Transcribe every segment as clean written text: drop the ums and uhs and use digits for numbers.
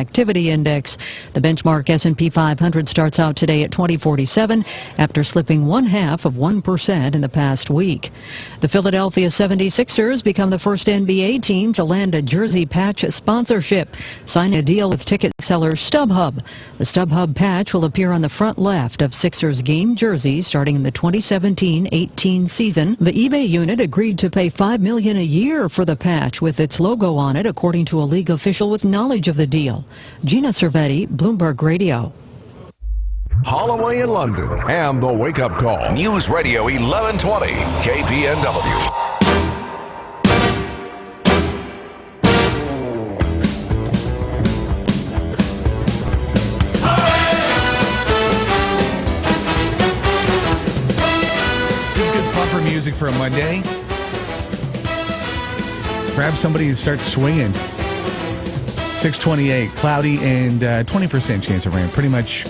Activity Index. The benchmark S&P 500 starts out today at 2047 after slipping 0.5% in the past week. The Philadelphia 76ers become the first NBA team to land a jersey patch sponsorship, signing a deal with ticket seller StubHub. The StubHub patch will appear on the front left of Sixers game jerseys starting in the 2017-18 season. The eBay unit agreed to pay $5 million a year for the patch with its logo on it, according to a league official with knowledge of the deal. Gina Cervetti, Bloomberg Radio. Holloway in London and the Wake Up Call. News Radio 1120 KPNW. This is good bumper music for a Monday. Grab somebody and start swinging. 628, cloudy and 20% chance of rain. Pretty much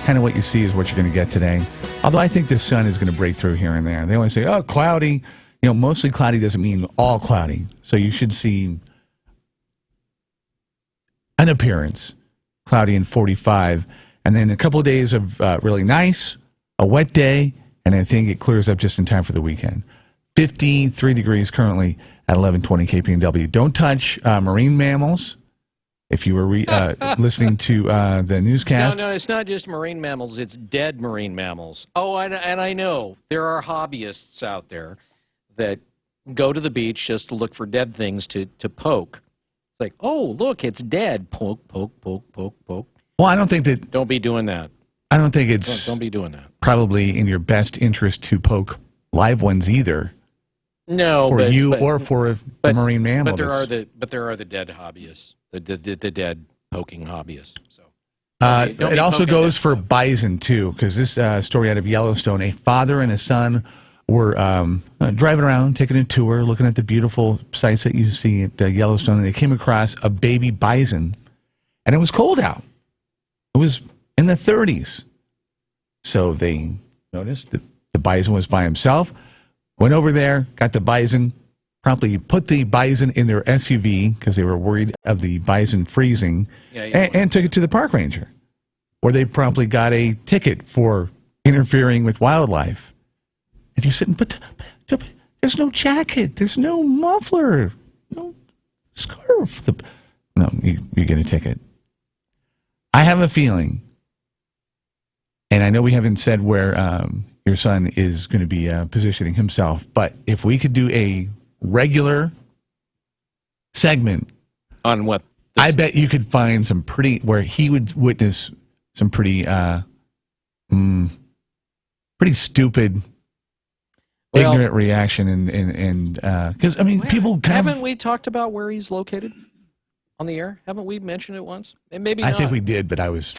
kind of what you see is what you're going to get today. Although I think the sun is going to break through here and there. They always say, oh, cloudy. You know, mostly cloudy doesn't mean all cloudy. So you should see an appearance, cloudy and 45. And then a couple of days of really nice, a wet day, and I think it clears up just in time for the weekend. 53 degrees currently at 1120 KPNW. Don't touch marine mammals. If you were listening to the newscast. No, it's not just marine mammals. It's dead marine mammals. Oh, and I know there are hobbyists out there that go to the beach just to look for dead things to poke. It's like, oh, look, it's dead. Poke, poke, poke, poke, poke. Well, I don't think that... Don't be doing that. I don't think it's... Don't be doing that. Probably in your best interest to poke live ones either. No, for you or for the marine mammal. But there are the dead hobbyists, the dead poking hobbyists. So it also goes for bison too, because this story out of Yellowstone: a father and a son were driving around, taking a tour, looking at the beautiful sights that you see at Yellowstone, and they came across a baby bison, and it was cold out. It was in the 30s, so they noticed that the bison was by himself. Went over there, got the bison, promptly put the bison in their SUV because they were worried of the bison freezing, and took it to the park ranger, where they promptly got a ticket for interfering with wildlife. And you're sitting, but there's no jacket, there's no muffler, no scarf. No, you get a ticket. I have a feeling, and I know we haven't said where your son is going to be positioning himself, but if we could do a regular segment on what I bet you could find some pretty, where he would witness some pretty stupid, ignorant reaction, and because I mean, people haven't we talked about where he's located on the air? Haven't we mentioned it once? And maybe I not. think we did, but I was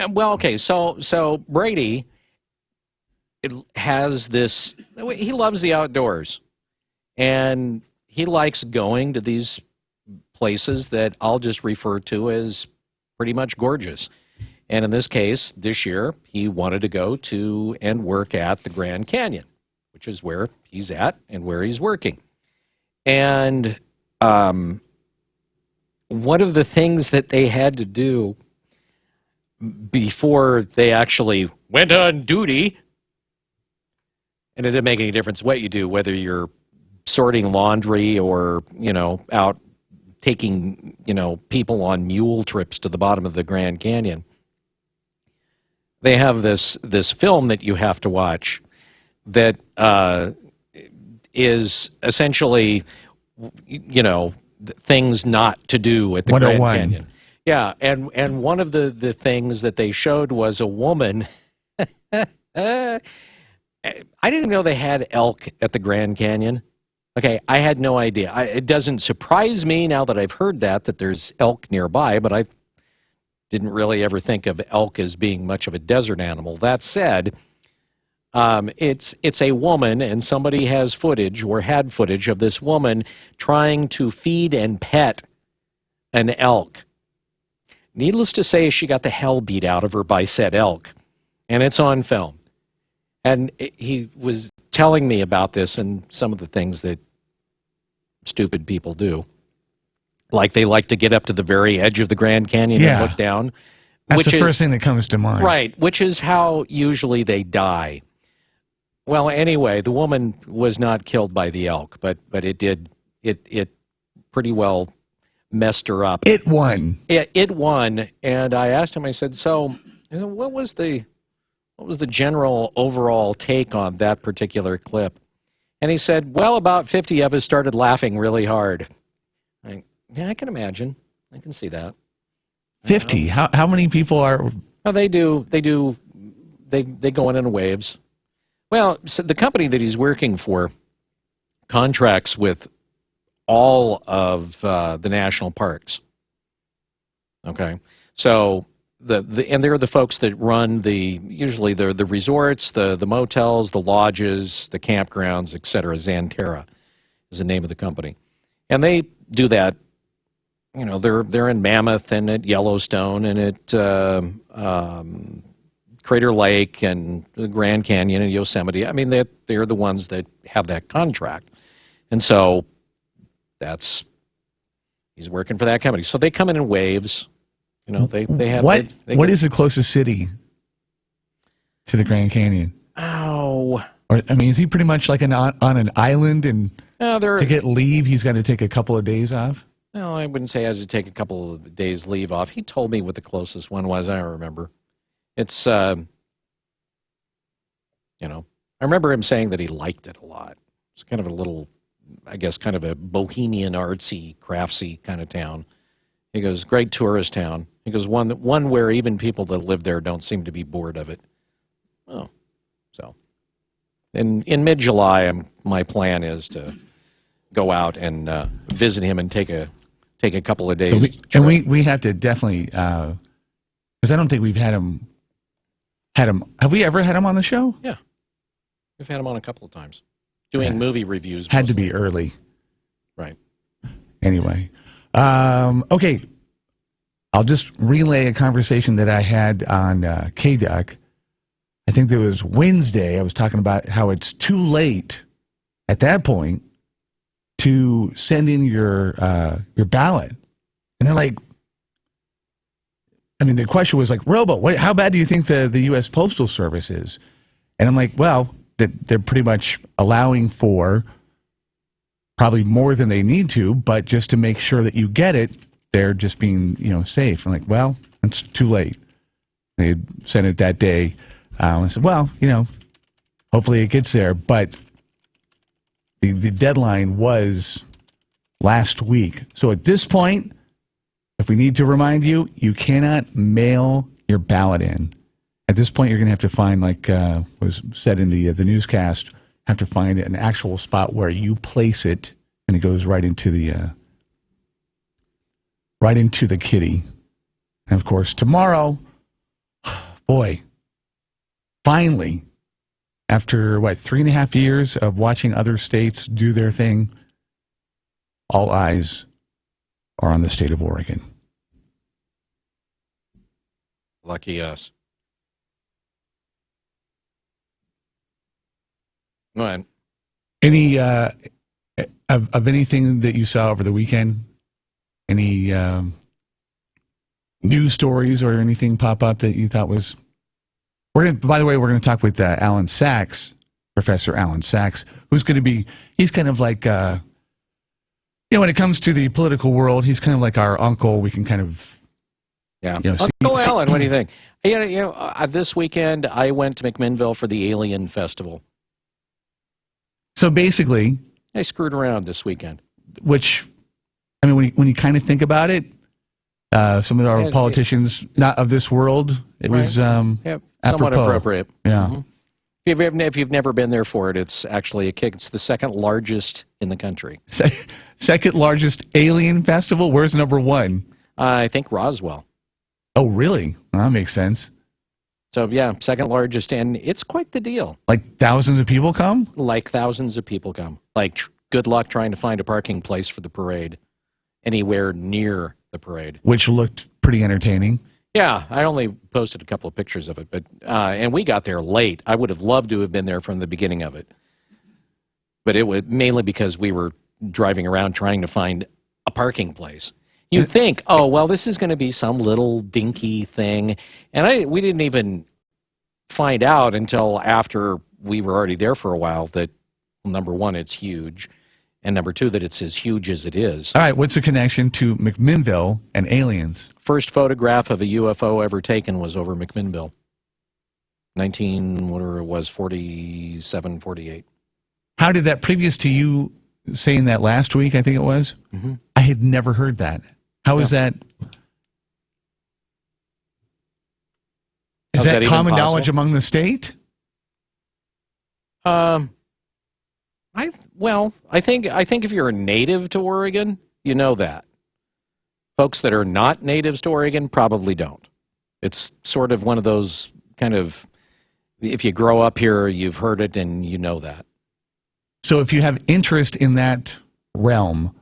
well. Okay, so Brady. It has this, he loves the outdoors, and he likes going to these places that I'll just refer to as pretty much gorgeous. And in this case, this year, he wanted to go to and work at the Grand Canyon, which is where he's at and where he's working. And one of the things that they had to do before they actually went on duty, and it didn't make any difference what you do, whether you're sorting laundry or, out taking, people on mule trips to the bottom of the Grand Canyon. They have this film that you have to watch that is essentially, things not to do at the Grand Canyon. Yeah, and one of the things that they showed was a woman... I didn't know they had elk at the Grand Canyon. Okay, I had no idea. It doesn't surprise me now that I've heard that there's elk nearby, but I didn't really ever think of elk as being much of a desert animal. That said, it's a woman, and somebody has footage or had footage of this woman trying to feed and pet an elk. Needless to say, she got the hell beat out of her by said elk, and it's on film. And he was telling me about this and some of the things that stupid people do. Like they like to get up to the very edge of the Grand Canyon and look down. That's the first thing that comes to mind. Right, which is how usually they die. Well, anyway, the woman was not killed by the elk, but it pretty well messed her up. It won. It won, and I asked him, I said, so what was the general overall take on that particular clip? And he said, well, about 50 of us started laughing really hard. I can imagine. I can see that. 50? How many people are... Well, they go in waves. Well, so the company that he's working for contracts with all of the national parks. Okay, so and they're the folks that run usually the resorts, the motels, the lodges, the campgrounds, etc. Xanterra is the name of the company, and they do that. You know, they're in Mammoth and at Yellowstone and at Crater Lake and the Grand Canyon and Yosemite. I mean, they're the ones that have that contract, and so he's working for that company. So they come in waves. You know, they have what is the closest city to the Grand Canyon? Oh, or I mean, is he pretty much like on an island, and to get leave, he's got to take a couple of days off? No, I wouldn't say he has to take a couple of days leave off. He told me what the closest one was. I don't remember. It's, I remember him saying that he liked it a lot. It's kind of a little, I guess, kind of a bohemian, artsy, craftsy kind of town. He goes, great tourist town. He goes, one where even people that live there don't seem to be bored of it. Oh, so in mid-July, my plan is to go out and visit him and take a couple of days. So we have to definitely, because I don't think we've had him. Have we ever had him on the show? Yeah, we've had him on a couple of times doing movie reviews. Had to be early, right? Anyway, okay. I'll just relay a conversation that I had on KDuck. I think it was Wednesday. I was talking about how it's too late at that point to send in your ballot. And they're like, I mean, the question was like, Robo, how bad do you think the U.S. Postal Service is? And I'm like, well, they're pretty much allowing for probably more than they need to, but just to make sure that you get it, they're just being, safe. I'm like, well, it's too late. They sent it that day. I said, well, hopefully it gets there. But the deadline was last week. So at this point, if we need to remind you, you cannot mail your ballot in. At this point, you're going to have to find, like was said in the newscast, have to find an actual spot where you place it, and it goes right into the kitty. And of course, tomorrow, boy, finally, after 3.5 years of watching other states do their thing, all eyes are on the state of Oregon. Lucky us. Go ahead. Any of anything that you saw over the weekend? Any news stories or anything pop up that you thought was? By the way, we're going to talk with Alan Sachs, Professor Alan Sachs, who's going to be. He's kind of like, when it comes to the political world, he's kind of like our uncle. We can kind of, Uncle Alan, what do you think? This weekend I went to McMinnville for the Alien Festival. So basically, I screwed around this weekend. Which, I mean, when you kind of think about it, some of our politicians, not of this world, it was somewhat appropriate. Yeah. Mm-hmm. If you've never been there for it, it's actually it's the second largest in the country. Second largest alien festival? Where's number one? I think Roswell. Oh, really? Well, that makes sense. So, yeah, second largest, and it's quite the deal. Like thousands of people come? Like thousands of people come. Like, good luck trying to find a parking place for the parade anywhere near the parade. Which looked pretty entertaining. Yeah, I only posted a couple of pictures of it, but and we got there late. I would have loved to have been there from the beginning of it. But it was mainly because we were driving around trying to find a parking place. You think, oh, well, this is going to be some little dinky thing. And we didn't even find out until after we were already there for a while that, number one, it's huge, and number two, that it's as huge as it is. All right, what's the connection to McMinnville and aliens? First photograph of a UFO ever taken was over McMinnville. 47, 48. How did that, previous to you saying that last week, I think it was? Mm-hmm. I had never heard that. How is that? Is that common knowledge among the state? I think if you're a native to Oregon, you know that. Folks that are not natives to Oregon probably don't. It's sort of one of those kind of, if you grow up here, you've heard it and you know that. So if you have interest in that realm,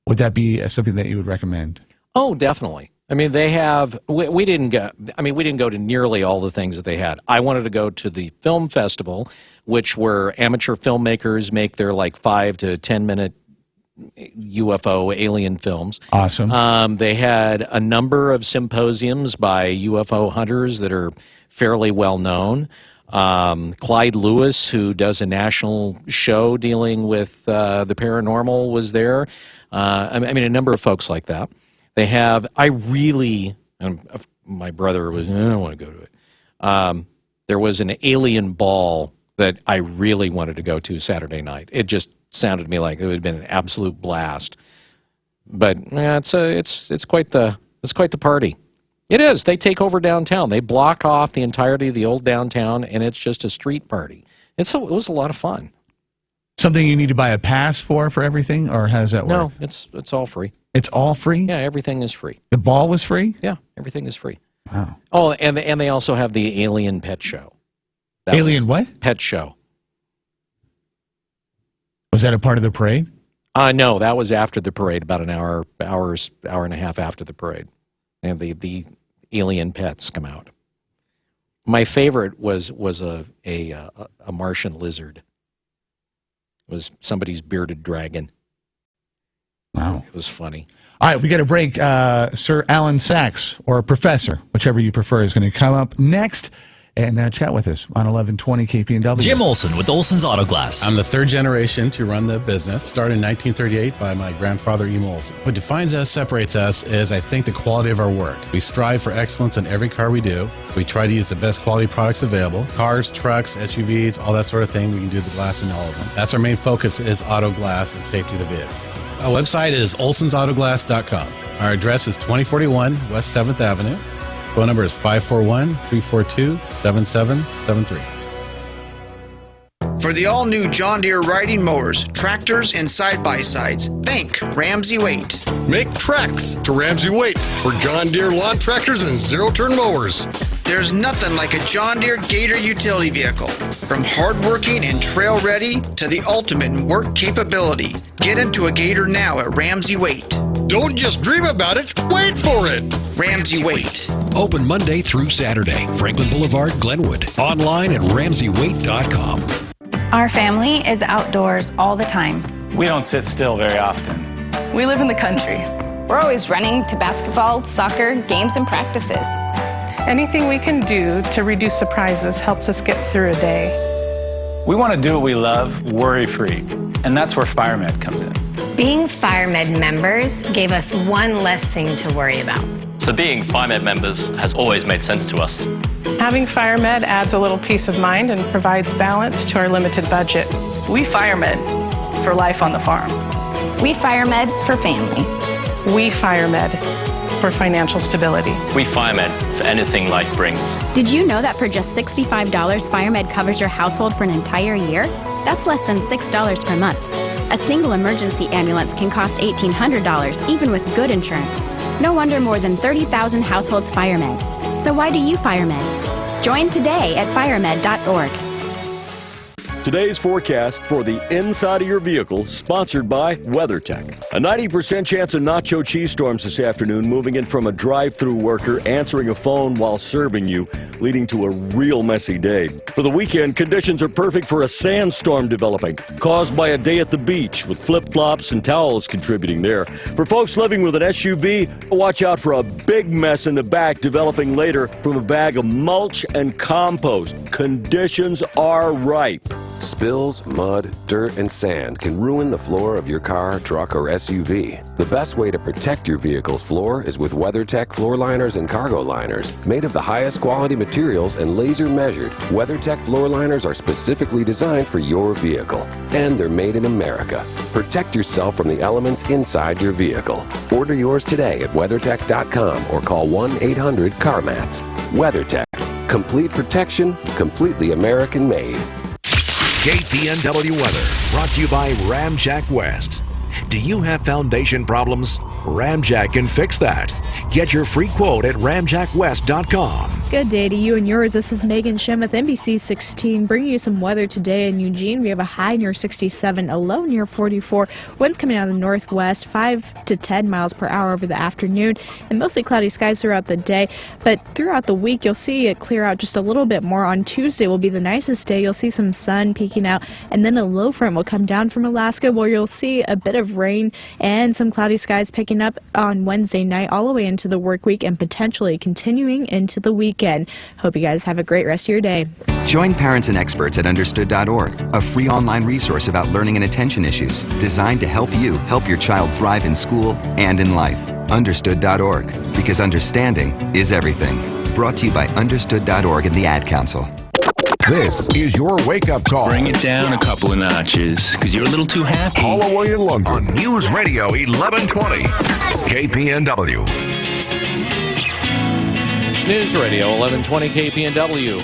would that be something that you would recommend? Oh, definitely. I mean, they have. We didn't go. I mean, we didn't go to nearly all the things that they had. I wanted to go to the film festival, which where amateur filmmakers make their like 5 to 10 minute UFO alien films. Awesome. They had a number of symposiums by UFO hunters that are fairly well known. Clyde Lewis, who does a national show dealing with the paranormal, was there. I mean, a number of folks like that. They have, my brother was, I don't want to go to it. There was an alien ball that I really wanted to go to Saturday night. It just sounded to me like it would have been an absolute blast. But it's quite the party. It is. They take over downtown. They block off the entirety of the old downtown, and it's just a street party. It was a lot of fun. Something you need to buy a pass for everything, or how does that work? No, it's all free. It's all free? Yeah, everything is free. The ball was free? Yeah, everything is free. Wow. Oh, and they also have the alien pet show. What? Pet show. Was that a part of the parade? No, that was after the parade, about an hour and a half after the parade. And the alien pets come out. My favorite was a Martian lizard. It was somebody's bearded dragon. Wow. It was funny. All right, we got a break. Sir Alan Sachs, or a professor, whichever you prefer, is going to come up next and chat with us on 1120 KPNW. Jim Olson with Olson's Auto Glass. I'm the third generation to run the business. Started in 1938 by my grandfather, E. Olson. What defines us, separates us, is I think the quality of our work. We strive for excellence in every car we do. We try to use the best quality products available. Cars, trucks, SUVs, all that sort of thing. We can do the glass in all of them. That's our main focus, is auto glass and safety of the vehicle. Our website is olsonsautoglass.com. Our address is 2041 West 7th Avenue. Phone number is 541-342-7773. For the all-new John Deere riding mowers, tractors, and side-by-sides, think Ramsey Waite. Make tracks to Ramsey Waite for John Deere lawn tractors and zero-turn mowers. There's nothing like a John Deere Gator utility vehicle. From hardworking and trail-ready to the ultimate in work capability. Get into a Gator now at Ramsey Waite. Don't just dream about it, wait for it. Ramsey Waite. Open Monday through Saturday. Franklin Boulevard, Glenwood. Online at RamseyWaite.com. Our family is outdoors all the time. We don't sit still very often. We live in the country. We're always running to basketball, soccer, games, and practices. Anything we can do to reduce surprises helps us get through a day. We want to do what we love, worry-free, and that's where FireMed comes in. Being FireMed members gave us one less thing to worry about. So being FireMed members has always made sense to us. Having FireMed adds a little peace of mind and provides balance to our limited budget. We FireMed for life on the farm. We FireMed for family. We FireMed for financial stability. We FireMed for anything life brings. Did you know that for just $65, FireMed covers your household for an entire year? That's less than $6 per month. A single emergency ambulance can cost $1,800, even with good insurance. No wonder more than 30,000 households FireMed. So why do you FireMed? Join today at firemed.org. Today's forecast for the inside of your vehicle, sponsored by WeatherTech. A 90% chance of nacho cheese storms this afternoon, moving in from a drive-through worker answering a phone while serving you, leading to a real messy day. For the weekend, conditions are perfect for a sandstorm developing, caused by a day at the beach, with flip-flops and towels contributing there. For folks living with an SUV, watch out for a big mess in the back developing later from a bag of mulch and compost. Conditions are ripe. Spills, mud, dirt, and sand can ruin the floor of your car, truck, or SUV. The best way to protect your vehicle's floor is with WeatherTech floor liners and cargo liners. Made of the highest quality materials and laser measured, WeatherTech floor liners are specifically designed for your vehicle. And they're made in America. Protect yourself from the elements inside your vehicle. Order yours today at WeatherTech.com or call 1-800-CarMats. WeatherTech. Complete protection, completely American made. KPNW weather brought to you by Ramjack West. Do you have foundation problems? Ramjack can fix that. Get your free quote at ramjackwest.com. Good day to you and yours. This is Megan Shem with NBC 16, bringing you some weather today in Eugene. We have a high near 67, a low near 44. Winds coming out of the northwest, 5 to 10 miles per hour over the afternoon, and mostly cloudy skies throughout the day. But throughout the week, you'll see it clear out just a little bit more. On Tuesday will be the nicest day. You'll see some sun peeking out, and then a low front will come down from Alaska, where you'll see a bit of rain and some cloudy skies picking up on Wednesday night all the way into the work week and potentially continuing into the weekend. Hope you guys have a great rest of your day. Join parents and experts at understood.org, a free online resource about learning and attention issues designed to help you help your child thrive in school and in life. Understood.org, because understanding is everything. Brought to you by Understood.org and the Ad Council. This is your wake-up call. Bring it down a couple of notches, because you're a little too happy. Holloway in London on News Radio 1120 KPNW. News Radio 1120 KPNW.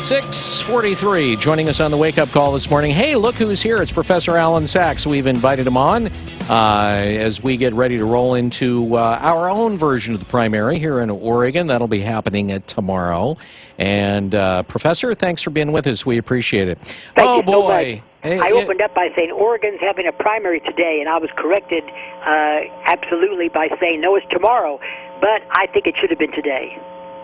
6:43. Joining us on the wake-up call this morning. Hey, look who's here. It's Professor Alan Sachs. We've invited him on as we get ready to roll into our own version of the primary here in Oregon. That'll be happening tomorrow. And Professor, thanks for being with us. We appreciate it. Thank you so boy. Much. I opened up by saying Oregon's having a primary today, and I was corrected absolutely by saying, no, it's tomorrow. But I think it should have been today.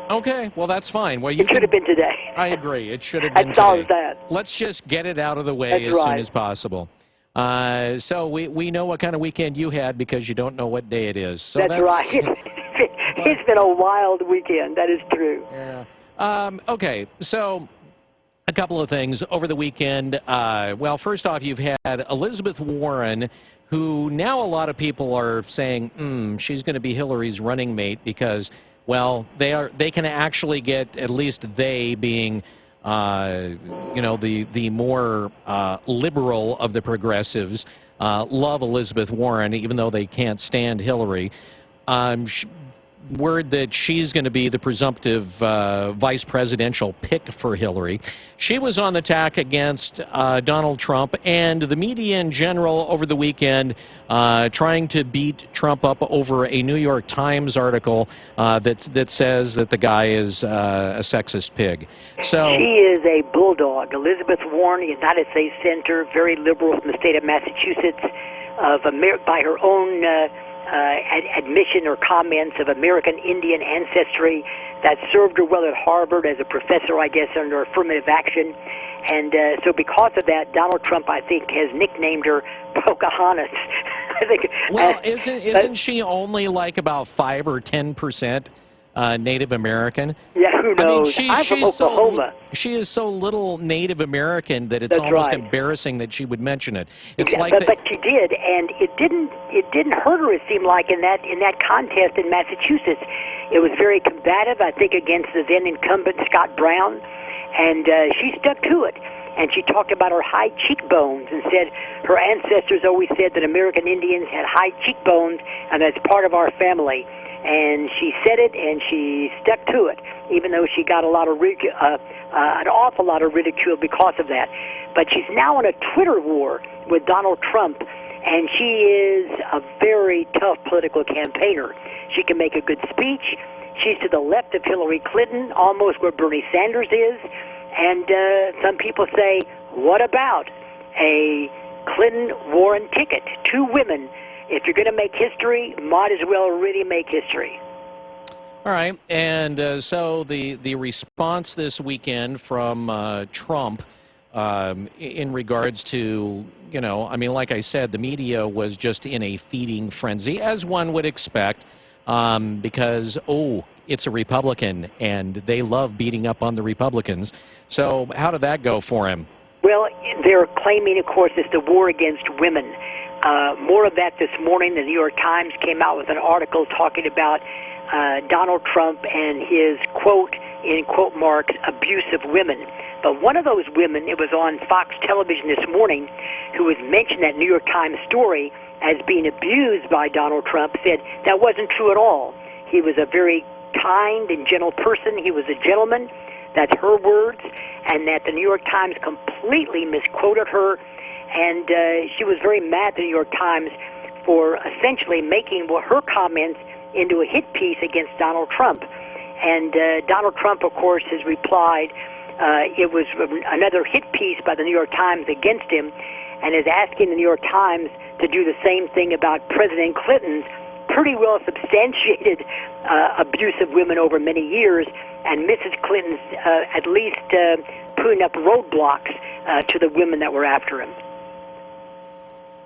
Okay, well, that's fine. Well, it should have been today. I agree. It should have been today. Solves that. Let's just get it out of the way as soon as possible. So we know what kind of weekend you had because you don't know what day it is. So that's right. It's been a wild weekend. That is true. Yeah. Okay, so a couple of things over the weekend. Well, first off, you've had Elizabeth Warren, who now a lot of people are saying, she's going to be Hillary's running mate because, well, they can actually get, at least they being, the more liberal of the progressives, love Elizabeth Warren, even though they can't stand Hillary. Word that she's going to be the presumptive vice presidential pick for Hillary. She was on the tack against Donald Trump and the media in general over the weekend, trying to beat Trump up over a New York Times article that says that the guy is a sexist pig. So she is a bulldog. Elizabeth Warren, United States Senator, very liberal from the state of Massachusetts, by her own admission or comments of American Indian ancestry. That served her well at Harvard as a professor, I guess, under affirmative action. And so because of that, Donald Trump, I think, has nicknamed her Pocahontas. I think. Well, isn't she only like about 5 or 10% Native American? Yeah, who knows? I mean, I'm from Oklahoma. She is so little Native American that it's almost embarrassing that she would mention it. It's like but she did, and it didn't hurt her. It seemed like in that contest in Massachusetts, it was very combative. I think against the then incumbent Scott Brown, and she stuck to it. And she talked about her high cheekbones and said her ancestors always said that American Indians had high cheekbones, and that's part of our family. And she said it, and she stuck to it, even though she got an awful lot of ridicule because of that. But she's now in a Twitter war with Donald Trump, and she is a very tough political campaigner. She can make a good speech. She's to the left of Hillary Clinton, almost where Bernie Sanders is. And some people say, what about a Clinton-Warren ticket? Two women. If you're going to make history, might as well really make history. All right, and so the response this weekend from Trump in regards to, like I said, the media was just in a feeding frenzy, as one would expect, because, it's a Republican, and they love beating up on the Republicans. So how did that go for him? Well, they're claiming, of course, it's the war against women. More of that this morning. The New York Times came out with an article talking about Donald Trump and his, quote, in quote marks, abuse of women. But one of those women, it was on Fox Television this morning, who was mentioned that New York Times story as being abused by Donald Trump, said that wasn't true at all. He was a very kind and gentle person. He was a gentleman. That's her words. And that the New York Times completely misquoted her. And she was very mad at the New York Times for essentially making her comments into a hit piece against Donald Trump. And Donald Trump, of course, has replied it was another hit piece by the New York Times against him, and is asking the New York Times to do the same thing about President Clinton's pretty well substantiated abuse of women over many years, and Mrs. Clinton's at least putting up roadblocks to the women that were after him.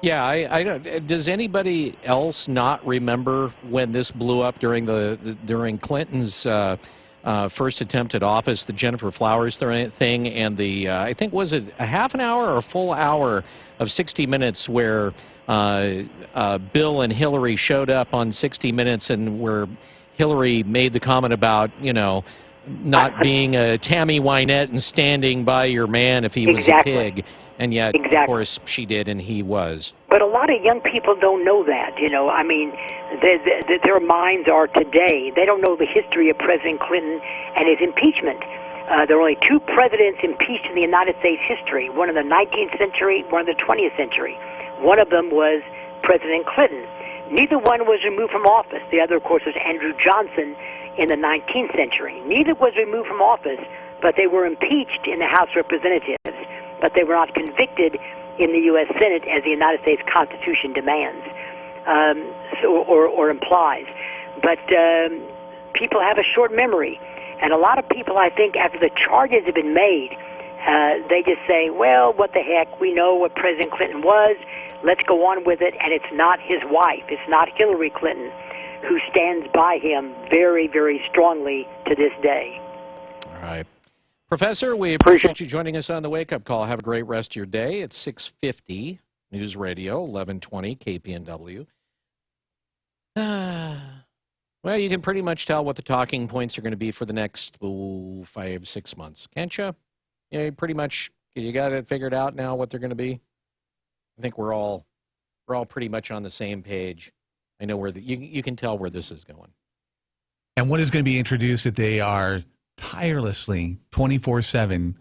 Yeah, I don't. Does anybody else not remember when this blew up during during Clinton's first attempt at office, the Jennifer Flowers thing, and the I think, was it a half an hour or a full hour of 60 Minutes where Bill and Hillary showed up on 60 Minutes, and where Hillary made the comment about, not being a Tammy Wynette and standing by your man if he was a pig. And yet, of course, she did, and he was. But a lot of young people don't know that, I mean, their minds are today. They don't know the history of President Clinton and his impeachment. There are only two presidents impeached in the United States history, one in the 19th century, one in the 20th century. One of them was President Clinton. Neither one was removed from office. The other, of course, was Andrew Johnson in the 19th century. Neither was removed from office, but they were impeached in the House of Representatives. But they were not convicted in the U.S. Senate as the United States Constitution demands or implies. But people have a short memory. And a lot of people, I think, after the charges have been made, they just say, well, what the heck, we know what President Clinton was, let's go on with it, and it's not his wife, it's not Hillary Clinton, who stands by him very, very strongly to this day. All right. Professor, we appreciate you joining us on the Wake Up Call. Have a great rest of your day. It's 6:50, News Radio, 1120 KPNW. Well, you can pretty much tell what the talking points are going to be for the next 5-6 months, can't you? Yeah, pretty much. You got it figured out now what they're going to be. I think we're all pretty much on the same page. I know where you can tell where this is going. And what is going to be introduced that they are tirelessly 24/7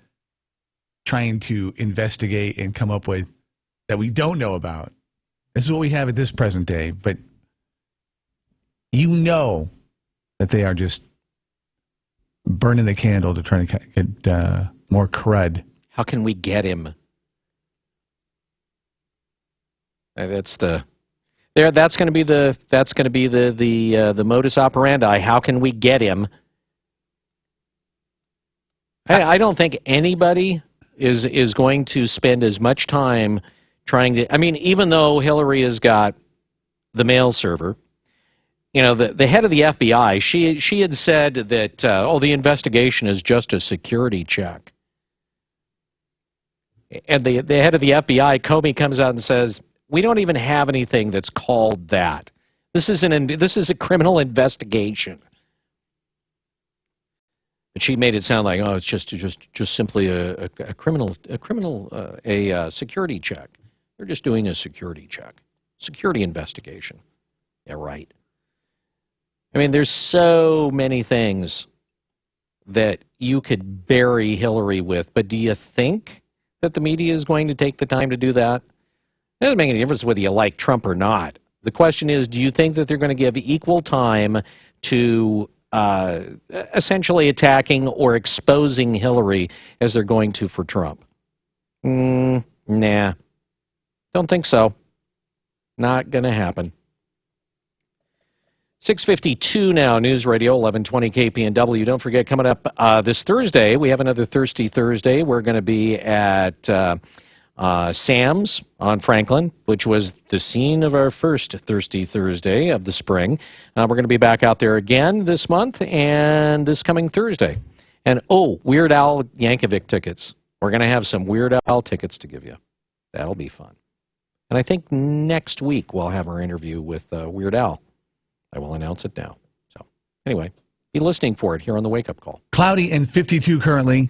trying to investigate and come up with that we don't know about. This is what we have at this present day, but that they are just burning the candle to try to get more crud. How can we get him? That's going to be the modus operandi. How can we get him? I don't think anybody is going to spend as much time trying to. I mean, even though Hillary has got the mail server, the head of the FBI, she had said that the investigation is just a security check, and the head of the FBI, Comey, comes out and says, we don't even have anything that's called that. This is a criminal investigation. But she made it sound like, it's just simply a security check. They're just doing a security check, security investigation. Yeah, right. I mean, there's so many things that you could bury Hillary with, but do you think that the media is going to take the time to do that? It doesn't make any difference whether you like Trump or not. The question is, do you think that they're going to give equal time to essentially attacking or exposing Hillary as they're going to for Trump. Nah, don't think so. Not going to happen. 6:52 now, News Radio 1120 KPNW. Don't forget, coming up this Thursday, we have another Thirsty Thursday. We're going to be at Sam's on Franklin, which was the scene of our first Thirsty Thursday of the spring. We're going to be back out there again this month and this coming Thursday. And, Weird Al Yankovic tickets. We're going to have some Weird Al tickets to give you. That'll be fun. And I think next week we'll have our interview with Weird Al. I will announce it now. So, anyway, be listening for it here on the Wake Up Call. Cloudy and 52 currently.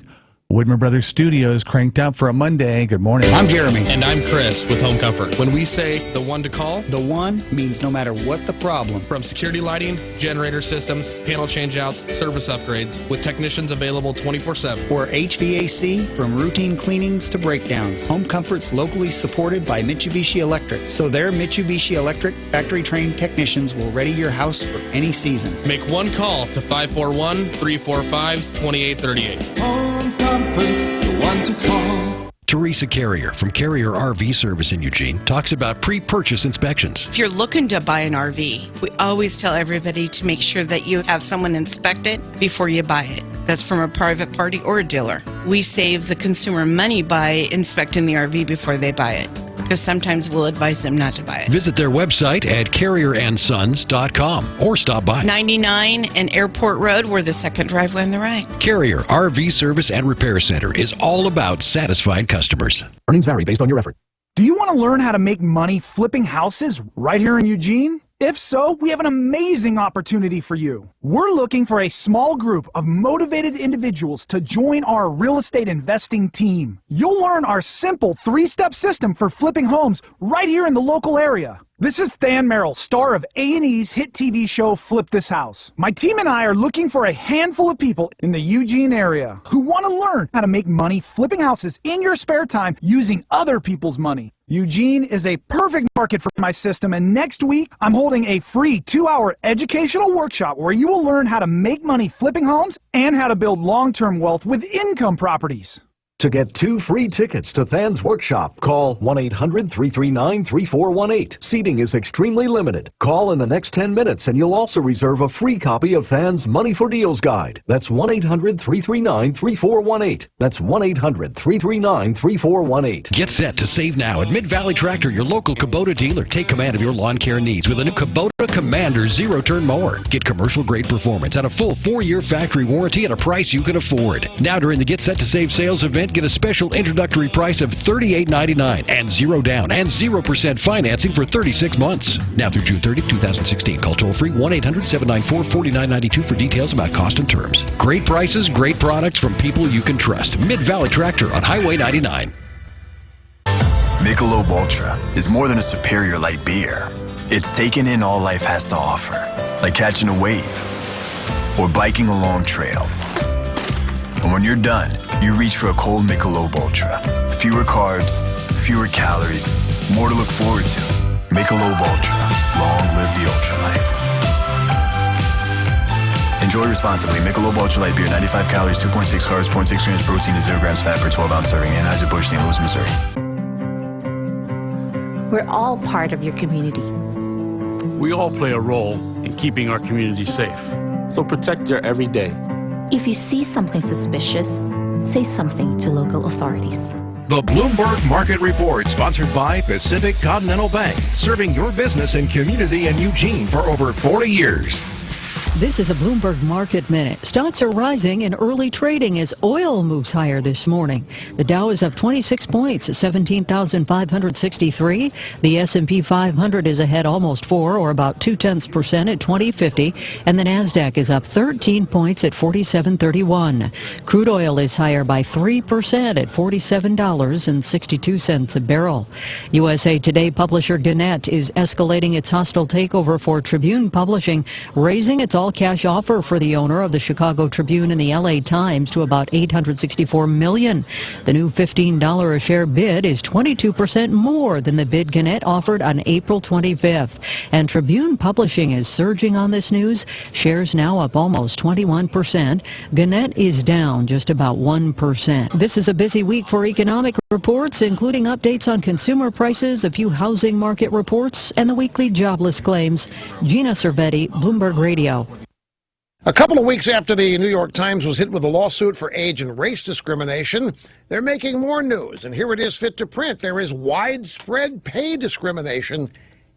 Whitmer Brothers Studios cranked up for a Monday. Good morning. I'm Jeremy. And I'm Chris with Home Comfort. When we say the one to call, the one means no matter what the problem. From security lighting, generator systems, panel changeouts, service upgrades, with technicians available 24/7. Or HVAC, from routine cleanings to breakdowns. Home Comfort's locally supported by Mitsubishi Electric. So their Mitsubishi Electric factory-trained technicians will ready your house for any season. Make one call to 541-345-2838. Home Comfort, the one to call. Teresa Carrier from Carrier RV Service in Eugene talks about pre-purchase inspections. If you're looking to buy an RV, we always tell everybody to make sure that you have someone inspect it before you buy it. That's from a private party or a dealer. We save the consumer money by inspecting the RV before they buy it, because sometimes we'll advise them not to buy it. Visit their website at carrierandsons.com or stop by. 99 and Airport Road, we're the second driveway on the right. Carrier RV Service and Repair Center is all about satisfied customers. Earnings vary based on your effort. Do you want to learn how to make money flipping houses right here in Eugene? If so, we have an amazing opportunity for you. We're looking for a small group of motivated individuals to join our real estate investing team. You'll learn our simple 3-step system for flipping homes right here in the local area. This is Than Merrill, star of A&E's hit TV show Flip This House. My team and I are looking for a handful of people in the Eugene area who want to learn how to make money flipping houses in your spare time using other people's money. Eugene is a perfect market for my system, and next week I'm holding a free 2-hour educational workshop where you will learn how to make money flipping homes and how to build long-term wealth with income properties. To get 2 free tickets to Than's workshop, call 1-800-339-3418. Seating is extremely limited. Call in the next 10 minutes and you'll also reserve a free copy of Than's Money for Deals Guide. That's 1-800-339-3418. That's 1-800-339-3418. Get set to save now at Mid-Valley Tractor, your local Kubota dealer. Take command of your lawn care needs with a new Kubota Commander zero-turn mower. Get commercial-grade performance and a full 4-year factory warranty at a price you can afford. Now during the Get Set to Save sales event, get a special introductory price of $38.99 and 0 down and 0% financing for 36 months. Now through June 30, 2016. Call toll-free 1-800-794-4992 for details about cost and terms. Great prices, great products from people you can trust. Mid-Valley Tractor on Highway 99. Michelob Ultra is more than a superior light beer. It's taking in all life has to offer, like catching a wave or biking a long trail. And when you're done, you reach for a cold Michelob Ultra. Fewer carbs, fewer calories, more to look forward to. Michelob Ultra. Long live the ultra life. Enjoy responsibly. Michelob Ultra Light Beer, 95 calories, 2.6 carbs, 0.6 grams protein, and 0 grams fat per 12-ounce serving. Anheuser-Busch, St. Louis, Missouri. We're all part of your community. We all play a role in keeping our community safe. So protect your every day. If you see something suspicious, say something to local authorities. The Bloomberg Market Report, sponsored by Pacific Continental Bank, serving your business and community in Eugene for over 40 years. This is a Bloomberg Market Minute. Stocks are rising in early trading as oil moves higher this morning. The Dow is up 26 points, 17,563. The S&P 500 is ahead almost 4, or about 0.2% at 2050. And the Nasdaq is up 13 points at 47.31. Crude oil is higher by 3% at $47.62 a barrel. USA Today publisher Gannett is escalating its hostile takeover for Tribune Publishing, raising its all all-cash offer for the owner of the Chicago Tribune and the LA Times to about $864 million. The new $15 a share bid is 22% more than the bid Gannett offered on April 25th. And Tribune Publishing is surging on this news. Shares now up almost 21%. Gannett is down just about 1%. This is a busy week for economic reports, including updates on consumer prices, a few housing market reports, and the weekly jobless claims. Gina Cervetti, Bloomberg Radio. A couple of weeks after the New York Times was hit with a lawsuit for age and race discrimination, they're making more news. And here it is fit to print. There is widespread pay discrimination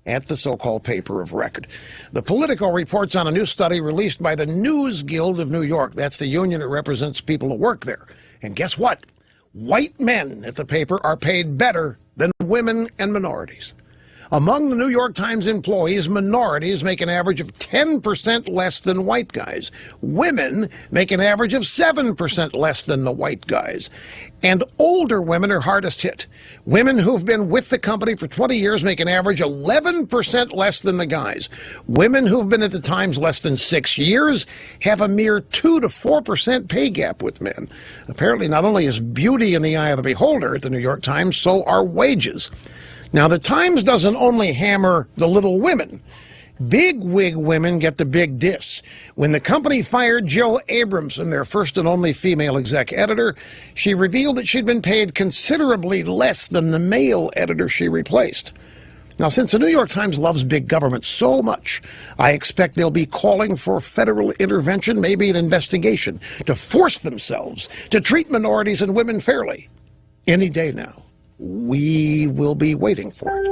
at the so-called paper of record. The Politico reports on a new study released by the News Guild of New York. That's the union that represents people who work there. And guess what? White men at the paper are paid better than women and minorities. Among the New York Times employees, minorities make an average of 10% less than white guys. Women make an average of 7% less than the white guys. And older women are hardest hit. Women who've been with the company for 20 years make an average 11% less than the guys. Women who've been at the Times less than 6 years have a mere 2 to 4% pay gap with men. Apparently, not only is beauty in the eye of the beholder at the New York Times, so are wages. Now, the Times doesn't only hammer the little women. Big wig women get the big diss. When the company fired Jill Abramson, their first and only female exec editor, she revealed that she'd been paid considerably less than the male editor she replaced. Now, since the New York Times loves big government so much, I expect they'll be calling for federal intervention, maybe an investigation, to force themselves to treat minorities and women fairly. Any day now. We will be waiting for it.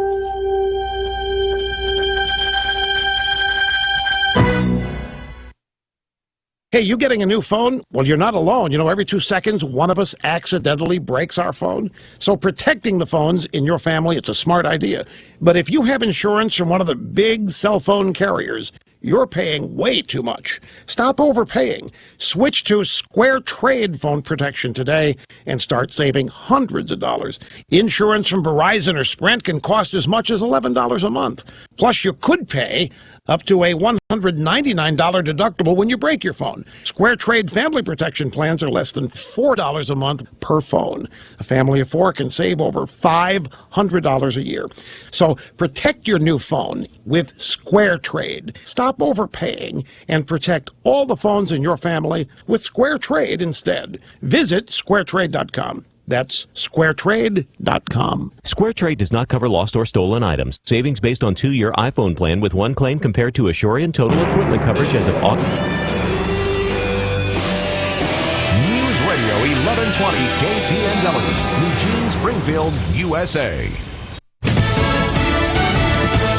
Hey, you getting a new phone? Well, you're not alone. You know, every 2 seconds, one of us accidentally breaks our phone. So protecting the phones in your family, it's a smart idea. But if you have insurance from one of the big cell phone carriers, you're paying way too much. Stop overpaying. Switch to Square Trade phone protection today and start saving hundreds of dollars. Insurance from Verizon or Sprint can cost as much as $11 a month. Plus, you could pay up to a $199 deductible when you break your phone. Square Trade family protection plans are less than $4 a month per phone. A family of 4 can save over $500 a year. So protect your new phone with Square Trade. Stop overpaying and protect all the phones in your family with Square Trade instead. Visit squaretrade.com. That's squaretrade.com. SquareTrade does not cover lost or stolen items. Savings based on 2-year iPhone plan with 1 claim compared to Asurion total equipment coverage as of August. News Radio 1120 KPNW, Eugene, Springfield, USA.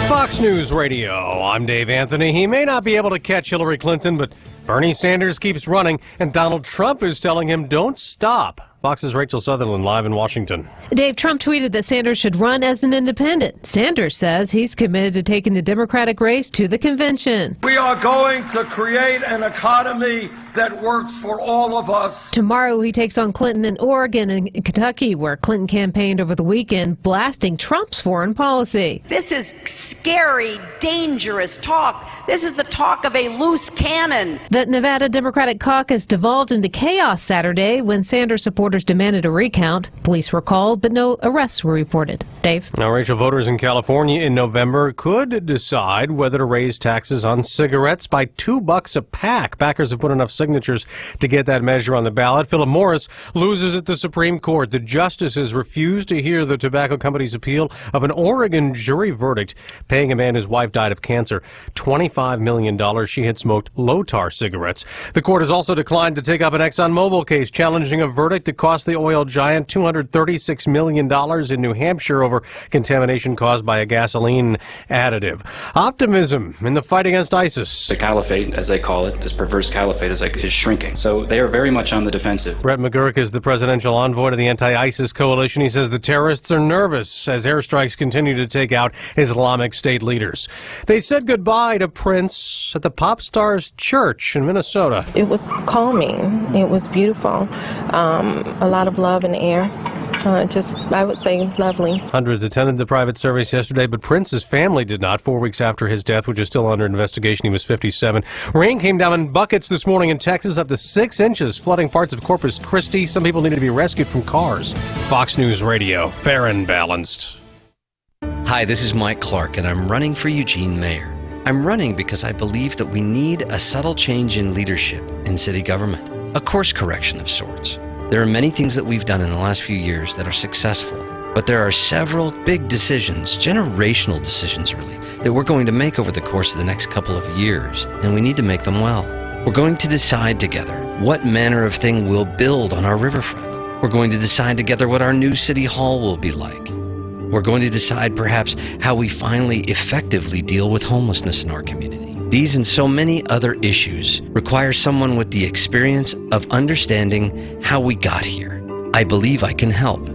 Fox News Radio. I'm Dave Anthony. He may not be able to catch Hillary Clinton, but Bernie Sanders keeps running, and Donald Trump is telling him don't stop. Fox's Rachel Sutherland live in Washington. Dave, Trump tweeted that Sanders should run as an independent. Sanders says he's committed to taking the Democratic race to the convention. We are going to create an economy that works for all of us. Tomorrow he takes on Clinton in Oregon and Kentucky, where Clinton campaigned over the weekend, blasting Trump's foreign policy. This is scary, dangerous talk. This is the talk of a loose cannon. The Nevada Democratic caucus devolved into chaos Saturday when Sanders supporters demanded a recount. Police were called, but no arrests were reported. Dave? Now, Rachel, voters in California in November could decide whether to raise taxes on cigarettes by $2 a pack. Backers have put enough signatures to get that measure on the ballot. Philip Morris loses at the Supreme Court. The justices refused to hear the tobacco company's appeal of an Oregon jury verdict paying a man whose wife died of cancer $25 million. She had smoked low-tar cigarettes. The court has also declined to take up an ExxonMobil case challenging a verdict that cost the oil giant $236 million in New Hampshire over contamination caused by a gasoline additive. Optimism in the fight against ISIS. The caliphate, as they call it, this perverse caliphate, is shrinking. So they are very much on the defensive. Brett McGurk is the presidential envoy to the anti-ISIS coalition. He says the terrorists are nervous as airstrikes continue to take out Islamic State leaders. They said goodbye to Prince at the pop star's church in Minnesota. It was calming. It was beautiful. A lot of love in the air. I would say lovely. Hundreds attended the private service yesterday, but Prince's family did not. 4 weeks after his death, which is still under investigation, he was 57. Rain came down in buckets this morning in Texas, up to 6 inches, flooding parts of Corpus Christi. Some people needed to be rescued from cars. Fox News Radio, fair and balanced. Hi, this is Mike Clark, and I'm running for Eugene mayor. I'm running because I believe that we need a subtle change in leadership in city government, a course correction of sorts. There are many things that we've done in the last few years that are successful, but there are several big decisions, generational decisions really, that we're going to make over the course of the next couple of years, and we need to make them well. We're going to decide together what manner of thing we'll build on our riverfront. We're going to decide together what our new city hall will be like. We're going to decide perhaps how we finally effectively deal with homelessness in our community. These and so many other issues require someone with the experience of understanding how we got here. I believe I can help.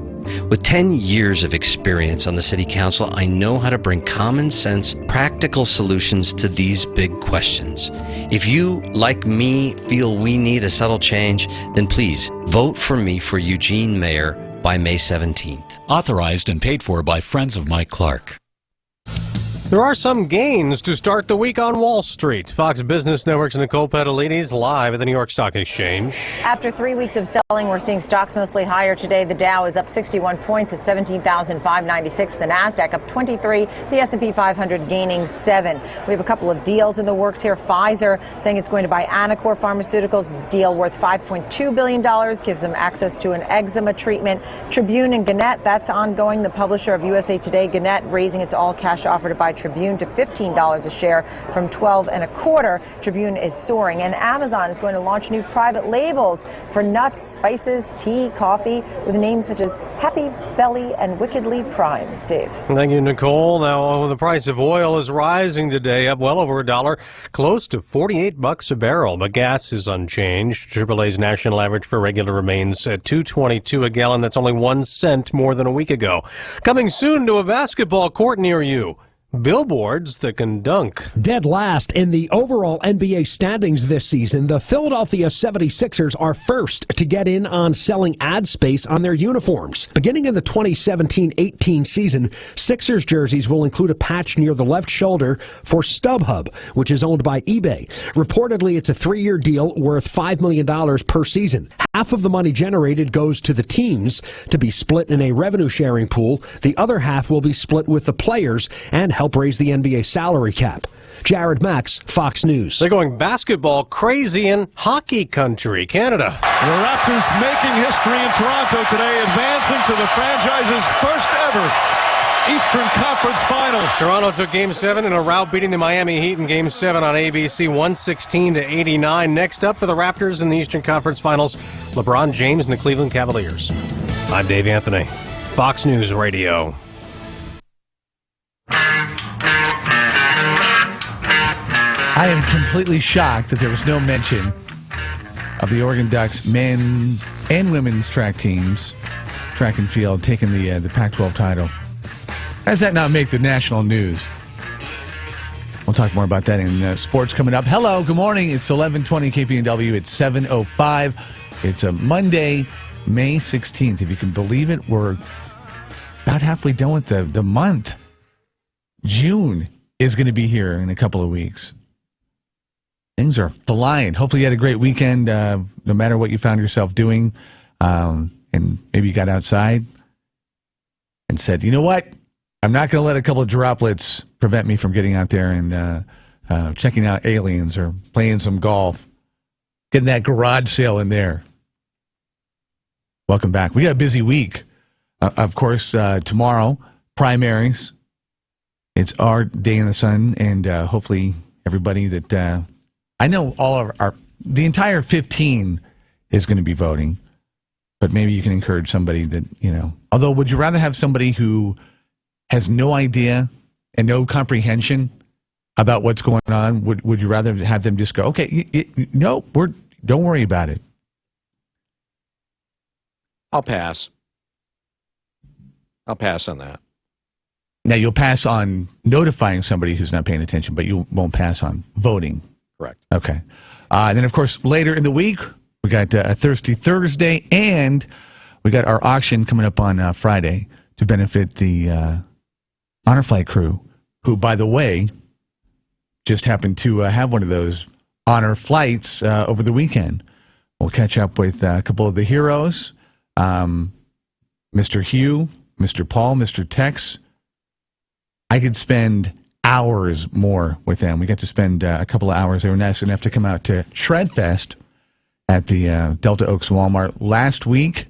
With 10 years of experience on the City Council, I know how to bring common sense, practical solutions to these big questions. If you, like me, feel we need a subtle change, then please vote for me for Eugene mayor by May 17th. Authorized and paid for by friends of Mike Clark. There are some gains to start the week on Wall Street. Fox Business Network's Nicole Petalides live at the New York Stock Exchange. After 3 weeks of selling, we're seeing stocks mostly higher today. The Dow is up 61 points at 17,596. The Nasdaq up 23. The S&P 500 gaining 7. We have a couple of deals in the works here. Pfizer saying it's going to buy Anacor Pharmaceuticals. It's a deal worth $5.2 billion, gives them access to an eczema treatment. Tribune and Gannett, that's ongoing. The publisher of USA Today, Gannett, raising its all-cash offer to buy Tribune to $15 a share from $12.25. Tribune is soaring, and Amazon is going to launch new private labels for nuts, spices, tea, coffee, with names such as Happy Belly and Wickedly Prime. Dave. Thank you, Nicole. Now, the price of oil is rising today, up well over $1, close to $48 a barrel. But gas is unchanged. AAA's national average for regular remains at $2.22 a gallon. That's only 1 cent more than a week ago. Coming soon to a basketball court near you. Billboards that can dunk. Dead last in the overall NBA standings this season, the Philadelphia 76ers are first to get in on selling ad space on their uniforms. Beginning in the 2017-18 season, Sixers jerseys will include a patch near the left shoulder for StubHub, which is owned by eBay. Reportedly, it's a 3-year deal worth $5 million per season. Half of the money generated goes to the teams to be split in a revenue-sharing pool. The other half will be split with the players and help raise the NBA salary cap. Jared Max, Fox News. They're going basketball crazy in hockey country, Canada. The Raptors making history in Toronto today, advancing to the franchise's first ever Eastern Conference Final. Toronto took Game 7 in a rout, beating the Miami Heat in Game 7 on ABC, 116-89. Next up for the Raptors in the Eastern Conference Finals, LeBron James and the Cleveland Cavaliers. I'm Dave Anthony, Fox News Radio. I am completely shocked that there was no mention of the Oregon Ducks men and women's track teams, track and field, taking the Pac-12 title. How does that not make the national news? We'll talk more about that in sports coming up. Hello, good morning. It's 11:20 KPNW. It's 7:05. It's a Monday, May 16th. If you can believe it, we're about halfway done with the month. June is going to be here in a couple of weeks. Things are flying. Hopefully you had a great weekend, no matter what you found yourself doing. And maybe you got outside and said, you know what? I'm not going to let a couple of droplets prevent me from getting out there and checking out aliens or playing some golf, getting that garage sale in there. Welcome back. We got a busy week. Of course, tomorrow, primaries. It's our day in the sun, and hopefully everybody that I know all of the entire 15 is going to be voting, but maybe you can encourage somebody that, although would you rather have somebody who has no idea and no comprehension about what's going on? Would you rather have them just go, okay, no, don't worry about it? I'll pass on that. Now, you'll pass on notifying somebody who's not paying attention, but you won't pass on voting. Correct. Okay. And then, of course, later in the week, we got a Thirsty Thursday, and We got our auction coming up on Friday to benefit the Honor Flight crew, who, by the way, just happened to have one of those honor flights over the weekend. We'll catch up with a couple of the heroes, Mr. Hugh, Mr. Paul, Mr. Tex. I could spend hours more with them. We got to spend a couple of hours. They were nice enough to come out to Shredfest at the Delta Oaks Walmart last week,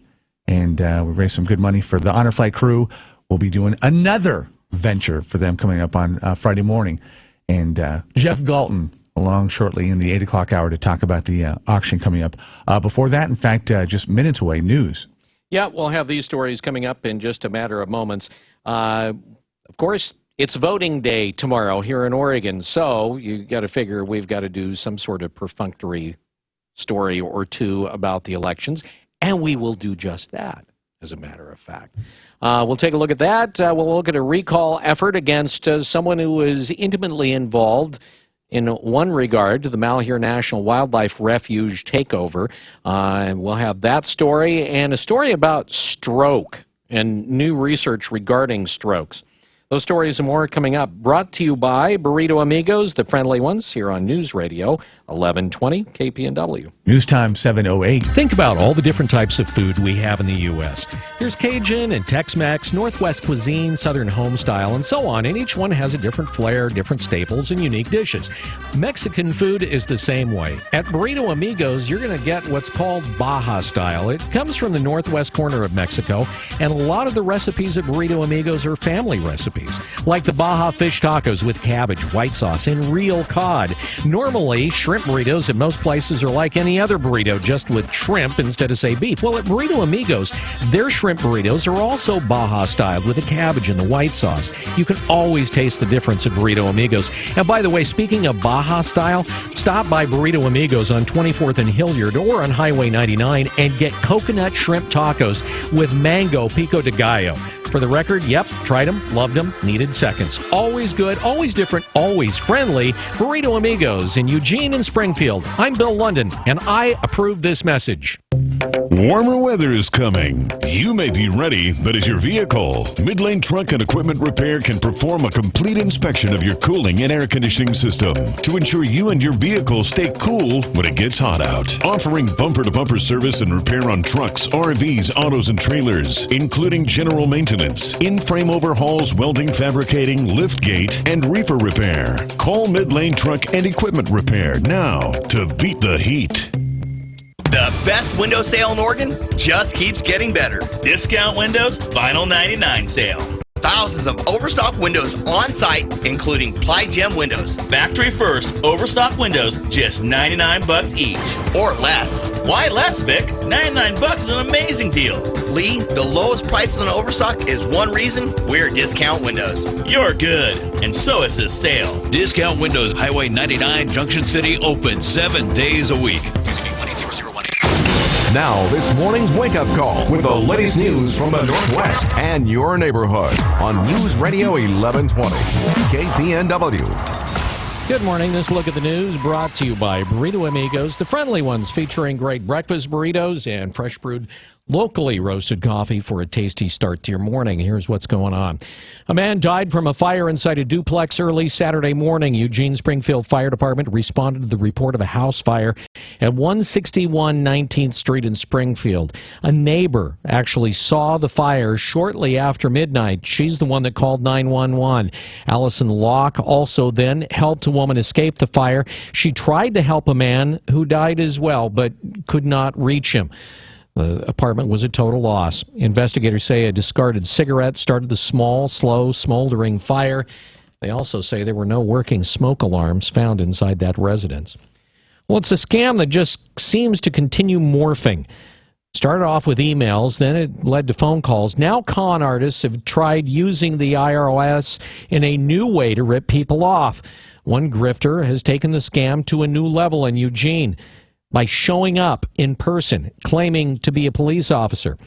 and we raised some good money for the Honor Flight crew. We'll be doing another venture for them coming up on Friday morning. And Jeff Galton along shortly in the 8 o'clock hour to talk about the auction coming up. Before that, in fact, just minutes away, news. Yeah, we'll have these stories coming up in just a matter of moments. Of course, it's voting day tomorrow here in Oregon, so you got to figure we've got to do some sort of perfunctory story or two about the elections, and we will do just that, as a matter of fact. We'll take a look at that. We'll look at a recall effort against someone who was intimately involved in one regard to the Malheur National Wildlife Refuge takeover. We'll have that story and a story about stroke and new research regarding strokes. Those stories and more coming up. Brought to you by Burrito Amigos, the friendly ones, here on News Radio 1120 KPNW. News time 7:08. Think about all the different types of food we have in the U.S. There's Cajun and Tex-Mex, Northwest cuisine, Southern homestyle, and so on. And each one has a different flair, different staples, and unique dishes. Mexican food is the same way. At Burrito Amigos, you're going to get what's called Baja style. It comes from the northwest corner of Mexico, and a lot of the recipes at Burrito Amigos are family recipes. Like the Baja fish tacos with cabbage, white sauce, and real cod. Normally, shrimp burritos at most places are like any other burrito, just with shrimp instead of, say, beef. Well, at Burrito Amigos, their shrimp burritos are also Baja styled with the cabbage and the white sauce. You can always taste the difference at Burrito Amigos. And by the way, speaking of Baja style, stop by Burrito Amigos on 24th and Hilliard or on Highway 99 and get coconut shrimp tacos with mango pico de gallo. For the record, yep, tried them, loved them, needed seconds. Always good, always different, always friendly. Burrito Amigos in Eugene and Springfield. I'm Bill London, and I approve this message. Warmer weather is coming. You may be ready, but is your vehicle? Mid-Lane Truck and Equipment Repair can perform a complete inspection of your cooling and air conditioning system to ensure you and your vehicle stay cool when it gets hot out. Offering bumper-to-bumper service and repair on trucks, RVs, autos, and trailers, including general maintenance, in-frame overhauls, welding, fabricating, liftgate, and reefer repair. Call Mid-Lane Truck and Equipment Repair now to beat the heat. The best window sale in Oregon just keeps getting better. Discount Windows Vinyl 99 sale. Thousands of overstock windows on site, including Ply Gem windows. Factory first, overstock windows, just $99 each. Or less. Why less, Vic? $99 is an amazing deal. Lee, the lowest prices on overstock is one reason we're Discount Windows. You're good, and so is this sale. Discount Windows, Highway 99, Junction City, open 7 days a week. Now, this morning's wake-up call with the latest news from the Northwest and your neighborhood on News Radio 1120, KPNW. Good morning. This look at the news brought to you by Burrito Amigos, the friendly ones featuring great breakfast burritos and fresh brewed locally roasted coffee for a tasty start to your morning. Here's what's going on. A man died from a fire inside a duplex early Saturday morning. Eugene Springfield Fire Department responded to the report of a house fire at 161 19th Street in Springfield. A neighbor actually saw the fire shortly after midnight. She's the one that called 911. Allison Locke also then helped a woman escape the fire. She tried to help a man who died as well, but could not reach him. The apartment was a total loss. Investigators say a discarded cigarette started the small, slow, smoldering fire. They also say there were no working smoke alarms found inside that residence. Well, it's a scam that just seems to continue morphing. Started off with emails, then it led to phone calls. Now con artists have tried using the IRS in a new way to rip people off. One grifter has taken the scam to a new level in Eugene by showing up in person, claiming to be a police officer.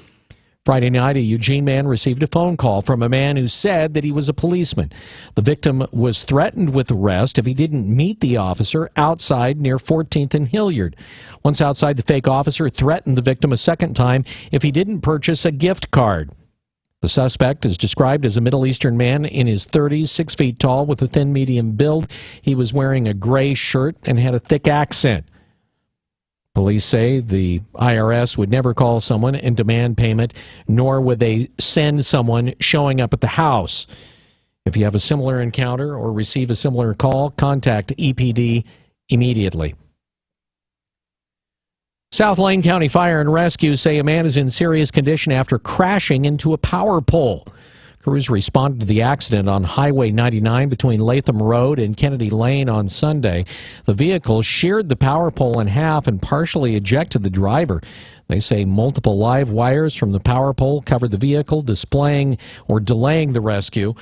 Friday night, a Eugene man received a phone call from a man who said that he was a policeman. The victim was threatened with arrest if he didn't meet the officer outside near 14th and Hilliard. Once outside, the fake officer threatened the victim a second time if he didn't purchase a gift card. The suspect is described as a Middle Eastern man in his 30s, 6 feet tall, with a thin medium build. He was wearing a gray shirt and had a thick accent. Police say the IRS would never call someone and demand payment, nor would they send someone showing up at the house. If you have a similar encounter or receive a similar call, contact EPD immediately. South Lane County Fire and Rescue say a man is in serious condition after crashing into a power pole. Crews responded to the accident on Highway 99 between Latham Road and Kennedy Lane on Sunday. The vehicle sheared the power pole in half and partially ejected the driver. They say multiple live wires from the power pole covered the vehicle, delaying the rescue.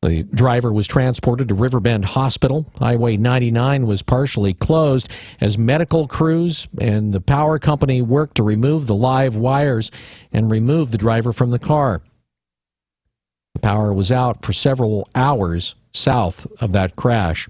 The driver was transported to Riverbend Hospital. Highway 99 was partially closed as medical crews and the power company worked to remove the live wires and remove the driver from the car. The power was out for several hours south of that crash.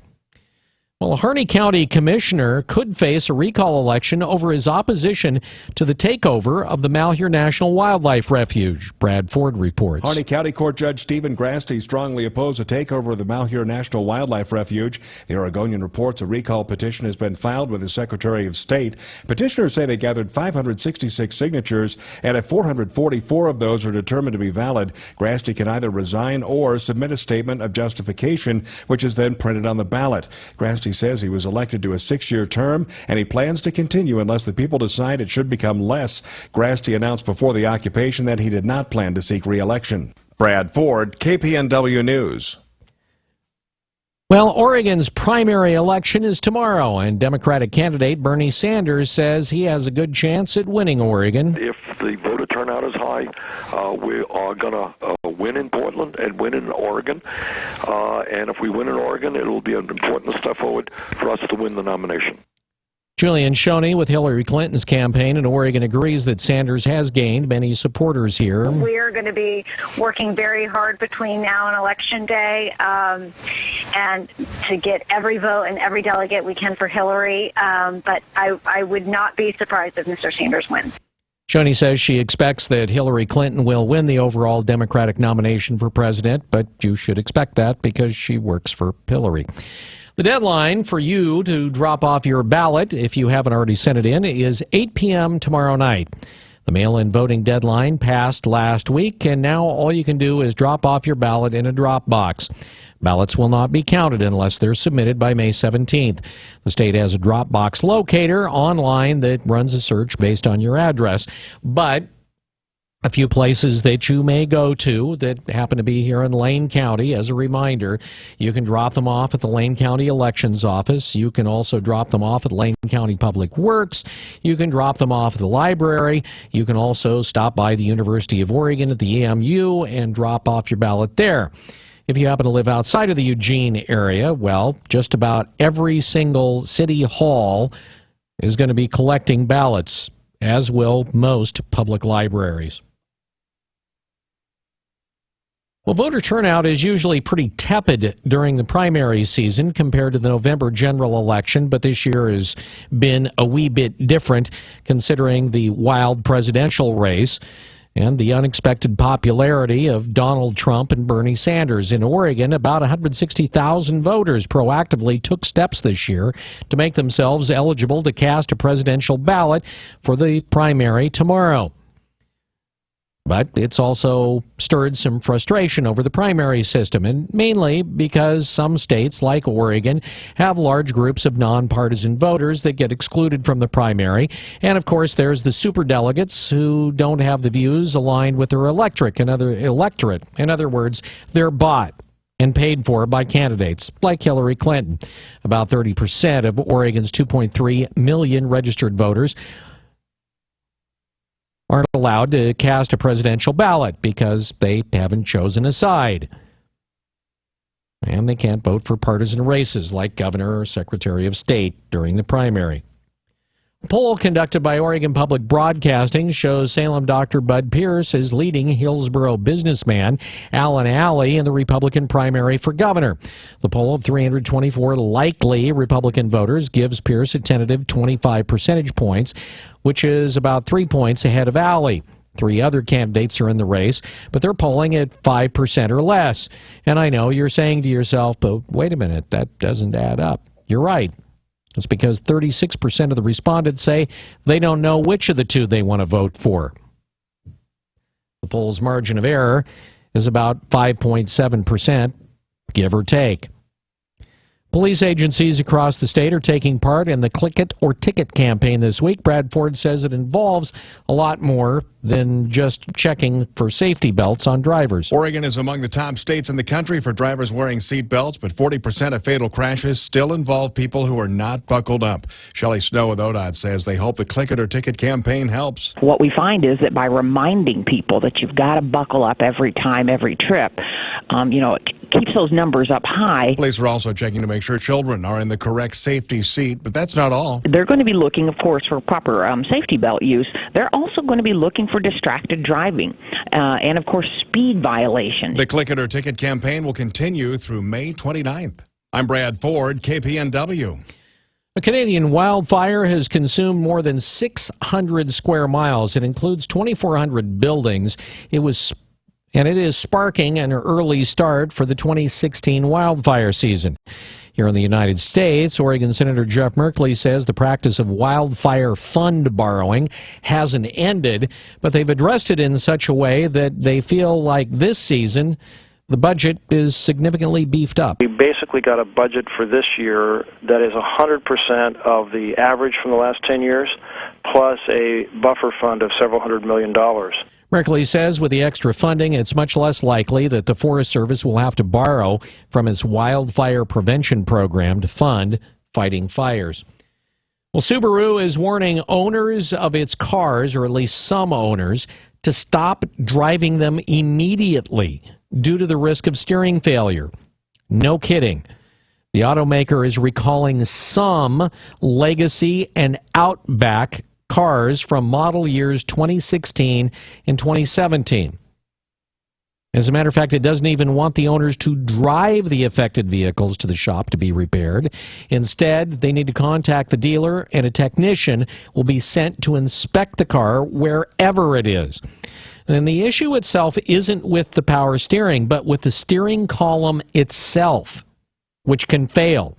Well, a Harney County commissioner could face a recall election over his opposition to the takeover of the Malheur National Wildlife Refuge. Brad Ford reports. Harney County Court Judge Stephen Grasty strongly opposed a takeover of the Malheur National Wildlife Refuge. The Oregonian reports a recall petition has been filed with the Secretary of State. Petitioners say they gathered 566 signatures, and if 444 of those are determined to be valid, Grasty can either resign or submit a statement of justification, which is then printed on the ballot. Grasty says he was elected to a 6-year term, and he plans to continue unless the people decide it should become less. Grasty announced before the occupation that he did not plan to seek re-election. Brad Ford, KPNW News. Well, Oregon's primary election is tomorrow, and Democratic candidate Bernie Sanders says he has a good chance at winning Oregon. If the voter turnout is high, we are going to win in Portland and win in Oregon. And if we win in Oregon, it will be an important step forward for us to win the nomination. Julian Shoney with Hillary Clinton's campaign in Oregon agrees that Sanders has gained many supporters here. We're going to be working very hard between now and Election Day and to get every vote and every delegate we can for Hillary. But I would not be surprised if Mr. Sanders wins. Shoney says she expects that Hillary Clinton will win the overall Democratic nomination for president, but you should expect that because she works for Hillary. The deadline for you to drop off your ballot, if you haven't already sent it in, is 8 p.m. tomorrow night. The mail-in voting deadline passed last week, and now all you can do is drop off your ballot in a drop box. Ballots will not be counted unless they're submitted by May 17th. The state has a drop box locator online that runs a search based on your address, but a few places that you may go to that happen to be here in Lane County. As a reminder, you can drop them off at the Lane County Elections Office. You can also drop them off at Lane County Public Works. You can drop them off at the library. You can also stop by the University of Oregon at the EMU and drop off your ballot there. If you happen to live outside of the Eugene area, well, just about every single city hall is going to be collecting ballots, as will most public libraries. Well, voter turnout is usually pretty tepid during the primary season compared to the November general election, but this year has been a wee bit different considering the wild presidential race and the unexpected popularity of Donald Trump and Bernie Sanders. In Oregon, about 160,000 voters proactively took steps this year to make themselves eligible to cast a presidential ballot for the primary tomorrow. But it's also stirred some frustration over the primary system, and mainly because some states, like Oregon, have large groups of nonpartisan voters that get excluded from the primary. And, of course, there's the superdelegates who don't have the views aligned with their electorate. In other words, they're bought and paid for by candidates like Hillary Clinton. About 30% of Oregon's 2.3 million registered voters aren't allowed to cast a presidential ballot because they haven't chosen a side. And they can't vote for partisan races like governor or secretary of state during the primary. A poll conducted by Oregon Public Broadcasting shows Salem Dr. Bud Pierce is leading Hillsborough businessman Alan Alley in the Republican primary for governor. The poll of 324 likely Republican voters gives Pierce a tentative 25 percentage points, which is about 3 points ahead of Alley. 3 other candidates are in the race, but they're polling at 5% or less. And I know you're saying to yourself, but wait a minute, that doesn't add up. You're right. It's because 36% of the respondents say they don't know which of the two they want to vote for. The poll's margin of error is about 5.7%, give or take. Police agencies across the state are taking part in the Click It or Ticket campaign this week. Brad Ford says it involves a lot more than just checking for safety belts on drivers. Oregon is among the top states in the country for drivers wearing seat belts, but 40% of fatal crashes still involve people who are not buckled up. Shelley Snow with ODOT says they hope the Click It or Ticket campaign helps. What we find is that by reminding people that you've got to buckle up every time, every trip, it keeps those numbers up high. Police are also checking to make sure children are in the correct safety seat, but that's not all. They're going to be looking, of course, for proper safety belt use. They're also going to be looking for distracted driving and, of course, speed violations. The Click It or Ticket campaign will continue through May 29th. I'm Brad Ford, KPNW. A Canadian wildfire has consumed more than 600 square miles. It includes 2,400 buildings. It is sparking an early start for the 2016 wildfire season. Here in the United States, Oregon Senator Jeff Merkley says the practice of wildfire fund borrowing hasn't ended, but they've addressed it in such a way that they feel like this season the budget is significantly beefed up. We basically got a budget for this year that is 100% of the average from the last 10 years, plus a buffer fund of several $100 million. Merkley says with the extra funding, it's much less likely that the Forest Service will have to borrow from its wildfire prevention program to fund fighting fires. Well, Subaru is warning owners of its cars, or at least some owners, to stop driving them immediately due to the risk of steering failure. No kidding. The automaker is recalling some Legacy and Outback cars from model years 2016 and 2017. As a matter of fact, it doesn't even want the owners to drive the affected vehicles to the shop to be repaired. Instead, they need to contact the dealer, and a technician will be sent to inspect the car wherever it is. And the issue itself isn't with the power steering, but with the steering column itself, which can fail.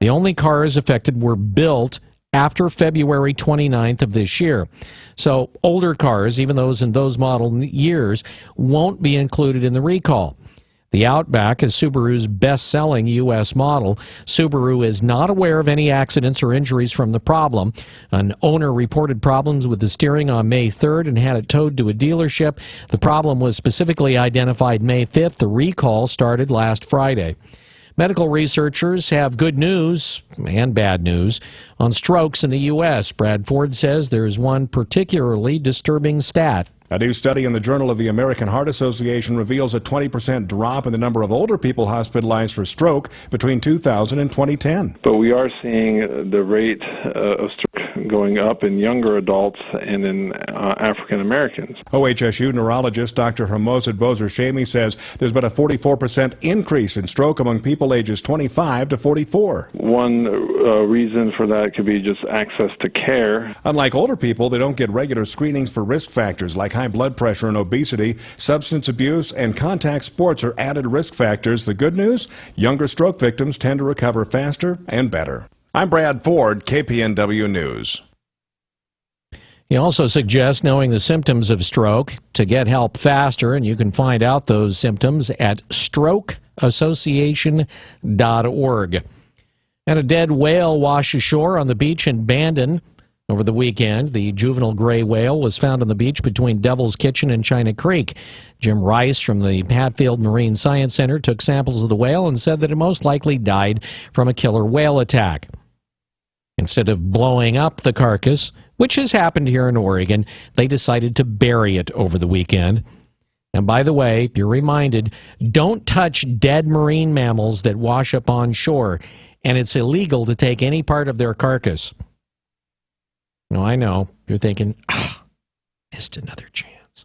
The only cars affected were built after February 29th of this year. So older cars, even those in those model years, won't be included in the recall. The Outback is Subaru's best-selling U.S. model. Subaru is not aware of any accidents or injuries from the problem. An owner reported problems with the steering on May 3rd and had it towed to a dealership. The problem was specifically identified May 5th. The recall started last Friday. Medical researchers have good news and bad news on strokes in the U.S. Brad Ford says there's one particularly disturbing stat. A new study in the Journal of the American Heart Association reveals a 20% drop in the number of older people hospitalized for stroke between 2000 and 2010. But we are seeing the rate of stroke going up in younger adults and in African Americans. OHSU neurologist Dr. Hermosa Bozer-Shami says there's been a 44% increase in stroke among people ages 25 to 44. One reason for that could be just access to care. Unlike older people, they don't get regular screenings for risk factors like high blood pressure and obesity. Substance abuse and contact sports are added risk factors. The good news? Younger stroke victims tend to recover faster and better. I'm Brad Ford, KPNW News. He also suggests knowing the symptoms of stroke to get help faster, and you can find out those symptoms at strokeassociation.org. And a dead whale washed ashore on the beach in Bandon over the weekend. The juvenile gray whale was found on the beach between Devil's Kitchen and China Creek. Jim Rice from the Hatfield Marine Science Center took samples of the whale and said that it most likely died from a killer whale attack. Instead of blowing up the carcass, which has happened here in Oregon, they decided to bury it over the weekend. And by the way, you're reminded, don't touch dead marine mammals that wash up on shore, and it's illegal to take any part of their carcass. No, I know. You're thinking, missed another chance.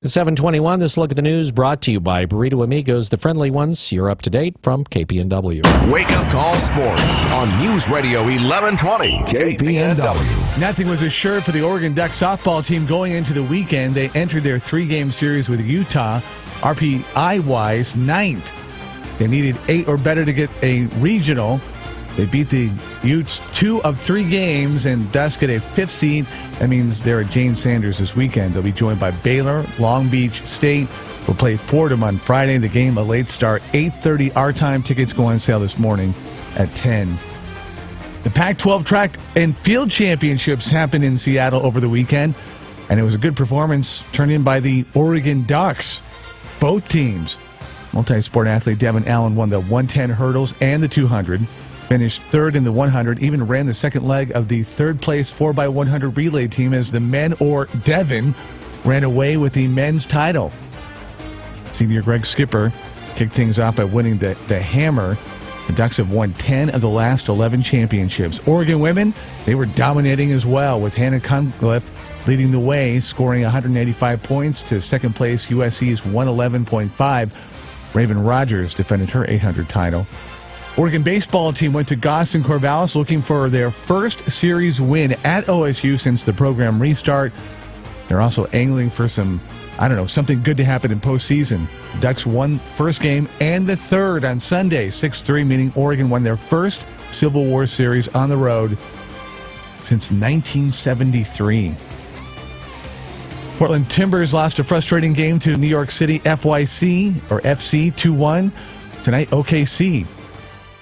721, this look at the news brought to you by Burrito Amigos, the friendly ones. You're up to date from KPNW. Wake Up Call Sports on News Radio 1120 KPNW. Nothing was assured for the Oregon Ducks softball team going into the weekend. They entered their 3-game series with Utah, RPI-wise, 9th. They needed 8 or better to get a regional. They beat the Utes 2 of 3 games and thus get a 5th seed. That means they're at Jane Sanders this weekend. They'll be joined by Baylor. Long Beach State will play Fordham on Friday. The game a late start, 8:30 our time. Tickets go on sale this morning at 10. The Pac-12 track and field championships happened in Seattle over the weekend, and it was a good performance turned in by the Oregon Ducks. Both teams. Multi-sport athlete Devin Allen won the 110 hurdles and the 200. Finished third in the 100, even ran the second leg of the third-place 4x100 relay team as the men, or Devin, ran away with the men's title. Senior Greg Skipper kicked things off by winning the hammer. The Ducks have won 10 of the last 11 championships. Oregon women, they were dominating as well, with Hannah Cunliffe leading the way, scoring 185 points to second place USC's 111.5. Raven Rogers defended her 800 title. Oregon baseball team went to Goss and Corvallis looking for their first series win at OSU since the program restart. They're also angling for something good to happen in postseason. The Ducks won first game and the third on Sunday, 6-3, meaning Oregon won their first Civil War series on the road since 1973. Portland Timbers lost a frustrating game to New York City FC 2-1. Tonight, OKC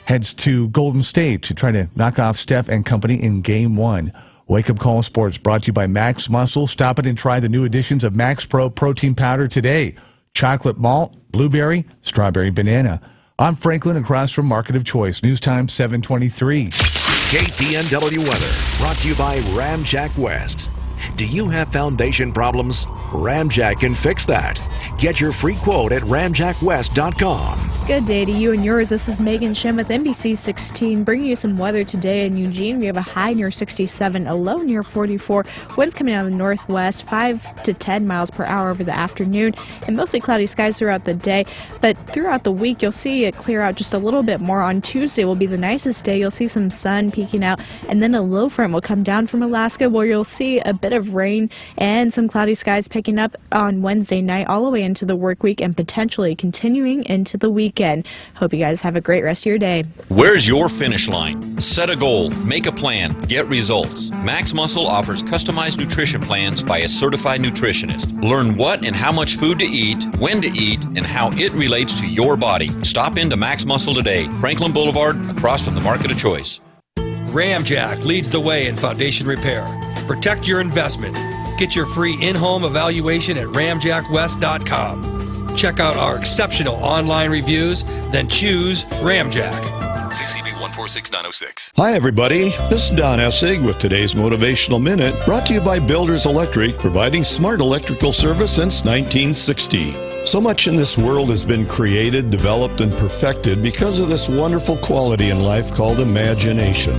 heads to Golden State to try to knock off Steph and company in Game 1. Wake Up Call Sports brought to you by Max Muscle. Stop it and try the new additions of Max Pro Protein Powder today. Chocolate malt, blueberry, strawberry, banana. I'm Franklin, across from Market of Choice. News Time 723. KPNW weather brought to you by Ramjack West. Do you have foundation problems? Ramjack can fix that. Get your free quote at ramjackwest.com. Good day to you and yours. This is Megan Shim with NBC 16, bringing you some weather today in Eugene. We have a high near 67, a low near 44. Winds coming out of the northwest, 5 to 10 miles per hour over the afternoon, and mostly cloudy skies throughout the day. But throughout the week, you'll see it clear out just a little bit more. On Tuesday will be the nicest day. You'll see some sun peeking out, and then a low front will come down from Alaska, where you'll see a bit of rain and some cloudy skies picking up on Wednesday night all the way into the work week and potentially continuing into the weekend. Hope you guys have a great rest of your day. Where's your finish line? Set a goal, make a plan, get results. Max Muscle offers customized nutrition plans by a certified nutritionist. Learn what and how much food to eat, when to eat, and how it relates to your body. Stop into Max Muscle today, Franklin Boulevard, across from the Market of Choice. Ramjack leads the way in foundation repair. Protect your investment. Get your free in-home evaluation at ramjackwest.com. Check out our exceptional online reviews, then choose Ramjack. CCB 146906. Hi, everybody. This is Don Essig with today's Motivational Minute, brought to you by Builders Electric, providing smart electrical service since 1960. So much in this world has been created, developed, and perfected because of this wonderful quality in life called imagination.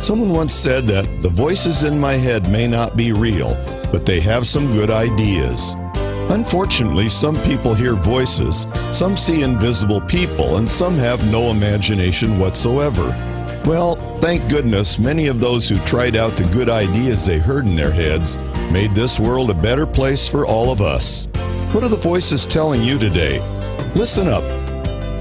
Someone once said that the voices in my head may not be real, but they have some good ideas. Unfortunately, some people hear voices, some see invisible people, and some have no imagination whatsoever. Well, thank goodness many of those who tried out the good ideas they heard in their heads made this world a better place for all of us. What are the voices telling you today? Listen up.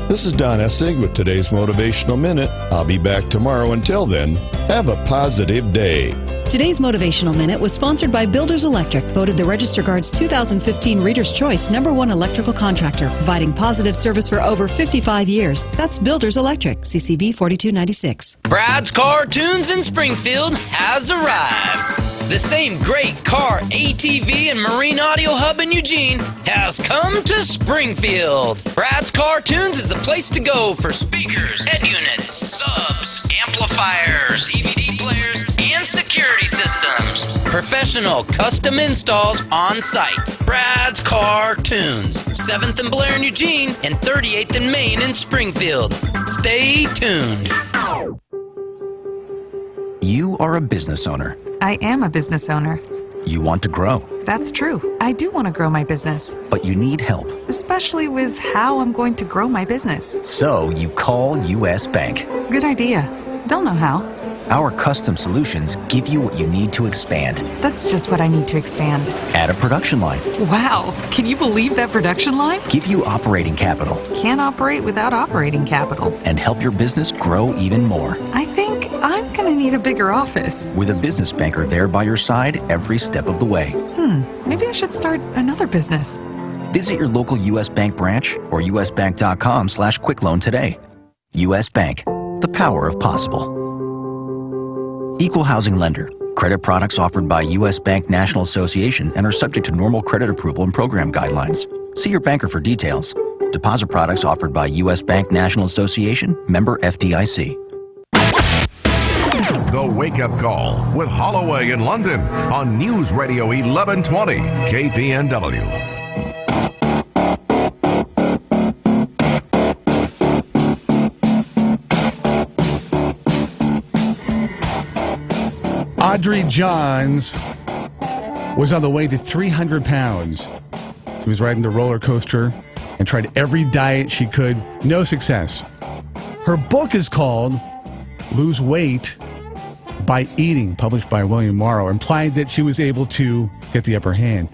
This is Don Essig with today's Motivational Minute. I'll be back tomorrow. Until then, have a positive day. Today's Motivational Minute was sponsored by Builders Electric, voted the Register Guard's 2015 Reader's Choice #1 electrical contractor, providing positive service for over 55 years. That's Builders Electric, CCB 4296. Brad's Cartoons in Springfield has arrived. The same great car, ATV, and marine audio hub in Eugene has come to Springfield. Brad's Cartoons is the place to go for speakers, head units, subs, amplifiers, DVD players, and security systems. Professional custom installs on site. Brad's Cartoons, 7th and Blair in Eugene and 38th and Main in Springfield. Stay tuned. You are a business owner. I am a business owner. You want to grow. That's true. I do want to grow my business. But you need help. Especially with how I'm going to grow my business. So you call U.S. Bank. Good idea. They'll know how. Our custom solutions give you what you need to expand. That's just what I need to expand. Add a production line. Wow. Can you believe that production line? Give you operating capital. Can't operate without operating capital. And help your business grow even more. I think I'm going to need a bigger office. With a business banker there by your side every step of the way. Maybe I should start another business. Visit your local U.S. Bank branch or usbank.com/quickloan today. U.S. Bank, the power of possible. Equal housing lender. Credit products offered by U.S. Bank National Association and are subject to normal credit approval and program guidelines. See your banker for details. Deposit products offered by U.S. Bank National Association, member FDIC. The Wake Up Call with Holloway in London on News Radio 1120 KPNW. Audrey Johns was on the way to 300 pounds. She was riding the roller coaster and tried every diet she could. No success. Her book is called Lose Weight by Eating, published by William Morrow, implied that she was able to get the upper hand.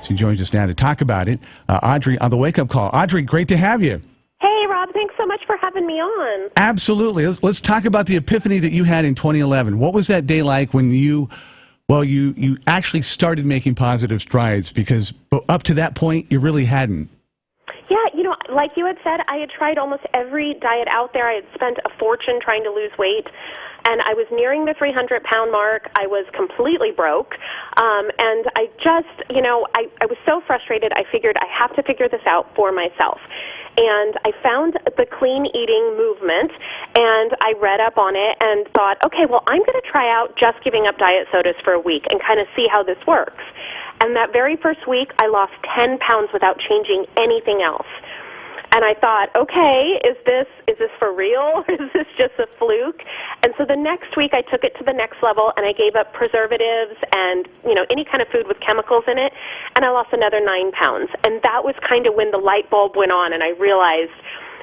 She joins us now to talk about it. Audrey on the Wake Up Call. Audrey, great to have you. Hey, Rob. Thanks so much for having me on. Absolutely. Let's talk about the epiphany that you had in 2011. What was that day like when you actually started making positive strides? Because up to that point, you really hadn't. Yeah, like you had said, I had tried almost every diet out there. I had spent a fortune trying to lose weight, and I was nearing the 300-pound mark. I was completely broke, and I just, I was so frustrated. I figured I have to figure this out for myself. And I found the clean eating movement, and I read up on it and thought, okay, well, I'm going to try out just giving up diet sodas for a week and kind of see how this works. And that very first week, I lost 10 pounds without changing anything else. And I thought, okay, is this for real, or is this just a fluke? And so the next week I took it to the next level, and I gave up preservatives and, any kind of food with chemicals in it, and I lost another 9 pounds. And that was kind of when the light bulb went on, and I realized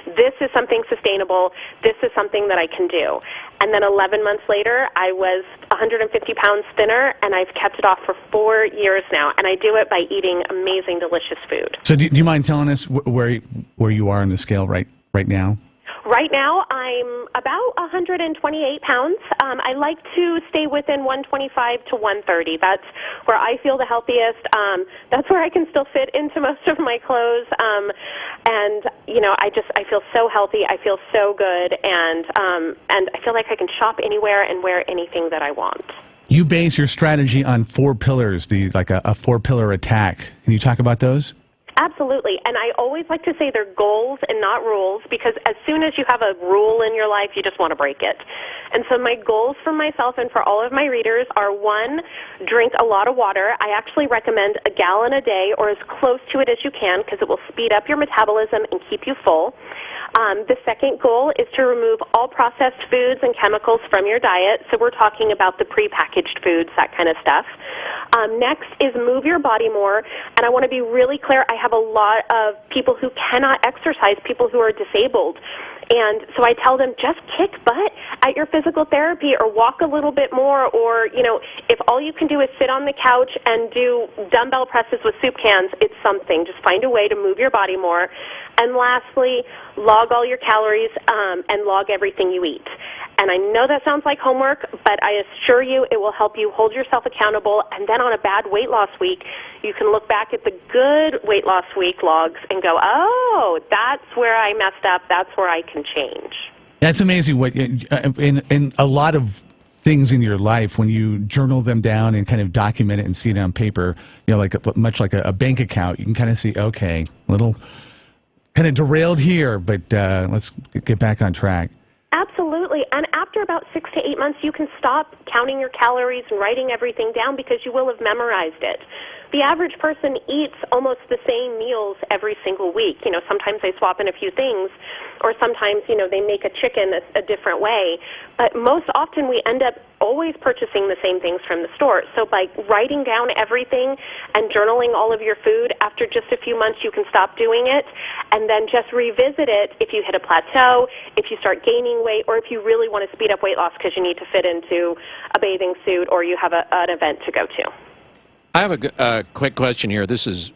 this is something sustainable. This is something that I can do. And then 11 months later, I was 150 pounds thinner, and I've kept it off for 4 years now. And I do it by eating amazing, delicious food. So do you mind telling us where you are on the scale right now? Right now, I'm about 128 pounds. I like to stay within 125 to 130. That's where I feel the healthiest. That's where I can still fit into most of my clothes. And I feel so healthy. I feel so good, and I feel like I can shop anywhere and wear anything that I want. You base your strategy on 4 pillars, like a 4-pillar attack. Can you talk about those? Absolutely. And I always like to say they're goals and not rules, because as soon as you have a rule in your life, you just want to break it. And so my goals for myself and for all of my readers are, 1, drink a lot of water. I actually recommend a gallon a day or as close to it as you can, because it will speed up your metabolism and keep you full. The second goal is to remove all processed foods and chemicals from your diet. So we're talking about the prepackaged foods, that kind of stuff. Next is move your body more. And I want to be really clear, I have a lot of people who cannot exercise, people who are disabled. And so I tell them, just kick butt at your physical therapy or walk a little bit more, or, if all you can do is sit on the couch and do dumbbell presses with soup cans, it's something. Just find a way to move your body more. And lastly, log all your calories and log everything you eat. And I know that sounds like homework, but I assure you it will help you hold yourself accountable. And then on a bad weight loss week, you can look back at the good weight loss week logs and go, oh, that's where I messed up. That's where I can change. That's amazing. What in a lot of things in your life, when you journal them down and kind of document it and see it on paper, much like a bank account, you can kind of see, okay, little kind of derailed here, but let's get back on track. Absolutely. And after about 6 to 8 months, you can stop counting your calories and writing everything down, because you will have memorized it. The average person eats almost the same meals every single week. Sometimes they swap in a few things, or sometimes, they make a chicken a different way. But most often we end up always purchasing the same things from the store. So by writing down everything and journaling all of your food, after just a few months you can stop doing it and then just revisit it if you hit a plateau, if you start gaining weight, or if you really want to speed up weight loss because you need to fit into a bathing suit or you have an event to go to. I have a quick question here. This is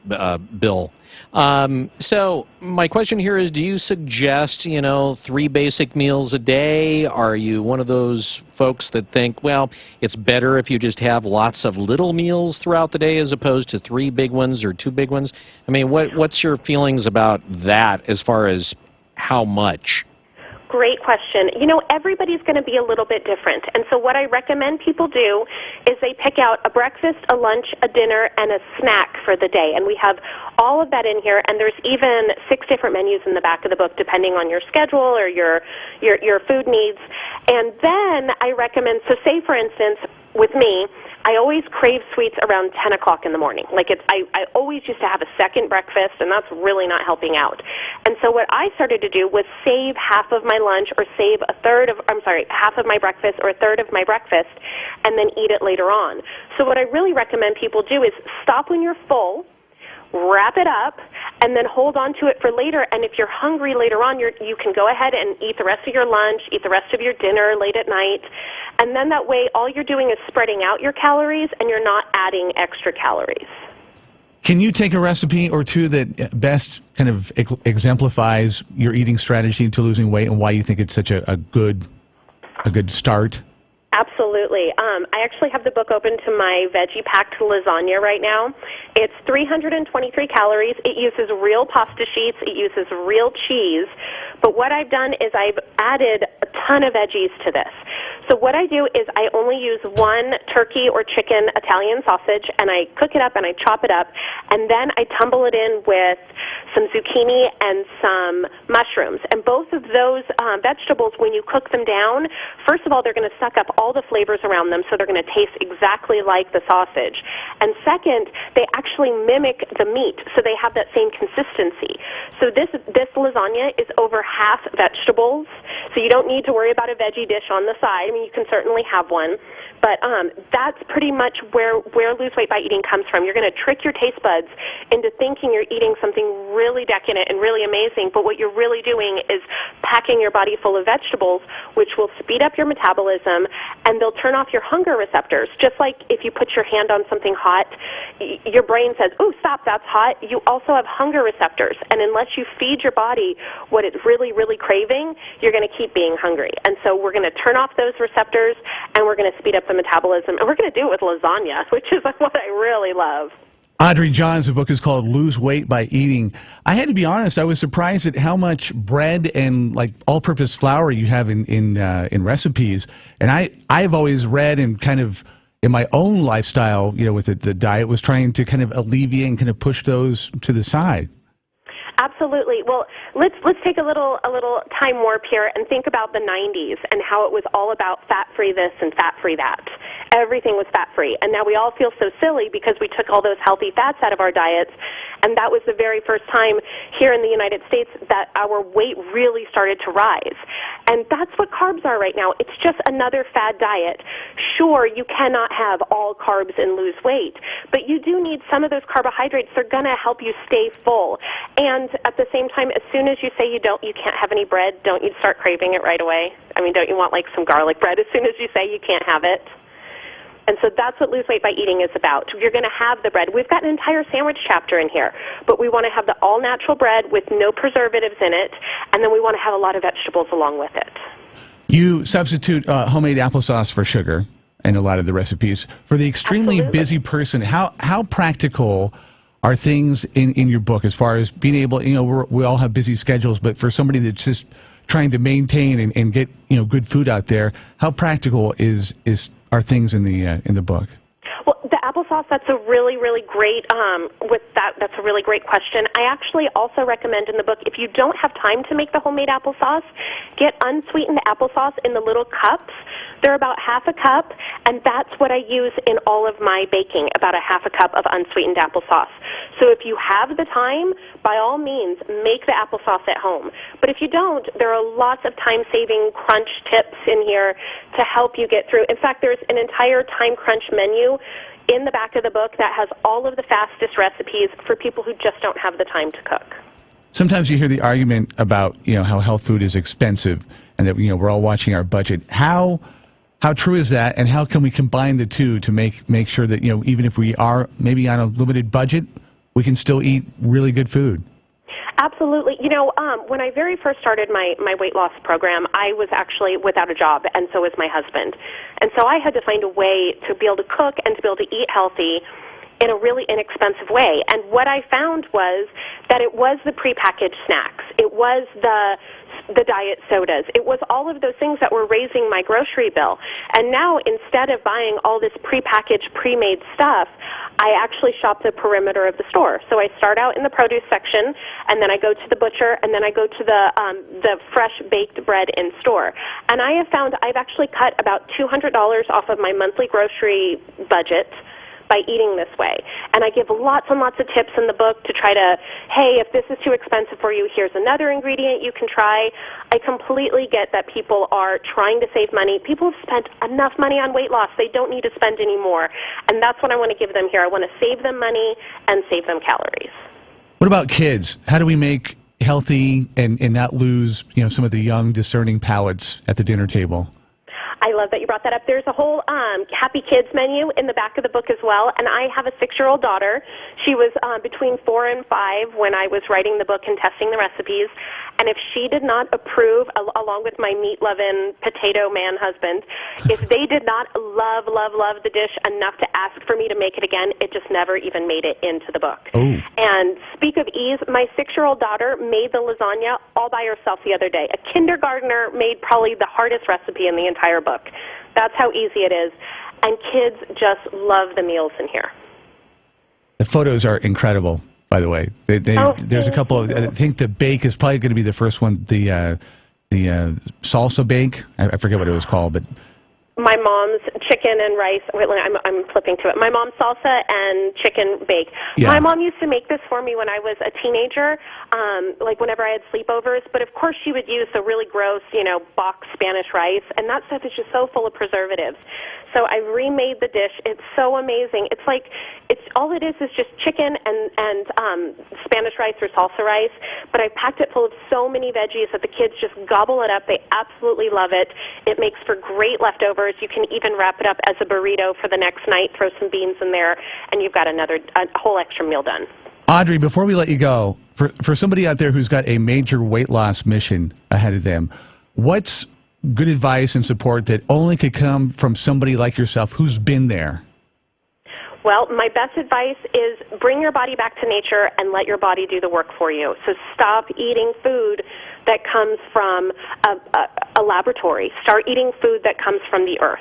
Bill. So my question here is, do you suggest, 3 basic meals a day? Are you one of those folks that think, well, it's better if you just have lots of little meals throughout the day as opposed to 3 big ones or 2 big ones? I mean, what's your feelings about that as far as how much? Great question. Everybody's going to be a little bit different. And so what I recommend people do is they pick out a breakfast, a lunch, a dinner, and a snack for the day. And we have all of that in here. And there's even 6 different menus in the back of the book, depending on your schedule or your food needs. And then I recommend, so say, for instance, with me, I always crave sweets around 10 o'clock in the morning. I always used to have a second breakfast, and that's really not helping out. And so what I started to do was save half of my lunch or save half of my breakfast or a third of my breakfast and then eat it later on. So what I really recommend people do is stop when you're full, wrap it up, and then hold on to it for later. And if you're hungry later on, you can go ahead and eat the rest of your lunch, eat the rest of your dinner late at night. And then that way, all you're doing is spreading out your calories, and you're not adding extra calories. Can you take a recipe or two that best kind of exemplifies your eating strategy to losing weight and why you think it's such a good start? Absolutely. I actually have the book open to my veggie-packed lasagna right now. It's 323 calories. It uses real pasta sheets. It uses real cheese. But what I've done is I've added a ton of veggies to this. So what I do is I only use 1 turkey or chicken Italian sausage, and I cook it up and I chop it up, and then I tumble it in with some zucchini and some mushrooms. And both of those vegetables, when you cook them down, first of all, they're going to suck up all the flavors around them, so they're going to taste exactly like the sausage. And second, they actually mimic the meat, so they have that same consistency. So this lasagna is over half vegetables, so you don't need to worry about a veggie dish on the side. I mean, you can certainly have one, but that's pretty much where Lose Weight by Eating comes from. You're going to trick your taste buds into thinking you're eating something really decadent and really amazing, but what you're really doing is packing your body full of vegetables, which will speed up your metabolism, and they'll turn off your hunger receptors. Just like if you put your hand on something hot, your brain says, "Ooh, stop, that's hot." You also have hunger receptors, and unless you feed your body what it's really, really craving, you're going to keep being hungry. And so we're going to turn off those receptors, and we're going to speed up the metabolism, and we're going to do it with lasagna, which is what I really love. Audrey Johns, the book is called Lose Weight by Eating. I had to be honest, I was surprised at how much bread and like all-purpose flour you have in recipes. And I've always read and kind of in my own lifestyle, with the diet, was trying to kind of alleviate and kind of push those to the side. Absolutely. Well, let's take a little time warp here and think about the 90s and how it was all about fat-free this and fat-free that. Everything was fat-free. And now we all feel so silly because we took all those healthy fats out of our diets, and that was the very first time here in the United States that our weight really started to rise. And that's what carbs are right now. It's just another fad diet. Sure, you cannot have all carbs and lose weight, but you do need some of those carbohydrates. They're going to help you stay full. And at the same time, as soon as you say you can't have any bread, don't you start craving it right away? I mean, don't you want like some garlic bread as soon as you say you can't have it? And so that's what Lose Weight by Eating is about. You're going to have the bread. We've got an entire sandwich chapter in here, but we want to have the all-natural bread with no preservatives in it, and then we want to have a lot of vegetables along with it. You substitute homemade applesauce for sugar in a lot of the recipes. For the extremely busy person, how practical are things in your book as far as being able, we all have busy schedules, but for somebody that's just trying to maintain and get, good food out there, how practical are things in the book? Well, the applesauce, that's a really, really great, that's a really great question. I actually also recommend in the book, if you don't have time to make the homemade applesauce, get unsweetened applesauce in the little cups. They're about half a cup, and that's what I use in all of my baking, about a half a cup of unsweetened applesauce. So if you have the time, by all means, make the applesauce at home. But if you don't, there are lots of time-saving crunch tips in here to help you get through. In fact, there's an entire time crunch menu in the back of the book that has all of the fastest recipes for people who just don't have the time to cook. Sometimes you hear the argument about, how health food is expensive and that, we're all watching our budget. How true is that, and how can we combine the two to make sure that, even if we are maybe on a limited budget, we can still eat really good food? Absolutely. When I very first started my weight loss program, I was actually without a job, and so was my husband. And so I had to find a way to be able to cook and to be able to eat healthy in a really inexpensive way. And what I found was that it was the prepackaged snacks. It was the diet sodas. It was all of those things that were raising my grocery bill. And now, instead of buying all this prepackaged, pre-made stuff, I actually shop the perimeter of the store. So I start out in the produce section, and then I go to the butcher, and then I go to the fresh baked bread in store. And I have found I've actually cut about $200 off of my monthly grocery budget by eating this way. And I give lots and lots of tips in the book to try to, hey, if this is too expensive for you, here's another ingredient you can try. I completely get that people are trying to save money. People have spent enough money on weight loss. They don't need to spend any more. And that's what I want to give them here. I want to save them money and save them calories. What about kids? How do we make healthy and not lose, some of the young, discerning palates at the dinner table? I love that you brought that up. There's a whole Happy Kids menu in the back of the book as well, and I have a 6-year-old daughter. She was between 4 and 5 when I was writing the book and testing the recipes, and if she did not approve, along with my meat-loving potato man husband, if they did not love the dish enough to ask for me to make it again, it just never even made it into the book. Ooh. And speak of ease, my 6-year-old daughter made the lasagna all by herself the other day. A kindergartner made probably the hardest recipe in the entire book. That's how easy it is. And kids just love the meals in here. The photos are incredible, by the way. There's a couple of, I think the bake is probably going to be the first one, the salsa bake. I forget what it was called, but my mom's chicken and rice. Wait, I'm flipping to it. My mom's salsa and chicken bake. Yeah. My mom used to make this for me when I was a teenager, like whenever I had sleepovers. But of course, she would use the really gross, box Spanish rice, and that stuff is just so full of preservatives. So I remade the dish. It's so amazing. It's like all it is just chicken and Spanish rice or salsa rice. But I packed it full of so many veggies that the kids just gobble it up. They absolutely love it. It makes for great leftovers. You can even wrap it up as a burrito for the next night. Throw some beans in there, and you've got a whole extra meal done. Audrey, before we let you go, for somebody out there who's got a major weight loss mission ahead of them, what's good advice and support that only could come from somebody like yourself who's been there? Well, my best advice is bring your body back to nature and let your body do the work for you. So stop eating food that comes from a laboratory. Start eating food that comes from the earth.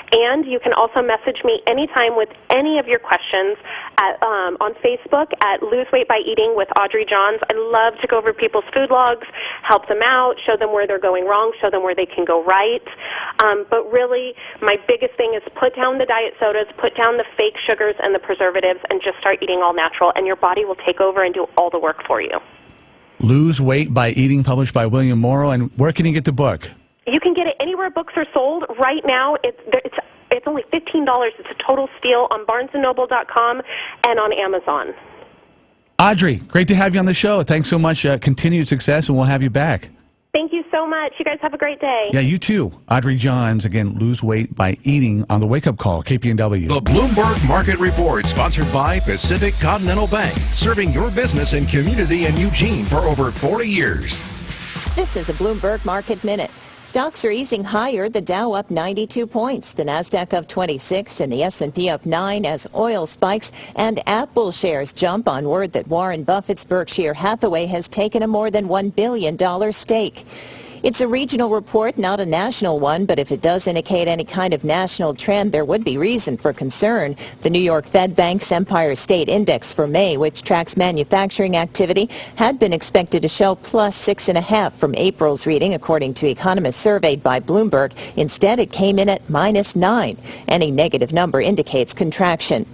And you can also message me anytime with any of your questions on Facebook at Lose Weight by Eating with Audrey Johns. I love to go over people's food logs, help them out, show them where they're going wrong, show them where they can go right. But really, my biggest thing is put down the diet sodas, put down the fake sugars and the preservatives, and just start eating all natural, and your body will take over and do all the work for you. Lose Weight by Eating, published by William Morrow. And where can you get the book? You can get it anywhere books are sold. Right now, it's only $15. It's a total steal on BarnesandNoble.com and on Amazon. Audrey, great to have you on the show. Thanks so much. Continued success, and we'll have you back. Thank you so much. You guys have a great day. Yeah, you too. Audrey Johns, again, Lose Weight by Eating on the Wake Up Call, KPNW. The Bloomberg Market Report, sponsored by Pacific Continental Bank, serving your business and community in Eugene for over 40 years. This is a Bloomberg Market Minute. Stocks are easing higher, the Dow up 92 points, the Nasdaq up 26, and the S&P up 9 as oil spikes and Apple shares jump on word that Warren Buffett's Berkshire Hathaway has taken a more than $1 billion stake. It's a regional report, not a national one, but if it does indicate any kind of national trend, there would be reason for concern. The New York Fed Bank's Empire State Index for May, which tracks manufacturing activity, had been expected to show plus 6.5 from April's reading, according to economists surveyed by Bloomberg. Instead, it came in at minus 9. Any negative number indicates contraction.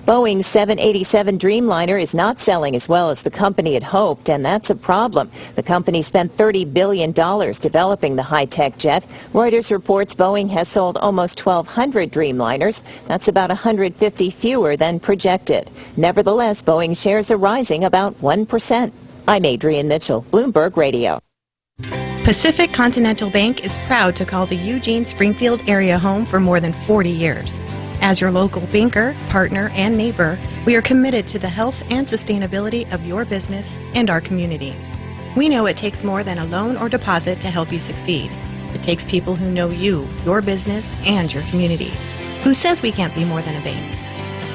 Boeing's 787 Dreamliner is not selling as well as the company had hoped, and that's a problem. The company spent $30 billion developing the high-tech jet. Reuters reports Boeing has sold almost 1,200 Dreamliners. That's about 150 fewer than projected. Nevertheless, Boeing shares are rising about 1%. I'm Adrienne Mitchell, Bloomberg Radio. Pacific Continental Bank is proud to call the Eugene Springfield area home for more than 40 years. As your local banker, partner, and neighbor, we are committed to the health and sustainability of your business and our community. We know it takes more than a loan or deposit to help you succeed. It takes people who know you, your business, and your community. Who says we can't be more than a bank?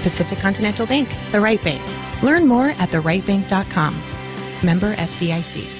Pacific Continental Bank, the right bank. Learn more at therightbank.com. Member FDIC.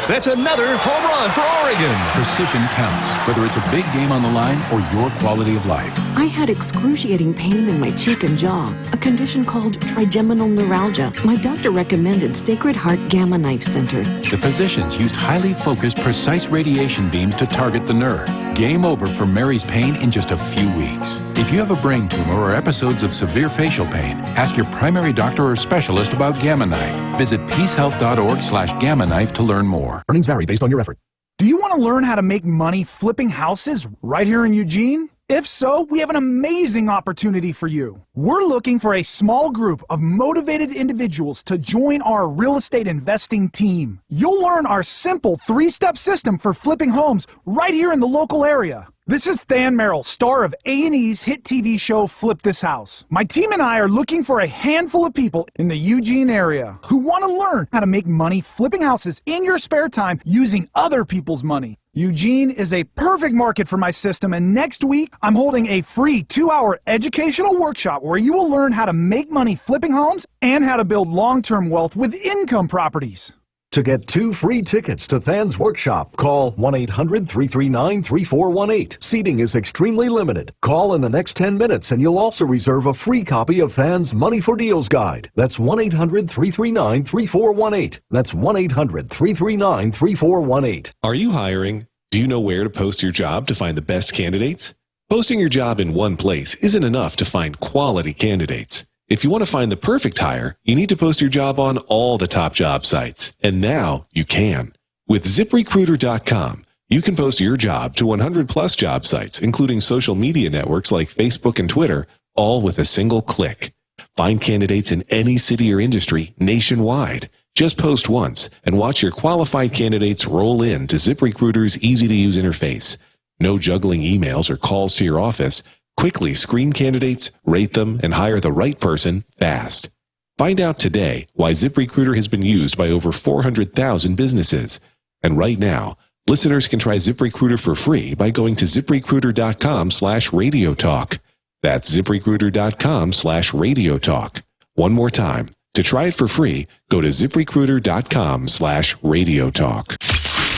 That's another home run for Oregon. Precision counts, whether it's a big game on the line or your quality of life. I had excruciating pain in my cheek and jaw, a condition called trigeminal neuralgia. My doctor recommended Sacred Heart Gamma Knife Center. The physicians used highly focused, precise radiation beams to target the nerve. Game over for Mary's pain in just a few weeks. If you have a brain tumor or episodes of severe facial pain, ask your primary doctor or specialist about Gamma Knife. Visit peacehealth.org/Gamma Knife to learn more. Earnings vary based on your effort. Do you want to learn how to make money flipping houses right here in Eugene? If so, we have an amazing opportunity for you. We're looking for a small group of motivated individuals to join our real estate investing team. You'll learn our simple 3-step system for flipping homes right here in the local area. This is Than Merrill, star of A&E's hit TV show Flip This House. My team and I are looking for a handful of people in the Eugene area who want to learn how to make money flipping houses in your spare time using other people's money. Eugene is a perfect market for my system, and next week I'm holding a free 2-hour educational workshop where you will learn how to make money flipping homes and how to build long-term wealth with income properties. To get 2 free tickets to Than's workshop, call 1-800-339-3418. Seating is extremely limited. Call in the next 10 minutes and you'll also reserve a free copy of Than's Money for Deals Guide. That's 1-800-339-3418. That's 1-800-339-3418. Are you hiring? Do you know where to post your job to find the best candidates? Posting your job in one place isn't enough to find quality candidates. If you want to find the perfect hire, you need to post your job on all the top job sites. And now you can. With ZipRecruiter.com, you can post your job to 100-plus job sites, including social media networks like Facebook and Twitter, all with a single click. Find candidates in any city or industry nationwide. Just post once and watch your qualified candidates roll in to ZipRecruiter's easy-to-use interface. No juggling emails or calls to your office. Quickly screen candidates, rate them, and hire the right person fast. Find out today why ZipRecruiter has been used by over 400,000 businesses. And right now, listeners can try ZipRecruiter for free by going to ZipRecruiter.com/radiotalk. That's ZipRecruiter.com/radiotalk. One more time. To try it for free, go to ZipRecruiter.com/radiotalk.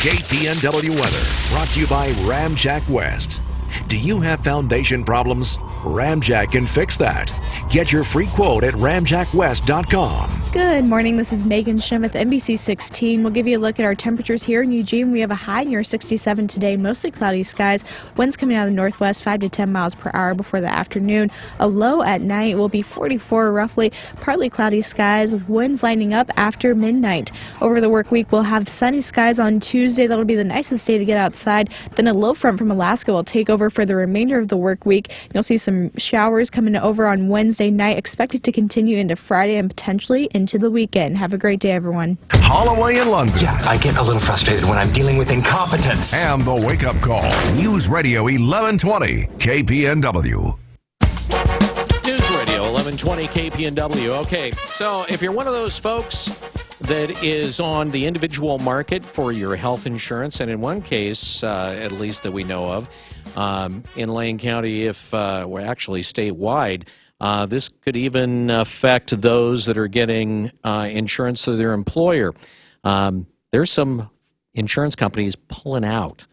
KPNW weather brought to you by Ramjack West. Do you have foundation problems? Ramjack can fix that. Get your free quote at ramjackwest.com. Good morning. This is Megan Shim with NBC 16. We'll give you a look at our temperatures here in Eugene. We have a high near 67 today, mostly cloudy skies. Winds coming out of the northwest, 5 to 10 miles per hour before the afternoon. A low at night will be 44 roughly. Partly cloudy skies with winds lining up after midnight. Over the work week, we'll have sunny skies on Tuesday. That'll be the nicest day to get outside. Then a low front from Alaska will take over for the remainder of the work week. You'll see some showers coming over on Wednesday night, expected to continue into Friday and potentially into the weekend. Have a great day, everyone. Holloway in London. Yeah, I get a little frustrated when I'm dealing with incompetence. And the Wake Up Call. News Radio 1120 KPNW. News Radio 1120 KPNW. Okay, so if you're one of those folks that is on the individual market for your health insurance, and in one case, at least that we know of, in Lane County, if we're actually statewide, this could even affect those that are getting insurance through their employer. There's some insurance companies pulling out.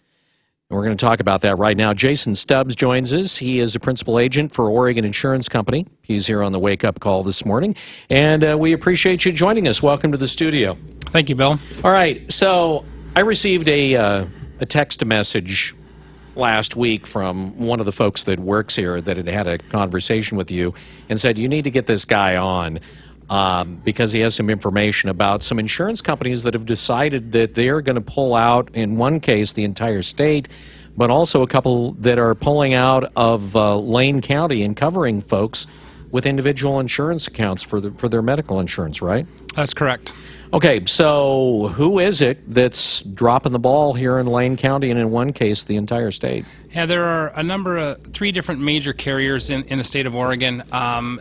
And we're going to talk about that right now. Jason Stubbs joins us. He is a principal agent for Oregon Insurance Company. He's here on the Wake Up Call this morning, and we appreciate you joining us. Welcome to the studio. Thank you, Bill. All right, so I received a text message last week from one of the folks that works here that had a conversation with you and said, you need to get this guy on because he has some information about some insurance companies that have decided that they're going to pull out, in one case, the entire state, but also a couple that are pulling out of Lane County and covering folks with individual insurance accounts for their medical insurance, right? That's correct. Okay, so who is it that's dropping the ball here in Lane County and in one case the entire state? Yeah, there are a number of 3 different major carriers in the state of Oregon.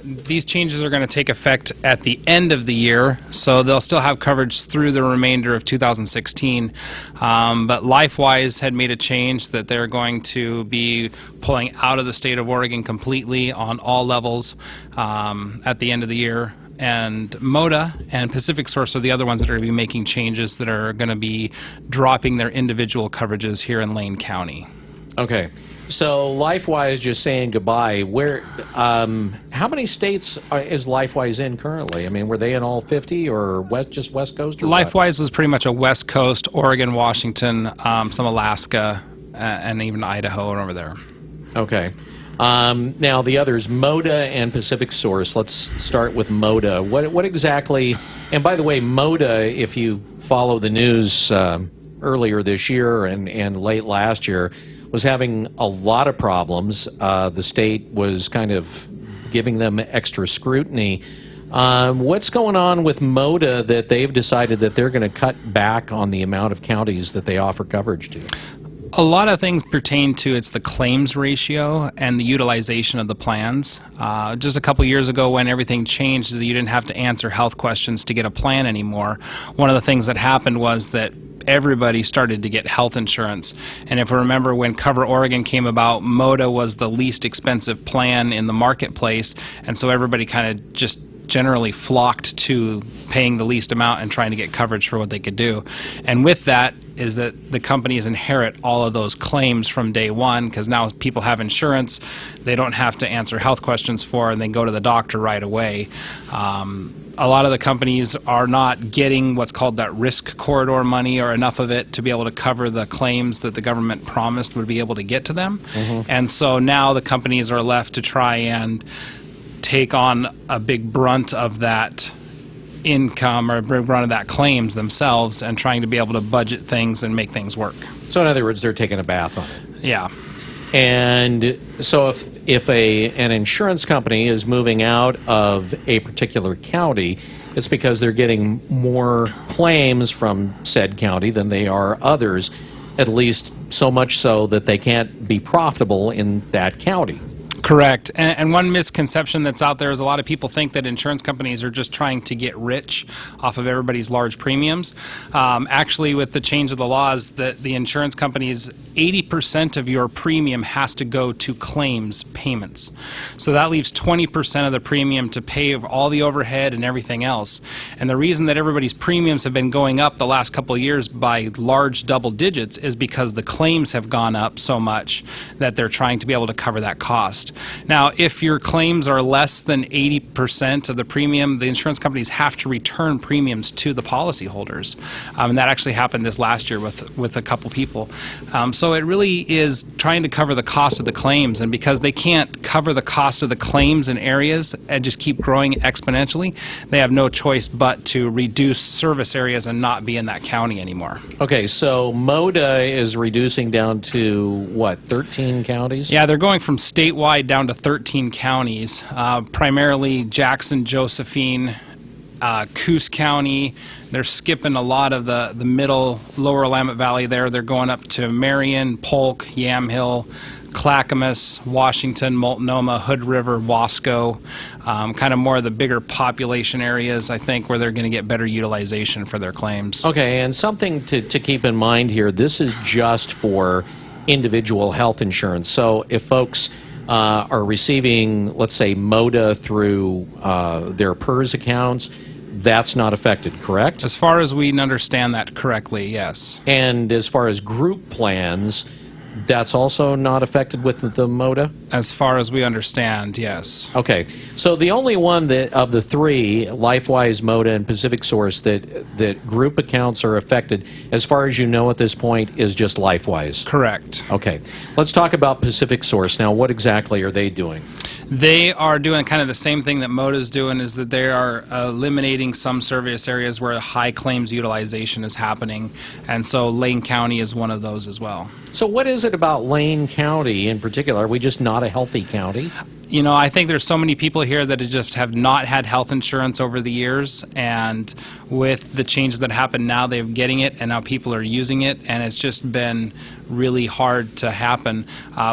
These changes are going to take effect at the end of the year, so they'll still have coverage through the remainder of 2016. But LifeWise had made a change that they're going to be pulling out of the state of Oregon completely on all levels at the end of the year. And MODA and Pacific Source are the other ones that are going to be making changes that are going to be dropping their individual coverages here in Lane County. Okay, so LifeWise just saying goodbye. Where, how many states is LifeWise in currently? I mean, were they in all 50 or just West Coast? Or LifeWise was pretty much a West Coast, Oregon, Washington, some Alaska, and even Idaho and over there. Okay. Now the others, MODA and Pacific Source. Let's start with MODA. What exactly? And by the way, MODA, if you follow the news earlier this year and late last year, was having a lot of problems. The state was kind of giving them extra scrutiny. What's going on with MODA that they've decided that they're going to cut back on the amount of counties that they offer coverage to? A lot of things pertain to it's the claims ratio and the utilization of the plans. Just a couple years ago when everything changed is that you didn't have to answer health questions to get a plan anymore. One of the things that happened was that everybody started to get health insurance. And if we remember when Cover Oregon came about, MODA was the least expensive plan in the marketplace. And so everybody kind of just generally flocked to paying the least amount and trying to get coverage for what they could do. And with that is that the companies inherit all of those claims from day one because now people have insurance they don't have to answer health questions for and they go to the doctor right away. A lot of the companies are not getting what's called that risk corridor money or enough of it to be able to cover the claims that the government promised would be able to get to them. Mm-hmm. And so now the companies are left to try and take on a big brunt of that income or a big brunt of that claims themselves and trying to be able to budget things and make things work. So in other words, they're taking a bath on it. Yeah. And so if an insurance company is moving out of a particular county, it's because they're getting more claims from said county than they are others, at least so much so that they can't be profitable in that county. Correct. And one misconception that's out there is a lot of people think that insurance companies are just trying to get rich off of everybody's large premiums. Actually, with the change of the laws, the insurance companies, 80% of your premium has to go to claims payments. So that leaves 20% of the premium to pay all the overhead and everything else. And the reason that everybody's premiums have been going up the last couple of years by large double digits is because the claims have gone up so much that they're trying to be able to cover that cost. Now, if your claims are less than 80% of the premium, the insurance companies have to return premiums to the policyholders. And that actually happened this last year with a couple people. So it really is trying to cover the cost of the claims. And because they can't cover the cost of the claims in areas and just keep growing exponentially, they have no choice but to reduce service areas and not be in that county anymore. Okay, so MODA is reducing down to, what, 13 counties? Yeah, they're going from statewide down to 13 counties, primarily Jackson, Josephine, Coos County. They're skipping a lot of the middle, lower Willamette Valley there. They're going up to Marion, Polk, Yamhill, Clackamas, Washington, Multnomah, Hood River, Wasco, kind of more of the bigger population areas, I think, where they're going to get better utilization for their claims. Okay, and something to keep in mind here, this is just for individual health insurance. So if folks are receiving, let's say, MODA through their PERS accounts, that's not affected, correct? As far as we understand that correctly, yes. And as far as group plans, That's also not affected with the MOTA? As far as we understand, yes. Okay. So the only one that of the three, LifeWise, MOTA, and Pacific Source, that group accounts are affected, as far as you know at this point, is just LifeWise? Correct. Okay. Let's talk about Pacific Source. Now, what exactly are they doing? They are doing kind of the same thing that MOTA is doing, is that they are eliminating some service areas where high claims utilization is happening, and so Lane County is one of those as well. So what is it about Lane County in particular? Are we just not a healthy county? You know, I think there's so many people here that just have not had health insurance over the years, and with the changes that happen now, they're getting it, and now people are using it, and it's just been really hard to happen.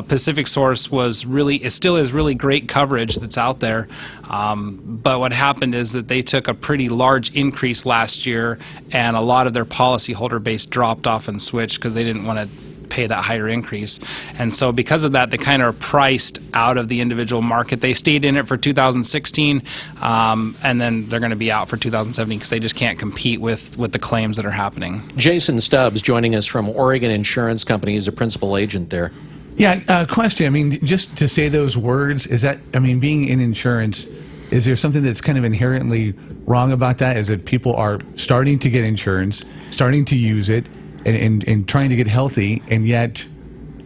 Pacific Source still is really great coverage that's out there, but what happened is that they took a pretty large increase last year, and a lot of their policyholder base dropped off and switched because they didn't want to pay that higher increase. And so because of that, they kind of are priced out of the individual market. They stayed in it for 2016, and then they're going to be out for 2017 because they just can't compete with the claims that are happening. Jason Stubbs joining us from Oregon Insurance Company. He's a principal agent there. Yeah, question. I mean, just to say those words, is that, I mean, being in insurance, is there something that's kind of inherently wrong about that? Is that people are starting to get insurance, starting to use it, and trying to get healthy, and yet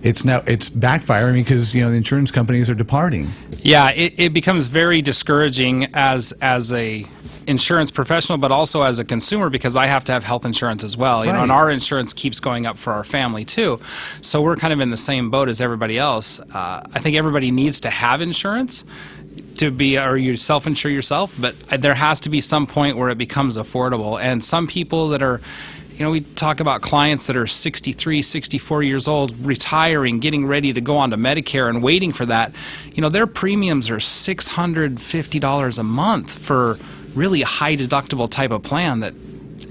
it's backfiring because, you know, the insurance companies are departing. Yeah, it becomes very discouraging as a insurance professional, but also as a consumer, because I have to have health insurance as well. You know, and our insurance keeps going up for our family too. So we're kind of in the same boat as everybody else. I think everybody needs to have insurance or you self-insure yourself, but there has to be some point where it becomes affordable. And some people that are, you know, we talk about clients that are 63, 64 years old, retiring, getting ready to go on to Medicare and waiting for that. You know, their premiums are $650 a month for really a high deductible type of plan that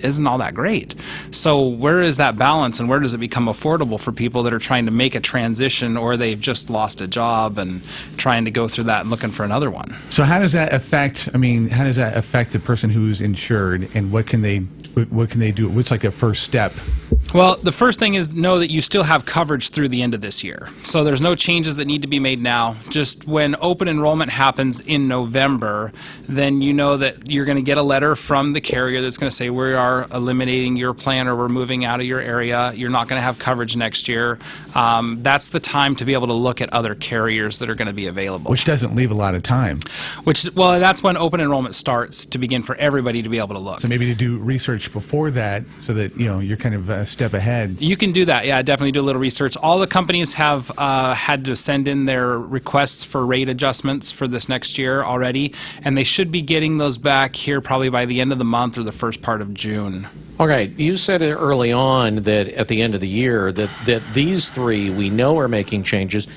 isn't all that great. So where is that balance, and where does it become affordable for people that are trying to make a transition, or they've just lost a job and trying to go through that and looking for another one? So how does that affect the person who's insured, and what can they do? What's like a first step? Well, the first thing is know that you still have coverage through the end of this year. So there's no changes that need to be made now. Just when open enrollment happens in November, then you know that you're going to get a letter from the carrier that's going to say, we are eliminating your plan, or we're moving out of your area. You're not going to have coverage next year. That's the time to be able to look at other carriers that are going to be available. Which doesn't leave a lot of time. Well, that's when open enrollment starts to begin for everybody to be able to look. So maybe to do research before that, so that, you know, you're kind of step ahead. You can do that. Yeah, definitely do a little research. All the companies have had to send in their requests for rate adjustments for this next year already, and they should be getting those back here probably by the end of the month or the first part of June. All right. You said it early on that at the end of the year that these three we know are making changes.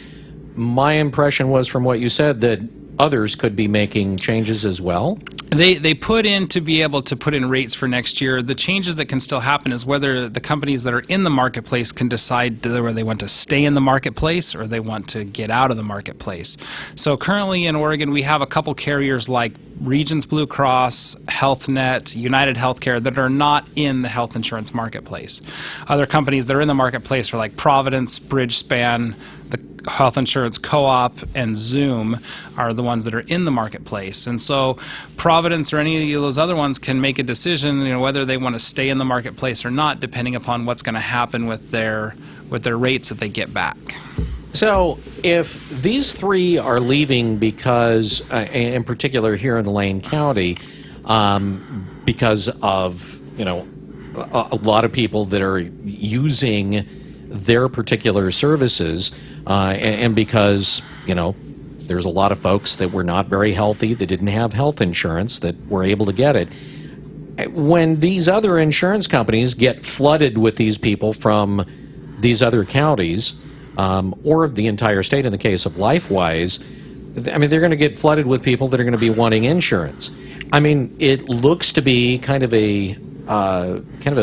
My impression was, from what you said, that others could be making changes as well. They put in to be able to put in rates for next year. The changes that can still happen is whether the companies that are in the marketplace can decide whether they want to stay in the marketplace or they want to get out of the marketplace. So currently in Oregon, we have a couple carriers like Regions Blue Cross, HealthNet, United Healthcare that are not in the health insurance marketplace. Other companies that are in the marketplace are like Providence, Bridgespan, the Health Insurance Co-op, and Zoom are the ones that are in the marketplace. And so Providence or any of those other ones can make a decision, you know, whether they want to stay in the marketplace or not, depending upon what's going to happen with their rates that they get back. So if these three are leaving because, in particular here in Lane County, because of, you know, a lot of people that are using their particular services, and because, you know, there's a lot of folks that were not very healthy, that didn't have health insurance, that were able to get it. When these other insurance companies get flooded with these people from these other counties, or the entire state in the case of LifeWise, I mean, they're going to get flooded with people that are going to be wanting insurance. I mean, it looks to be kind of a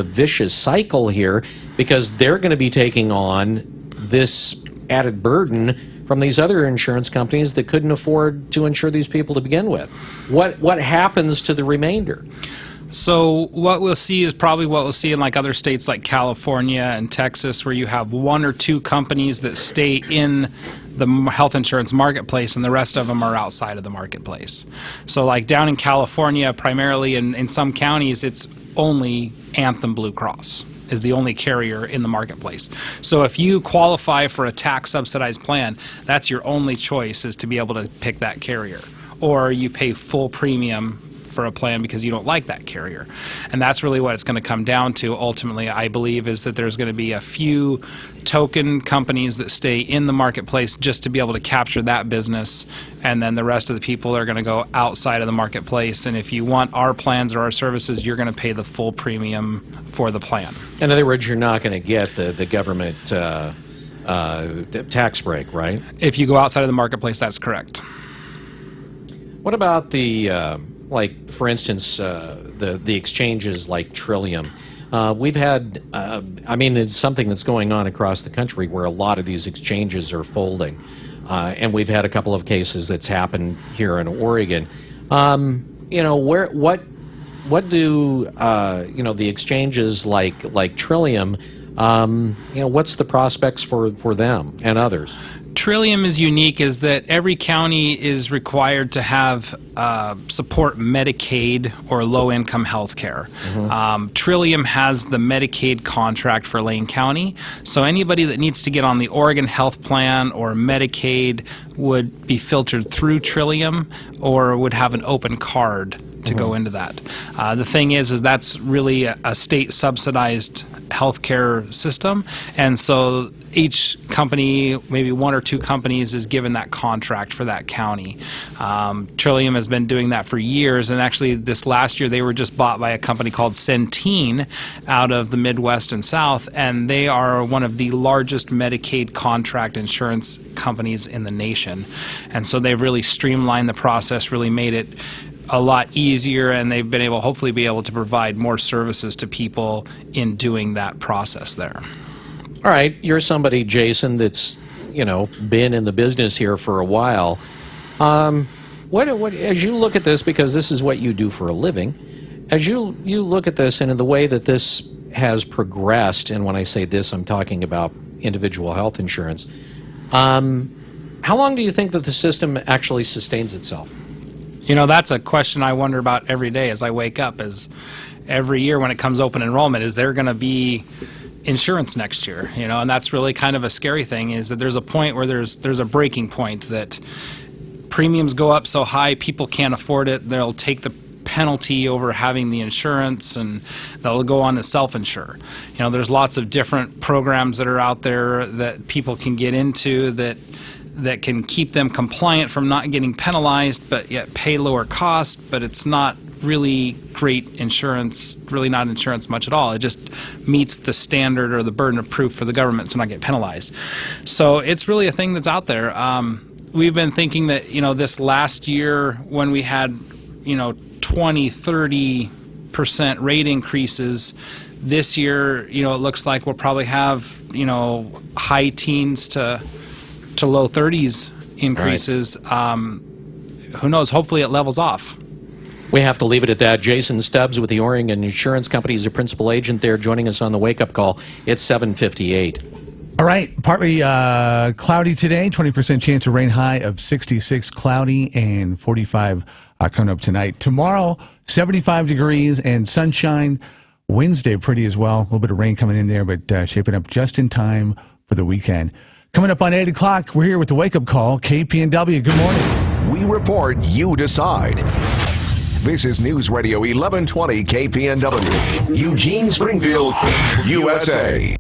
vicious cycle here, because they're going to be taking on this added burden from these other insurance companies that couldn't afford to insure these people to begin with. What happens to the remainder? So what we'll see is probably what we'll see in like other states like California and Texas, where you have one or two companies that stay in the health insurance marketplace and the rest of them are outside of the marketplace. So like down in California, primarily in some counties, it's only Anthem Blue Cross is the only carrier in the marketplace. So if you qualify for a tax subsidized plan, that's your only choice, is to be able to pick that carrier. Or you pay full premium for a plan because you don't like that carrier. And that's really what it's going to come down to ultimately, I believe, is that there's going to be a few token companies that stay in the marketplace just to be able to capture that business, and then the rest of the people are going to go outside of the marketplace. And if you want our plans or our services, you're going to pay the full premium for the plan. In other words, you're not going to get the government tax break, right? If you go outside of the marketplace, that's correct. What about the like, for instance, the exchanges like Trillium? We've had, I mean, it's something that's going on across the country where a lot of these exchanges are folding. And we've had a couple of cases that's happened here in Oregon. You know, what do, you know, the exchanges like Trillium, you know, what's the prospects for them and others? Trillium is unique is that every county is required to have support Medicaid or low-income health care. Trillium has the Medicaid contract for Lane County, so anybody that needs to get on the Oregon Health Plan or Medicaid would be filtered through Trillium or would have an open card to go into that. The thing is that's really a state-subsidized healthcare system, and so each company, maybe one or two companies, is given that contract for that county. Trillium has been doing that for years, and actually this last year they were just bought by a company called Centene out of the Midwest and South, and they are one of the largest Medicaid contract insurance companies in the nation. And so they've really streamlined the process, really made it a lot easier, and they've been able, hopefully be able to provide more services to people in doing that process there. All right, you're somebody, Jason, that's, you know, been in the business here for a while. What as you look at this, because this is what you do for a living, as you look at this and in the way that this has progressed, and when I say this, I'm talking about individual health insurance, how long do you think that the system actually sustains itself? You know, that's a question I wonder about every day as I wake up, is every year when it comes open enrollment, is there going to be insurance next year? You know, and that's really kind of a scary thing, is that there's a point where there's a breaking point that premiums go up so high people can't afford it. They'll take the penalty over having the insurance and they'll go on to self-insure. You know, there's lots of different programs that are out there that people can get into that can keep them compliant from not getting penalized, but yet pay lower costs, but it's not really great insurance, really not insurance much at all. It just meets the standard or the burden of proof for the government to not get penalized. So it's really a thing that's out there. We've been thinking that, you know, this last year when we had, you know, 20-30% rate increases, this year, you know, it looks like we'll probably have, you know, high teens to low 30s increases. Right. Who knows? Hopefully it levels off. We have to leave it at that. Jason Stubbs with the Oregon Insurance Company is a principal agent there, joining us on the Wake Up Call. It's 7:58. All right, partly cloudy today, 20% chance of rain, high of 66, cloudy, and 45 coming up tonight. Tomorrow, 75 degrees and sunshine. Wednesday, pretty as well. A little bit of rain coming in there, but shaping up just in time for the weekend. Coming up on 8 o'clock, we're here with the Wake Up Call, KPNW. Good morning. We report, you decide. This is News Radio 1120 KPNW, Eugene, Springfield, USA.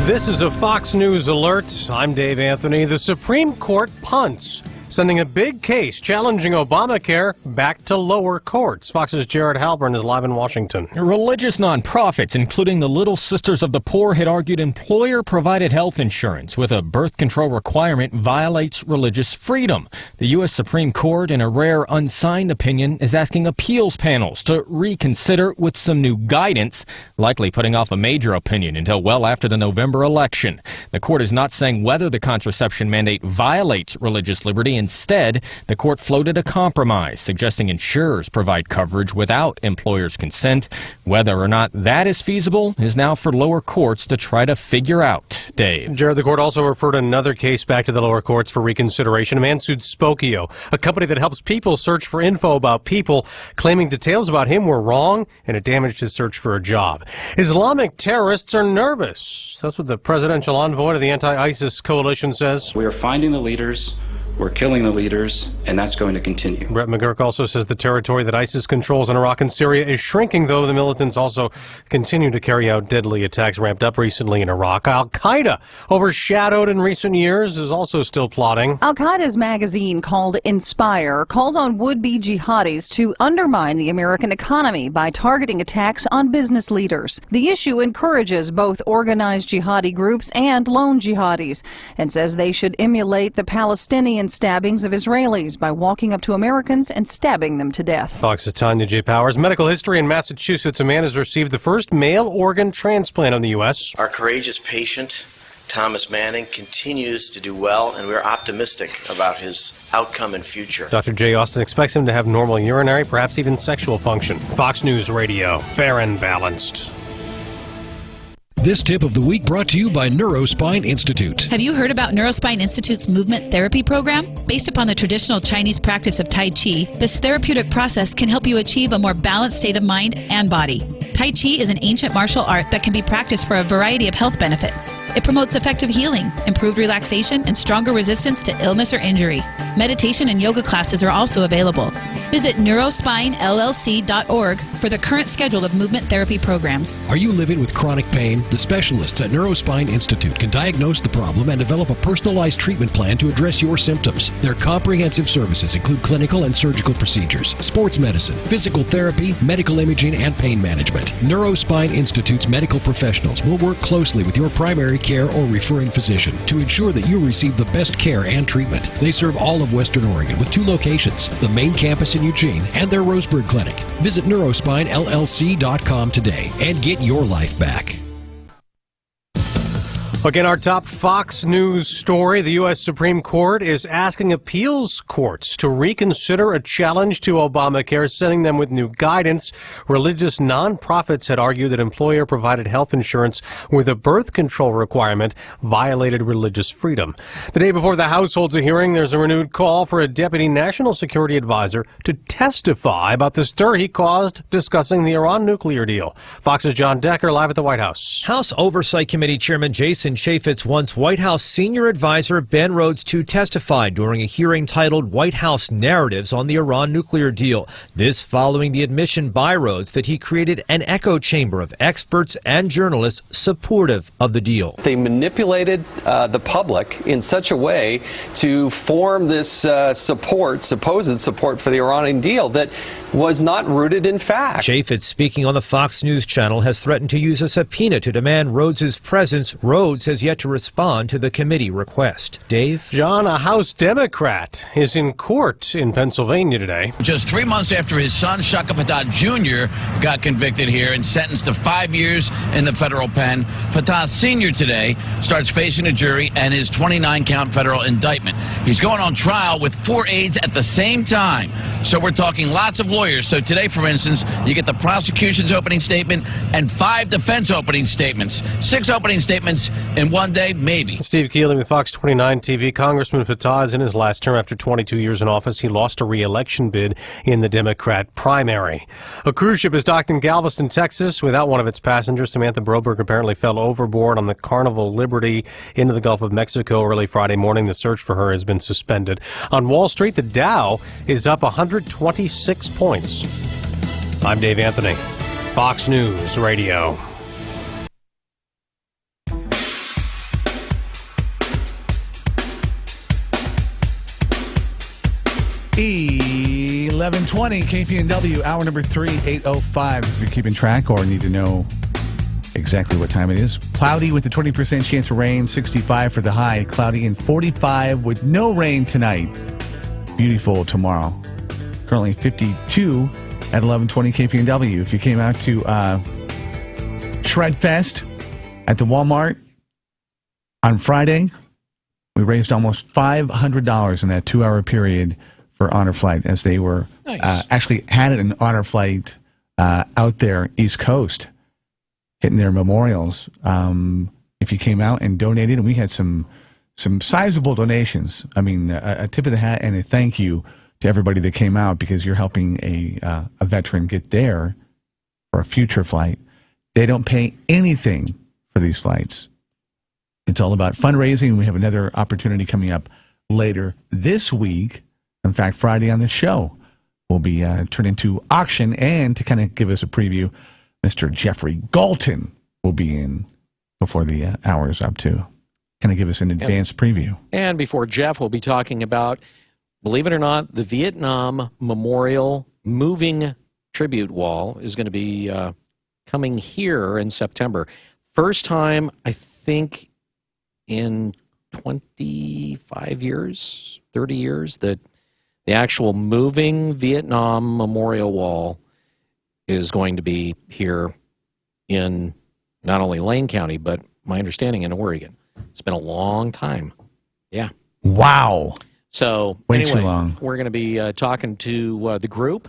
This is a Fox News alert. I'm Dave Anthony. The Supreme Court punts, sending a big case challenging Obamacare back to lower courts. Fox's Jared Halpern is live in Washington. Religious nonprofits, including the Little Sisters of the Poor, had argued employer-provided health insurance with a birth control requirement violates religious freedom. The U.S. Supreme Court, in a rare unsigned opinion, is asking appeals panels to reconsider with some new guidance, likely putting off a major opinion until well after the November election. The court is not saying whether the contraception mandate violates religious liberty. Instead, the court floated a compromise, suggesting insurers provide coverage without employers' consent. Whether or not that is feasible is now for lower courts to try to figure out. Dave. Jared, the court also referred another case back to the lower courts for reconsideration. A man sued Spokio, a company that helps people search for info about people, claiming details about him were wrong and it damaged his search for a job. Islamic terrorists are nervous. That's what the presidential envoy to the anti-ISIS coalition says. We are finding the leaders. We're killing the leaders, and that's going to continue. Brett McGurk also says the territory that ISIS controls in Iraq and Syria is shrinking, though the militants also continue to carry out deadly attacks ramped up recently in Iraq. Al-Qaeda, overshadowed in recent years, is also still plotting. Al-Qaeda's magazine called Inspire calls on would-be jihadis to undermine the American economy by targeting attacks on business leaders. The issue encourages both organized jihadi groups and lone jihadis and says they should emulate the Palestinian stabbings of Israelis by walking up to Americans and stabbing them to death. Fox's Tanya J. Powers. Medical history in Massachusetts. A man has received the first male organ transplant in the U.S. Our courageous patient, Thomas Manning, continues to do well, and we're optimistic about his outcome and future. Dr. Jay Austin expects him to have normal urinary, perhaps even sexual function. Fox News Radio. Fair and balanced. This tip of the week brought to you by Neurospine Institute. Have you heard about Neurospine Institute's movement therapy program? Based upon the traditional Chinese practice of Tai Chi, this therapeutic process can help you achieve a more balanced state of mind and body. Tai Chi is an ancient martial art that can be practiced for a variety of health benefits. It promotes effective healing, improved relaxation, and stronger resistance to illness or injury. Meditation and yoga classes are also available. Visit neurospinellc.org for the current schedule of movement therapy programs. Are you living with chronic pain? The specialists at Neurospine Institute can diagnose the problem and develop a personalized treatment plan to address your symptoms. Their comprehensive services include clinical and surgical procedures, sports medicine, physical therapy, medical imaging, and pain management. Neurospine Institute's medical professionals will work closely with your primary care or referring physician to ensure that you receive the best care and treatment. They serve all of Western Oregon with 2 locations, the main campus in Eugene and their Roseburg Clinic. Visit neurospinellc.com today and get your life back. Again, our top Fox News story, the U.S. Supreme Court is asking appeals courts to reconsider a challenge to Obamacare, sending them with new guidance. Religious nonprofits had argued that employer-provided health insurance with a birth control requirement violated religious freedom. The day before the House holds a hearing, there's a renewed call for a deputy national security advisor to testify about the stir he caused discussing the Iran nuclear deal. Fox's John Decker live at the White House. House Oversight Committee Chairman Jason Chaffetz wants White House senior advisor Ben Rhodes to testify during a hearing titled White House Narratives on the Iran nuclear deal. This following the admission by Rhodes that he created an echo chamber of experts and journalists supportive of the deal. They manipulated the public in such a way to form this supposed support for the Iranian deal that was not rooted in fact. Chaffetz, speaking on the Fox News channel, has threatened to use a subpoena to demand Rhodes' presence. Rhodes has yet to respond to the committee request. Dave? John, a House Democrat is in court in Pennsylvania today. Just 3 months after his son, Shaka Fatah Jr., got convicted here and sentenced to 5 years in the federal pen, Fatah Sr. today starts facing a jury and his 29-count federal indictment. He's going on trial with 4 aides at the same time. So we're talking lots of lawyers. So today, for instance, you get the prosecution's opening statement and 5 defense opening statements. 6 opening statements in one day, maybe. Steve Keeling with Fox 29 TV. Congressman Fatah is in his last term after 22 years in office. He lost a re-election bid in the Democrat primary. A cruise ship is docked in Galveston, Texas, without one of its passengers. Samantha Broberg apparently fell overboard on the Carnival Liberty into the Gulf of Mexico early Friday morning. The search for her has been suspended. On Wall Street, the Dow is up 126 points. I'm Dave Anthony, Fox News Radio. $11:20 KPNW, hour number 3, 8:05. If you're keeping track or need to know exactly what time it is. Cloudy with a 20% chance of rain, 65 for the high. Cloudy and 45 with no rain tonight. Beautiful tomorrow. Currently 52 at 11:20 KPNW. If you came out to Shred Fest at the Walmart on Friday, We raised almost $500 in that 2-hour period for Honor Flight as they were actually had an Honor Flight out there East Coast hitting their memorials. If you came out and donated, and we had some sizable donations. I mean, a tip of the hat and a thank you to everybody that came out because you're helping a veteran get there for a future flight. They don't pay anything for these flights. It's all about fundraising. We have another opportunity coming up later this week. In fact, Friday on the show will be turned into auction. And to kind of give us a preview, Mr. Jeffrey Galton will be in before the hour is up to kind of give us an advanced preview. And before Jeff, we'll be talking about, believe it or not, the Vietnam Memorial Moving Tribute Wall is going to be coming here in September. First time, I think, in 25 years, 30 years, that the actual moving Vietnam Memorial Wall is going to be here in not only Lane County, but my understanding in Oregon. It's been a long time. Yeah. Wow. So Way anyway, too long. we're going to be talking to the group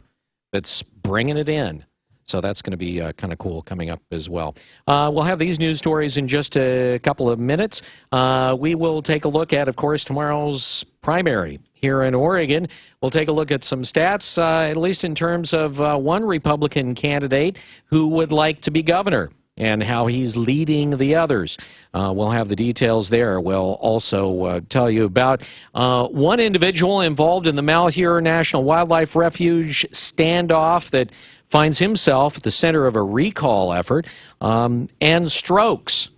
that's bringing it in. So that's going to be kind of cool coming up as well. We'll have these news stories in just a couple of minutes. We will take a look at, of course, tomorrow's primary here in Oregon. We'll take a look at some stats, at least in terms of one Republican candidate who would like to be governor and how he's leading the others. We'll have the details there. We'll also tell you about one individual involved in the Malheur National Wildlife Refuge standoff that finds himself at the center of a recall effort, and strokes,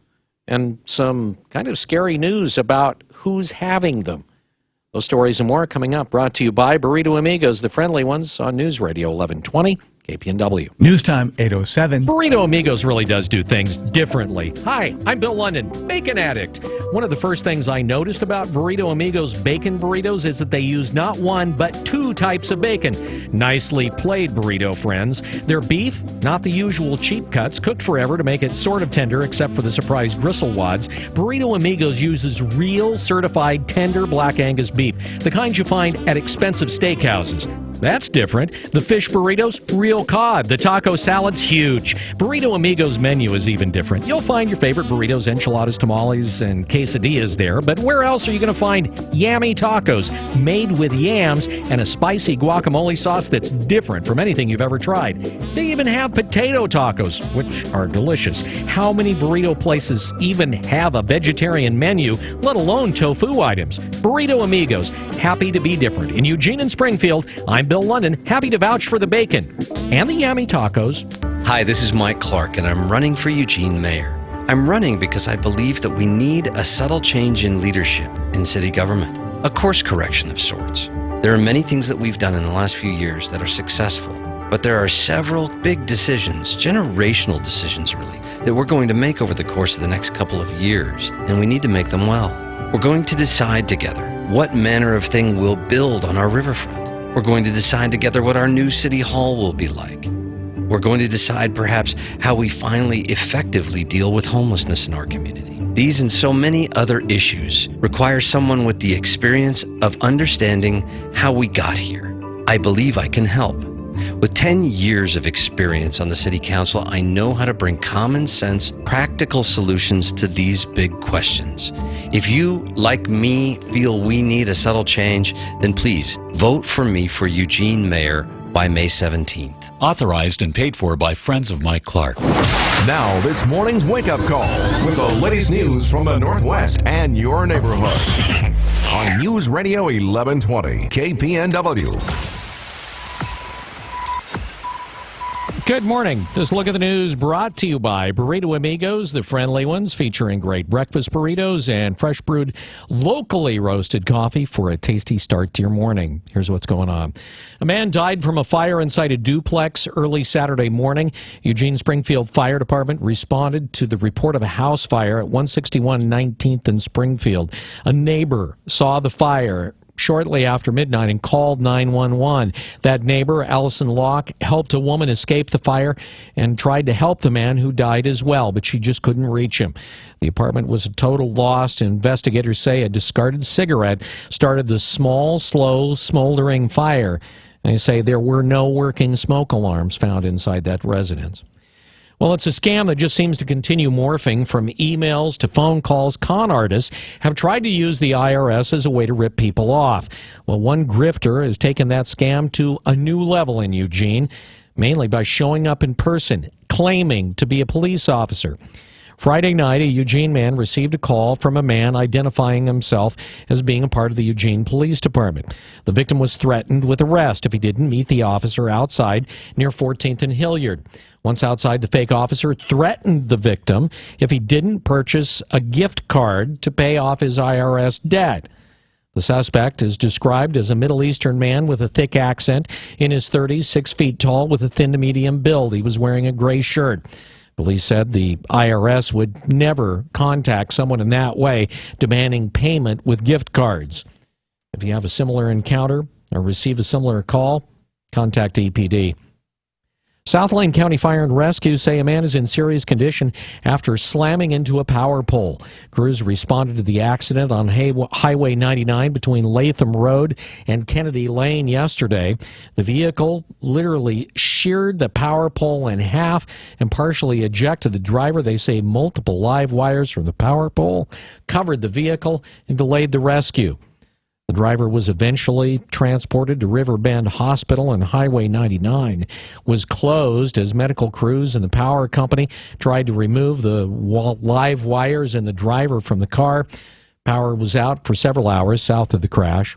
and some kind of scary news about who's having them. Those stories and more coming up, brought to you by Burrito Amigos, the friendly ones, on News Radio 1120. KPNW. News time, 8:07. Burrito Amigos really does do things differently. Hi, I'm Bill London, bacon addict. One of the first things I noticed about Burrito Amigos bacon burritos is that they use not one, but 2 types of bacon. Nicely played, burrito friends. Their beef, not the usual cheap cuts, cooked forever to make it sort of tender, except for the surprise gristle wads. Burrito Amigos uses real certified tender black Angus beef, the kind you find at expensive steakhouses. That's different. The fish burritos, real cod. The taco salad's huge. Burrito Amigos menu is even different. You'll find your favorite burritos, enchiladas, tamales, and quesadillas there, but where else are you going to find yummy tacos made with yams and a spicy guacamole sauce that's different from anything you've ever tried? They even have potato tacos, which are delicious. How many burrito places even have a vegetarian menu, let alone tofu items? Burrito Amigos, happy to be different. In Eugene and Springfield, I'm Bill London, happy to vouch for the bacon and the yummy tacos. Hi, this is Mike Clark, and I'm running for Eugene mayor. I'm running because I believe that we need a subtle change in leadership in city government, a course correction of sorts. There are many things that we've done in the last few years that are successful, but there are several big decisions, generational decisions really, that we're going to make over the course of the next couple of years, and we need to make them well. We're going to decide together what manner of thing we'll build on our riverfront. We're going to decide together what our new city hall will be like. We're going to decide perhaps how we finally effectively deal with homelessness in our community. These and so many other issues require someone with the experience of understanding how we got here. I believe I can help. With 10 years of experience on the City Council, I know how to bring common sense, practical solutions to these big questions. If you, like me, feel we need a subtle change, then please vote for me for Eugene mayor by May 17th. Authorized and paid for by friends of Mike Clark. Now, this morning's wake-up call with the latest news from the Northwest and your neighborhood. On News Radio 1120, KPNW. Good morning. This look at the news brought to you by Burrito Amigos, the friendly ones, featuring great breakfast burritos and fresh brewed, locally roasted coffee for a tasty start to your morning. Here's what's going on. A man died from a fire inside a duplex early Saturday morning. Eugene Springfield Fire Department responded to the report of a house fire at 161 19th and Springfield. A neighbor saw the fire shortly after midnight and called 911. That neighbor, Allison Locke, helped a woman escape the fire and tried to help the man who died as well, but she just couldn't reach him. The apartment was a total loss. Investigators say a discarded cigarette started the small, slow, smoldering fire. They say there were no working smoke alarms found inside that residence. Well, it's a scam that just seems to continue morphing from emails to phone calls. Con artists have tried to use the IRS as a way to rip people off. Well, one grifter has taken that scam to a new level in Eugene, mainly by showing up in person, claiming to be a police officer. Friday night, a Eugene man received a call from a man identifying himself as being a part of the Eugene Police Department. The victim was threatened with arrest if he didn't meet the officer outside near 14th and Hilliard. Once outside, the fake officer threatened the victim if he didn't purchase a gift card to pay off his IRS debt. The suspect is described as a Middle Eastern man with a thick accent, in his 30s, 6 feet tall, with a thin to medium build. He was wearing a gray shirt. Police said the IRS would never contact someone in that way, demanding payment with gift cards. If you have a similar encounter or receive a similar call, contact EPD. South Lane County Fire and Rescue say a man is in serious condition after slamming into a power pole. Crews responded to the accident on Highway 99 between Latham Road and Kennedy Lane yesterday. The vehicle literally sheared the power pole in half and partially ejected the driver. They say multiple live wires from the power pole covered the vehicle and delayed the rescue. The driver was eventually transported to Riverbend Hospital, and Highway 99 was closed as medical crews and the power company tried to remove the live wires and the driver from the car. Power was out for several hours south of the crash.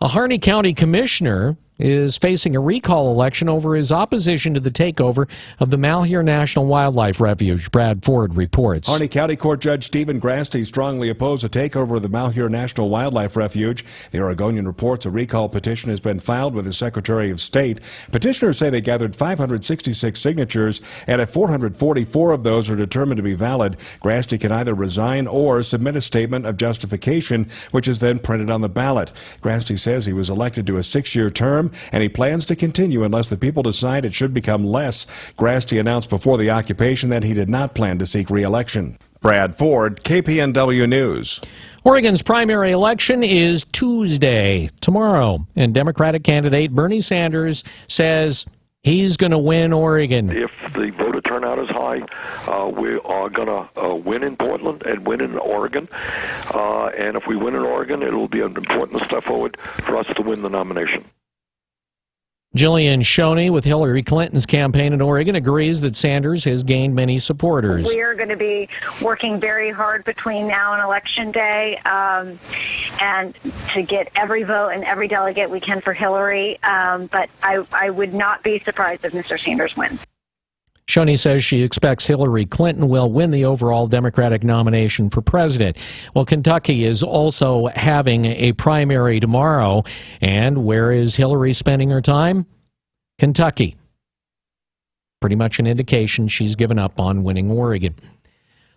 A Harney County commissioner is facing a recall election over his opposition to the takeover of the Malheur National Wildlife Refuge. Brad Ford reports. Harney County Court Judge Stephen Grasty strongly opposed a takeover of the Malheur National Wildlife Refuge. The Oregonian reports a recall petition has been filed with the Secretary of State. Petitioners say they gathered 566 signatures, and if 444 of those are determined to be valid, Grasty can either resign or submit a statement of justification, which is then printed on the ballot. Grasty says he was elected to a 6-year term, and he plans to continue unless the people decide it should become less. Grasty announced before the occupation that he did not plan to seek re-election. Brad Ford, KPNW News. Oregon's primary election is Tuesday, tomorrow, and Democratic candidate Bernie Sanders says he's going to win Oregon. If the voter turnout is high, we are going to win in Portland and win in Oregon. And if we win in Oregon, it will be an important step forward for us to win the nomination. Jillian Shoney with Hillary Clinton's campaign in Oregon agrees that Sanders has gained many supporters. We are going to be working very hard between now and Election Day and to get every vote and every delegate we can for Hillary. But I would not be surprised if Mr. Sanders wins. Shoney says she expects Hillary Clinton will win the overall Democratic nomination for president. Well, Kentucky is also having a primary tomorrow. And where is Hillary spending her time? Kentucky. Pretty much an indication she's given up on winning Oregon.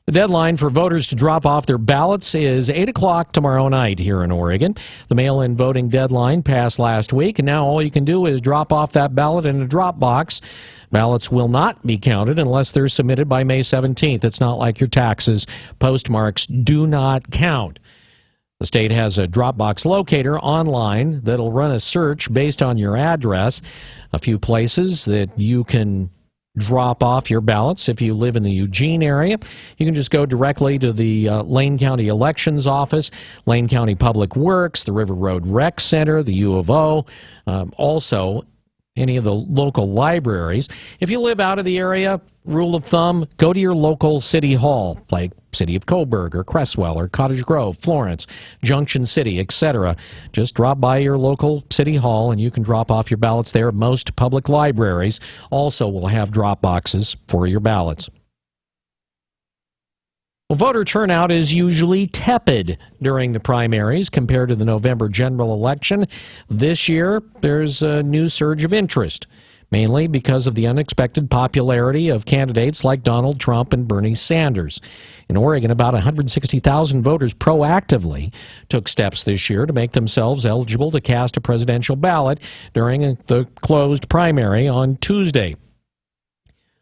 The deadline for voters to drop off their ballots is 8 o'clock tomorrow night here in Oregon. The mail-in voting deadline passed last week, and now all you can do is drop off that ballot in a drop box. Ballots will not be counted unless they're submitted by May 17th. It's not like your taxes. Postmarks do not count. The state has a drop box locator online that'll run a search based on your address. A few places that you can drop off your ballots. If you live in the Eugene area, you can just go directly to the Lane County Elections Office, Lane County Public Works, the River Road Rec Center, the U of O, also any of the local libraries. If you live out of the area, rule of thumb, go to your local city hall, like City of Coburg or Cresswell or Cottage Grove, Florence, Junction City, etc. Just drop by your local city hall and you can drop off your ballots there. Most public libraries also will have drop boxes for your ballots. Well, voter turnout is usually tepid during the primaries compared to the November general election. This year, there's a new surge of interest. mainly because of the unexpected popularity of candidates like Donald Trump and Bernie Sanders. In Oregon, about 160,000 voters proactively took steps this year to make themselves eligible to cast a presidential ballot during the closed primary on Tuesday.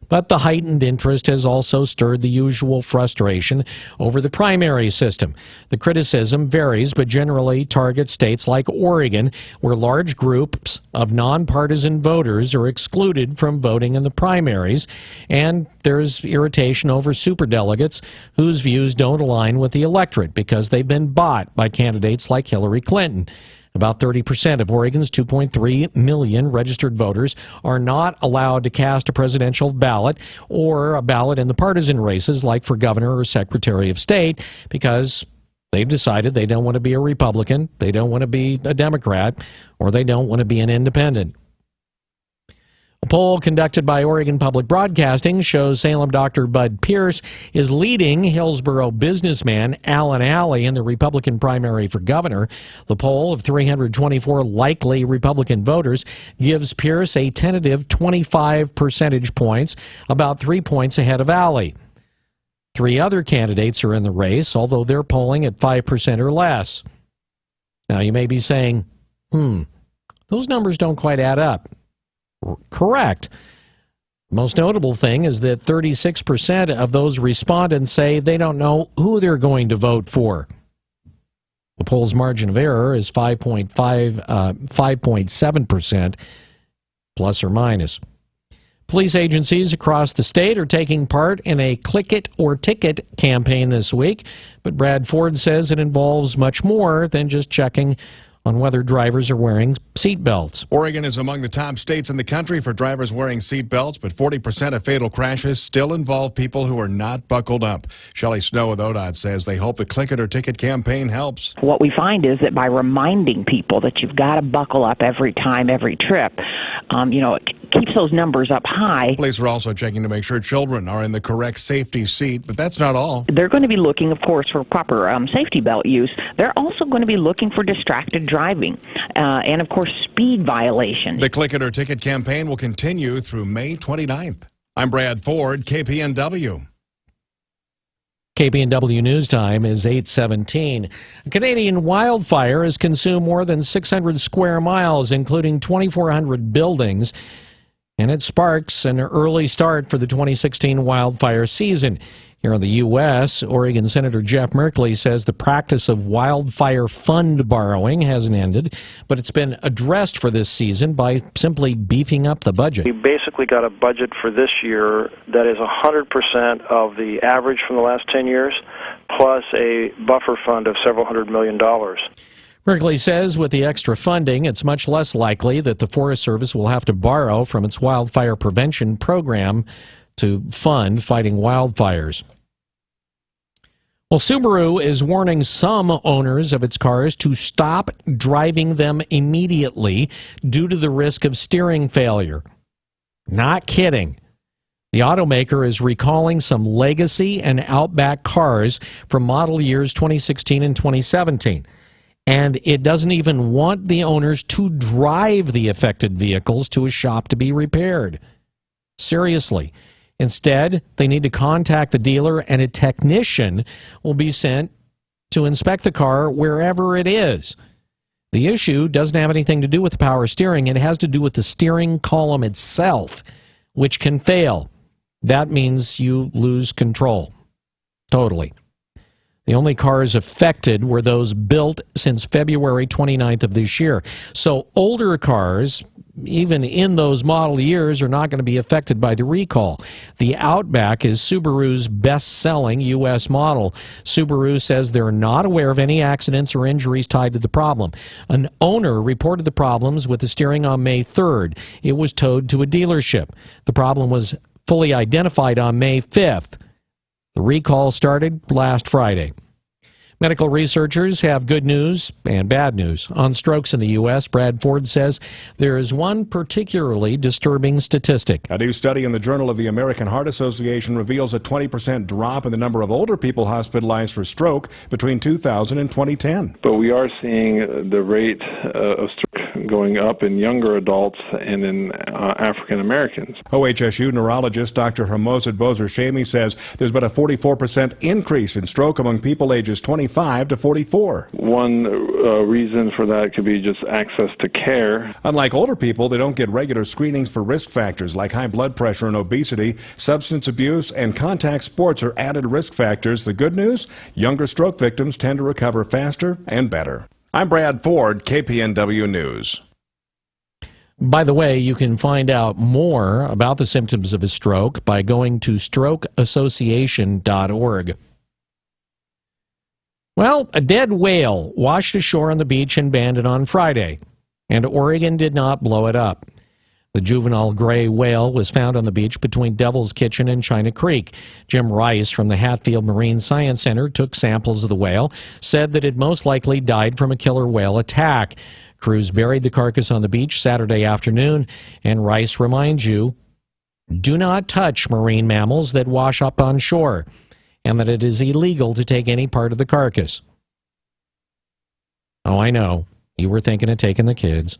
But the heightened interest has also stirred the usual frustration over the primary system. The criticism varies, but generally targets states like Oregon, where large groups of nonpartisan voters are excluded from voting in the primaries, and there's irritation over superdelegates whose views don't align with the electorate because they've been bought by candidates like Hillary Clinton. About 30% of Oregon's 2.3 million registered voters are not allowed to cast a presidential ballot or a ballot in the partisan races like for governor or secretary of state because they've decided they don't want to be a Republican, they don't want to be a Democrat, or they don't want to be an independent. A poll conducted by Oregon Public Broadcasting shows Salem Dr. Bud Pierce is leading Hillsborough businessman Alan Alley in the Republican primary for governor. The poll of 324 likely Republican voters gives Pierce a tentative 25 percentage points, about 3 points ahead of Alley. 3 other candidates are in the race, although they're polling at 5% or less. Now, you may be saying, those numbers don't quite add up. Correct. Most notable thing is that 36% of those respondents say they don't know who they're going to vote for. The poll's margin of error is 5.7%, plus or minus. Police agencies across the state are taking part in a Click It or Ticket campaign this week, but Brad Ford says it involves much more than just checking on whether drivers are wearing seatbelts. Oregon is among the top states in the country for drivers wearing seatbelts, but 40% of fatal crashes still involve people who are not buckled up. Shelley Snow with ODOT says they hope the Click It or Ticket campaign helps. What we find is that by reminding people that you've got to buckle up every time, every trip, it keeps those numbers up high. Police are also checking to make sure children are in the correct safety seat, but that's not all. They're going to be looking, of course, for proper safety belt use. They're also going to be looking for distracted driving and, of course, speed violations. The Click It or Ticket campaign will continue through May 29th. I'm Brad Ford, KPNW. KPNW News Time is 8:17. A Canadian wildfire has consumed more than 600 square miles, including 2,400 buildings, and it sparks an early start for the 2016 wildfire season. Here in the U.S., Oregon Senator Jeff Merkley says the practice of wildfire fund borrowing hasn't ended, but it's been addressed for this season by simply beefing up the budget. We basically got a budget for this year that is 100% of the average from the last 10 years, plus a buffer fund of several $100 million. Merkley says with the extra funding, it's much less likely that the Forest Service will have to borrow from its wildfire prevention program to fund fighting wildfires. Well, Subaru is warning some owners of its cars to stop driving them immediately due to the risk of steering failure. Not kidding. The automaker is recalling some Legacy and Outback cars from model years 2016 and 2017. And it doesn't even want the owners to drive the affected vehicles to a shop to be repaired. Seriously. Instead, they need to contact the dealer and a technician will be sent to inspect the car wherever it is. The issue doesn't have anything to do with the power steering. It has to do with the steering column itself, which can fail. That means you lose control. Totally. The only cars affected were those built since February 29th of this year. So older cars, even in those model years, are not going to be affected by the recall. The Outback is Subaru's best-selling U.S. model. Subaru says they're not aware of any accidents or injuries tied to the problem. An owner reported the problems with the steering on May 3rd. It was towed to a dealership. The problem was fully identified on May 5th. The recall started last Friday. Medical researchers have good news and bad news on strokes in the U.S. Brad Ford says there is one particularly disturbing statistic. A new study in the Journal of the American Heart Association reveals a 20% drop in the number of older people hospitalized for stroke between 2000 and 2010. But we are seeing the rate of stroke going up in younger adults and in African Americans. OHSU neurologist Dr. Hamozat Bozer-Shami says there's been a 44% increase in stroke among people ages 25 to 44. One reason for that could be just access to care. Unlike older people, they don't get regular screenings for risk factors like high blood pressure and obesity. Substance abuse and contact sports are added risk factors. The good news? Younger stroke victims tend to recover faster and better. I'm Brad Ford, KPNW News. By the way, you can find out more about the symptoms of a stroke by going to strokeassociation.org. Well, a dead whale washed ashore on the beach in Bandon on Friday, and Oregon did not blow it up. The juvenile gray whale was found on the beach between Devil's Kitchen and China Creek. Jim Rice from the Hatfield Marine Science Center took samples of the whale, said that it most likely died from a killer whale attack. Crews buried the carcass on the beach Saturday afternoon, and Rice reminds you, do not touch marine mammals that wash up on shore, and that it is illegal to take any part of the carcass. Oh, I know. You were thinking of taking the kids.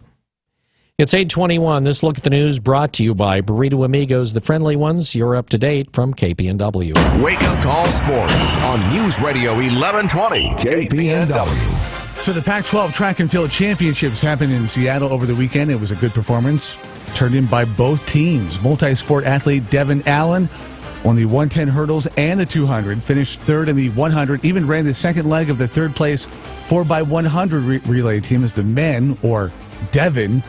It's 8:21. This Look at the News brought to you by Burrito Amigos, the friendly ones. You're up to date from KPNW. Wake Up Call Sports on News Radio 1120 KPNW. So the Pac-12 Track and Field Championships happened in Seattle over the weekend. It was a good performance turned in by both teams. Multi-sport athlete Devin Allen won the 110 hurdles and the 200, finished third in the 100, even ran the second leg of the third place 4x100 relay team as the men, or Devin,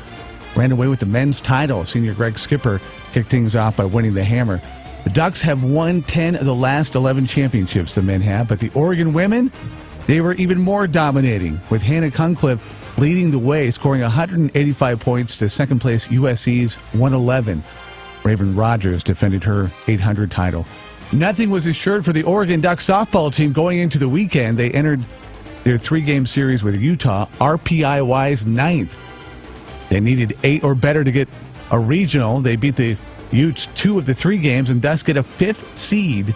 ran away with the men's title. Senior Greg Skipper kicked things off by winning the hammer. The Ducks have won 10 of the last 11 championships the men have, but the Oregon women, they were even more dominating, with Hannah Cunliffe leading the way, scoring 185 points to second place USC's 111. Raven Rogers defended her 800 title. Nothing was assured for the Oregon Ducks softball team going into the weekend. They entered their 3-game series with Utah, RPI-wise 9th. They needed 8 or better to get a regional. They beat the Utes 2 of the 3 games and thus get a 5th seed.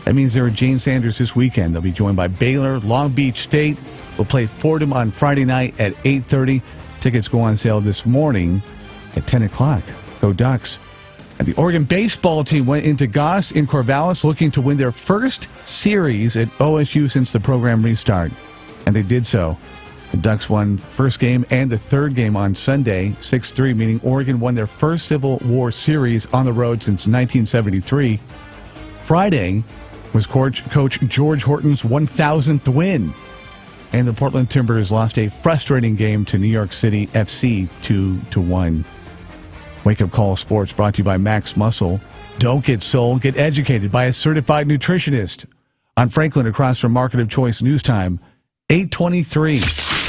That means they're at Jane Sanders this weekend. They'll be joined by Baylor. Long Beach State will play Fordham on Friday night at 8:30. Tickets go on sale this morning at 10 o'clock. Go Ducks. And the Oregon baseball team went into Goss in Corvallis looking to win their first series at OSU since the program restart. And they did so. The Ducks won the first game and the third game on Sunday, 6-3, meaning Oregon won their first Civil War series on the road since 1973. Friday was Coach George Horton's 1,000th win. And the Portland Timbers lost a frustrating game to New York City FC 2-1. Wake Up Call Sports brought to you by Max Muscle. Don't get sold, get educated by a certified nutritionist. On Franklin, across from Market of Choice News Time, 8:23.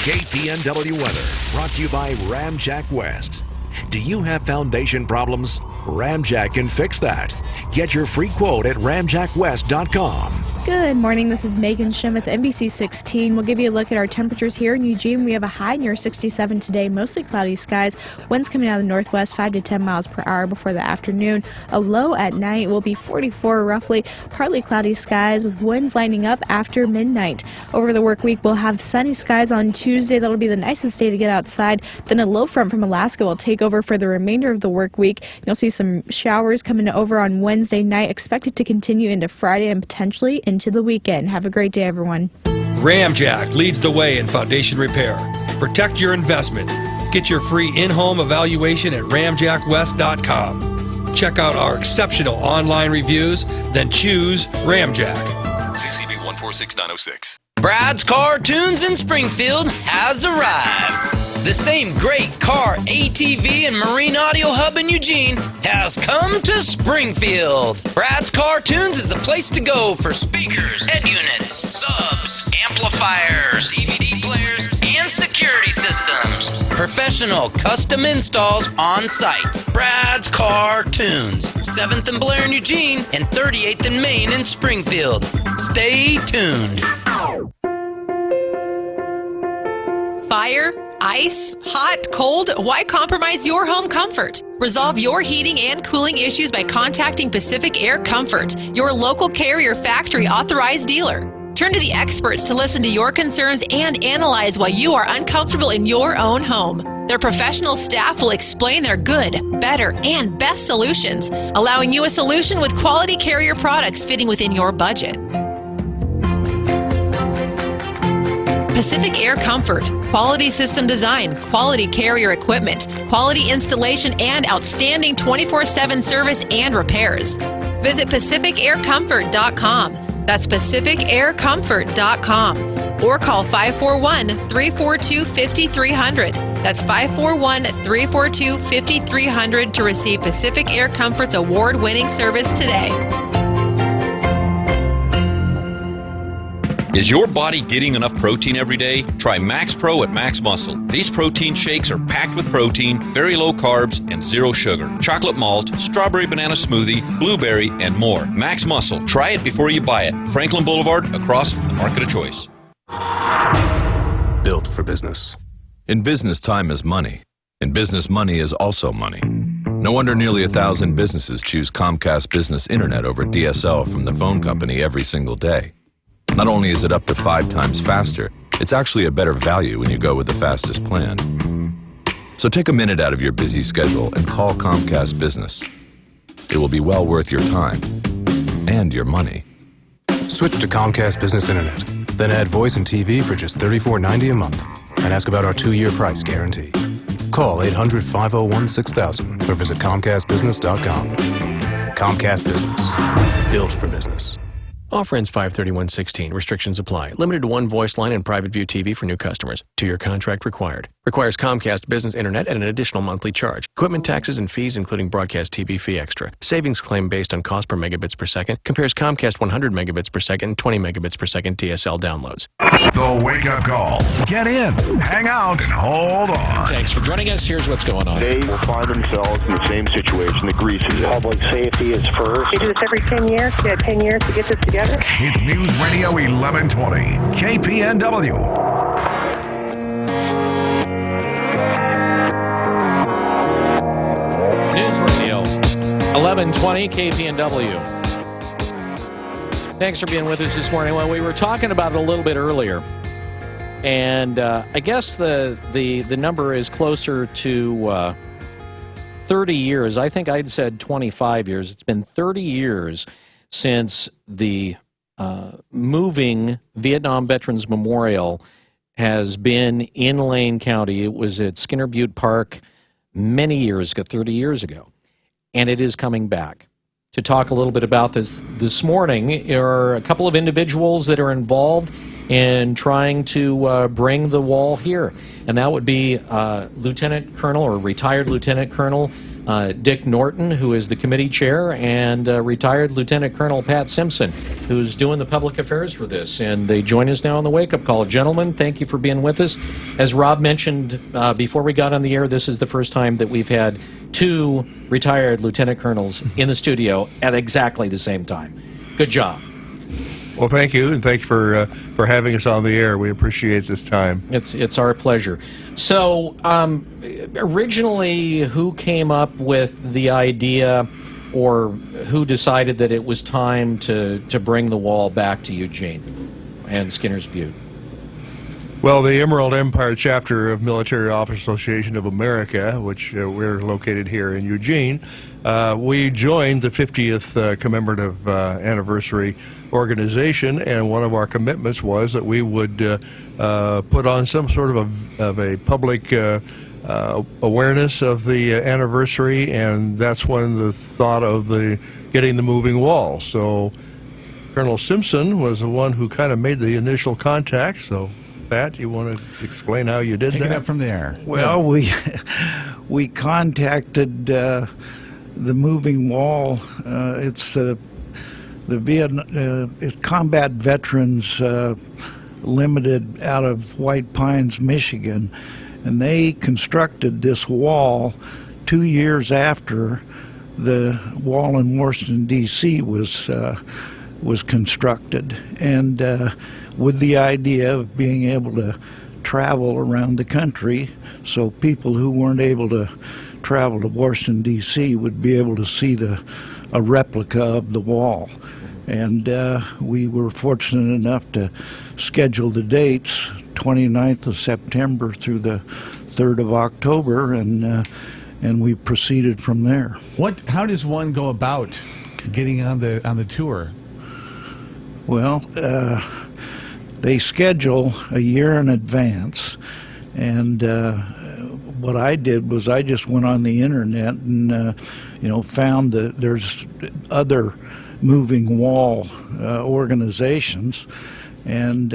KPNW weather brought to you by Ramjack West. Do you have foundation problems? Ramjack can fix that. Get your free quote at ramjackwest.com. Good morning. This is Megan Shim with NBC 16. We'll give you a look at our temperatures here in Eugene. We have a high near 67 today, mostly cloudy skies. Winds coming out of the northwest, 5 to 10 miles per hour before the afternoon. A low at night will be 44 roughly. Partly cloudy skies with winds lining up after midnight. Over the work week, we'll have sunny skies on Tuesday. That'll be the nicest day to get outside. Then a low front from Alaska will take over for the remainder of the work week. You'll see some showers coming over on Wednesday night, expected to continue into Friday and potentially into the weekend. Have a great day, everyone. Ramjack leads the way in foundation repair. Protect your investment. Get your free in-home evaluation at ramjackwest.com. Check out our exceptional online reviews, then choose Ramjack. CCB 146906. Brad's Cartoons in Springfield has arrived. The same great car, ATV, and marine audio hub in Eugene has come to Springfield. Brad's Cartoons is the place to go for speakers, head units, subs, amplifiers, DVD players, and security systems. Professional custom installs on site. Brad's Cartoons, 7th and Blair in Eugene and 38th and Main in Springfield. Stay tuned. Fire, ice, hot, cold, why compromise your home comfort? Resolve your heating and cooling issues by contacting Pacific Air Comfort, your local Carrier factory authorized dealer. Turn to the experts to listen to your concerns and analyze why you are uncomfortable in your own home. Their professional staff will explain their good, better, and best solutions, allowing you a solution with quality Carrier products fitting within your budget. Pacific Air Comfort, quality system design, quality Carrier equipment, quality installation, and outstanding 24/7 service and repairs. Visit PacificAirComfort.com. That's PacificAirComfort.com. Or call 541-342-5300. That's 541-342-5300 to receive Pacific Air Comfort's award-winning service today. Is your body getting enough protein every day? Try Max Pro at Max Muscle. These protein shakes are packed with protein, very low carbs, and zero sugar. Chocolate malt, strawberry banana smoothie, blueberry, and more. Max Muscle. Try it before you buy it. Franklin Boulevard, across from the Market of Choice. Built for business. In business, time is money. In business, money is also money. No wonder nearly 1,000 businesses choose Comcast Business Internet over DSL from the phone company every single day. Not only is it up to 5 times faster, it's actually a better value when you go with the fastest plan. So take a minute out of your busy schedule and call Comcast Business. It will be well worth your time and your money. Switch to Comcast Business Internet. Then add voice and TV for just $34.90 a month. And ask about our 2-year price guarantee. Call 800-501-6000 or visit ComcastBusiness.com. Comcast Business. Built for business. Offer ends 5/31/16. Restrictions apply. Limited to one voice line and private view TV for new customers. 2-year contract required. Requires Comcast Business Internet at an additional monthly charge. Equipment taxes and fees, including broadcast TV fee extra. Savings claim based on cost per megabits per second. Compares Comcast 100 megabits per second and 20 megabits per second DSL downloads. The Wake Up Call. Get in, hang out, and hold on. Thanks for joining us. Here's what's going on. They will find themselves in the same situation that Greece is in. Public safety is first. We do this every 10 years. We had 10 years to get this together. It's News Radio 1120, KPNW. News Radio 1120, KPNW. Thanks for being with us this morning. Well, we were talking about it a little bit earlier, and I guess the number is closer to 30 years. I think I'd said 25 years. It's been 30 years since the moving Vietnam Veterans Memorial has been in Lane County. It was at Skinner Butte Park many years ago, 30 years ago, and it is coming back. To talk a little bit about this morning are a couple of individuals that are involved in trying to bring the wall here, and that would be Lieutenant Colonel or retired Lieutenant Colonel Dick Norton, who is the committee chair, and retired Lieutenant Colonel Pat Simpson, who's doing the public affairs for this. And they join us now on the Wake Up Call. Gentlemen, thank you for being with us. As Rob mentioned before we got on the air, this is the first time that we've had 2 retired lieutenant colonels in the studio at exactly the same time. Good job. Well, thank you, and thank you for having us on the air. We appreciate this time. It's our pleasure. So, originally, who came up with the idea, or who decided that it was time to bring the wall back to Eugene and Skinner's Butte? Well, the Emerald Empire chapter of Military Officers Association of America, which we're located here in Eugene, we joined the 50th commemorative anniversary organization, and one of our commitments was that we would put on some sort of a public awareness of the anniversary, and that's when the thought of getting the moving wall. So Colonel Simpson was the one who kind of made the initial contact. So Pat, you want to explain how you did that? Take it up from there. Well, we contacted the moving wall. It's it's Combat Veterans Limited out of White Pines, Michigan, and they constructed this wall 2 years after the wall in Washington, D.C. was constructed, and with the idea of being able to travel around the country, so people who weren't able to travel to Washington, D.C. would be able to see a replica of the wall. And we were fortunate enough to schedule the dates, 29th of September through the 3rd of October, and we proceeded from there. How does one go about getting on the tour? Well, they schedule a year in advance, and what I did was I just went on the internet and found that there's other moving wall organizations, and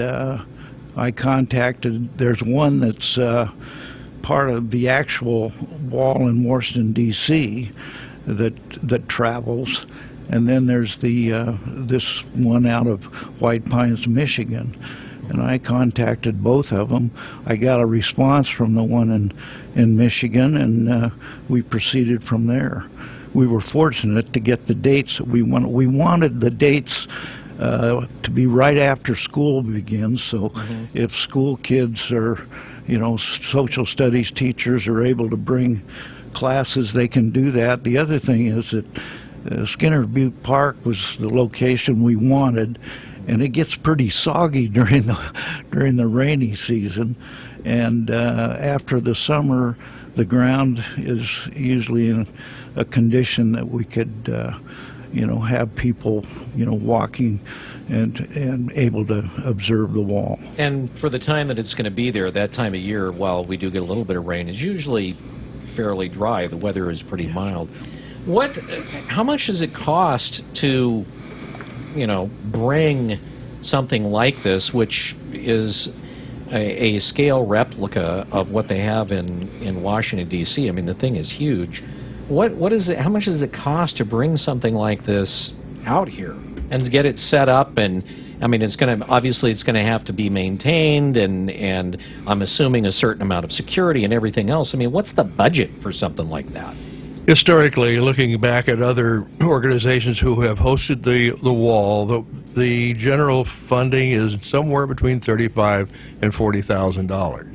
I contacted. There's one that's part of the actual wall in Washington D.C. that travels, and then there's this one out of White Pines, Michigan. And I contacted both of them. I got a response from the one in Michigan, and we proceeded from there. We were fortunate to get the dates that we wanted. We wanted the dates to be right after school begins, so if school kids or social studies teachers are able to bring classes, they can do that. The other thing is that Skinner Butte Park was the location we wanted, and it gets pretty soggy during the rainy season, and after the summer the ground is usually in a condition that we could have people walking and able to observe the wall. And for the time that it's going to be there, that time of year, while we do get a little bit of rain, it's usually fairly dry. The weather is pretty mild. How much does it cost to bring something like this, which is a scale replica of what they have in Washington, D.C.? I mean, the thing is huge. What is it? How much does it cost to bring something like this out here and to get it set up? And I mean, it's going to have to be maintained, and I'm assuming a certain amount of security and everything else. I mean, what's the budget for something like that? Historically, looking back at other organizations who have hosted the wall, the general funding is somewhere between $35,000 and $40,000.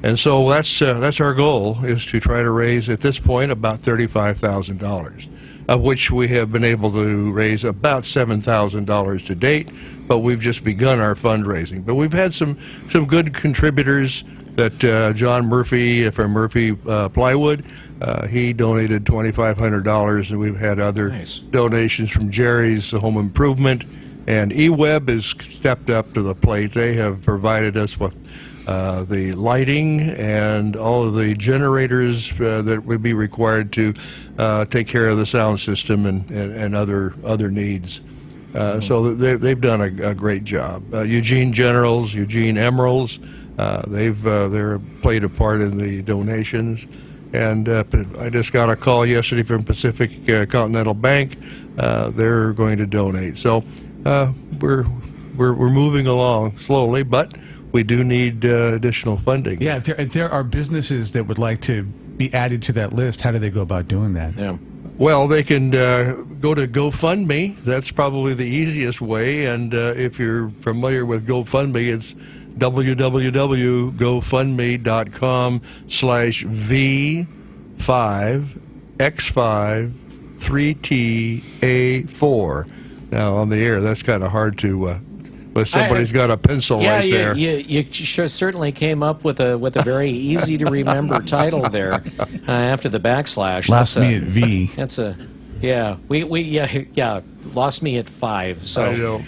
And so that's our goal, is to try to raise, at this point, about $35,000, of which we have been able to raise about $7,000 to date, but we've just begun our fundraising. But we've had some good contributors. That John Murphy from Murphy Plywood, he donated $2,500, and we've had other donations from Jerry's Home Improvement, and eWeb has stepped up to the plate. They have provided us with the lighting and all of the generators that would be required to take care of the sound system and other needs. So they've done a great job. Eugene Generals, Eugene Emeralds, they're played a part in the donations, and I just got a call yesterday from Pacific Continental Bank. They're going to donate. So we're moving along slowly, but we do need additional funding. Yeah, if there are businesses that would like to be added to that list, how do they go about doing that? Yeah. Well, they can go to GoFundMe. That's probably the easiest way. And if you're familiar with GoFundMe, it's www.gofundme.com/V5X5-3TA4. Now, on the air, that's kind of hard to... But somebody's got a pencil right there. You certainly came up with a very easy to remember title there after the backslash. Lost me at V. That's a lost me at 5. So I know.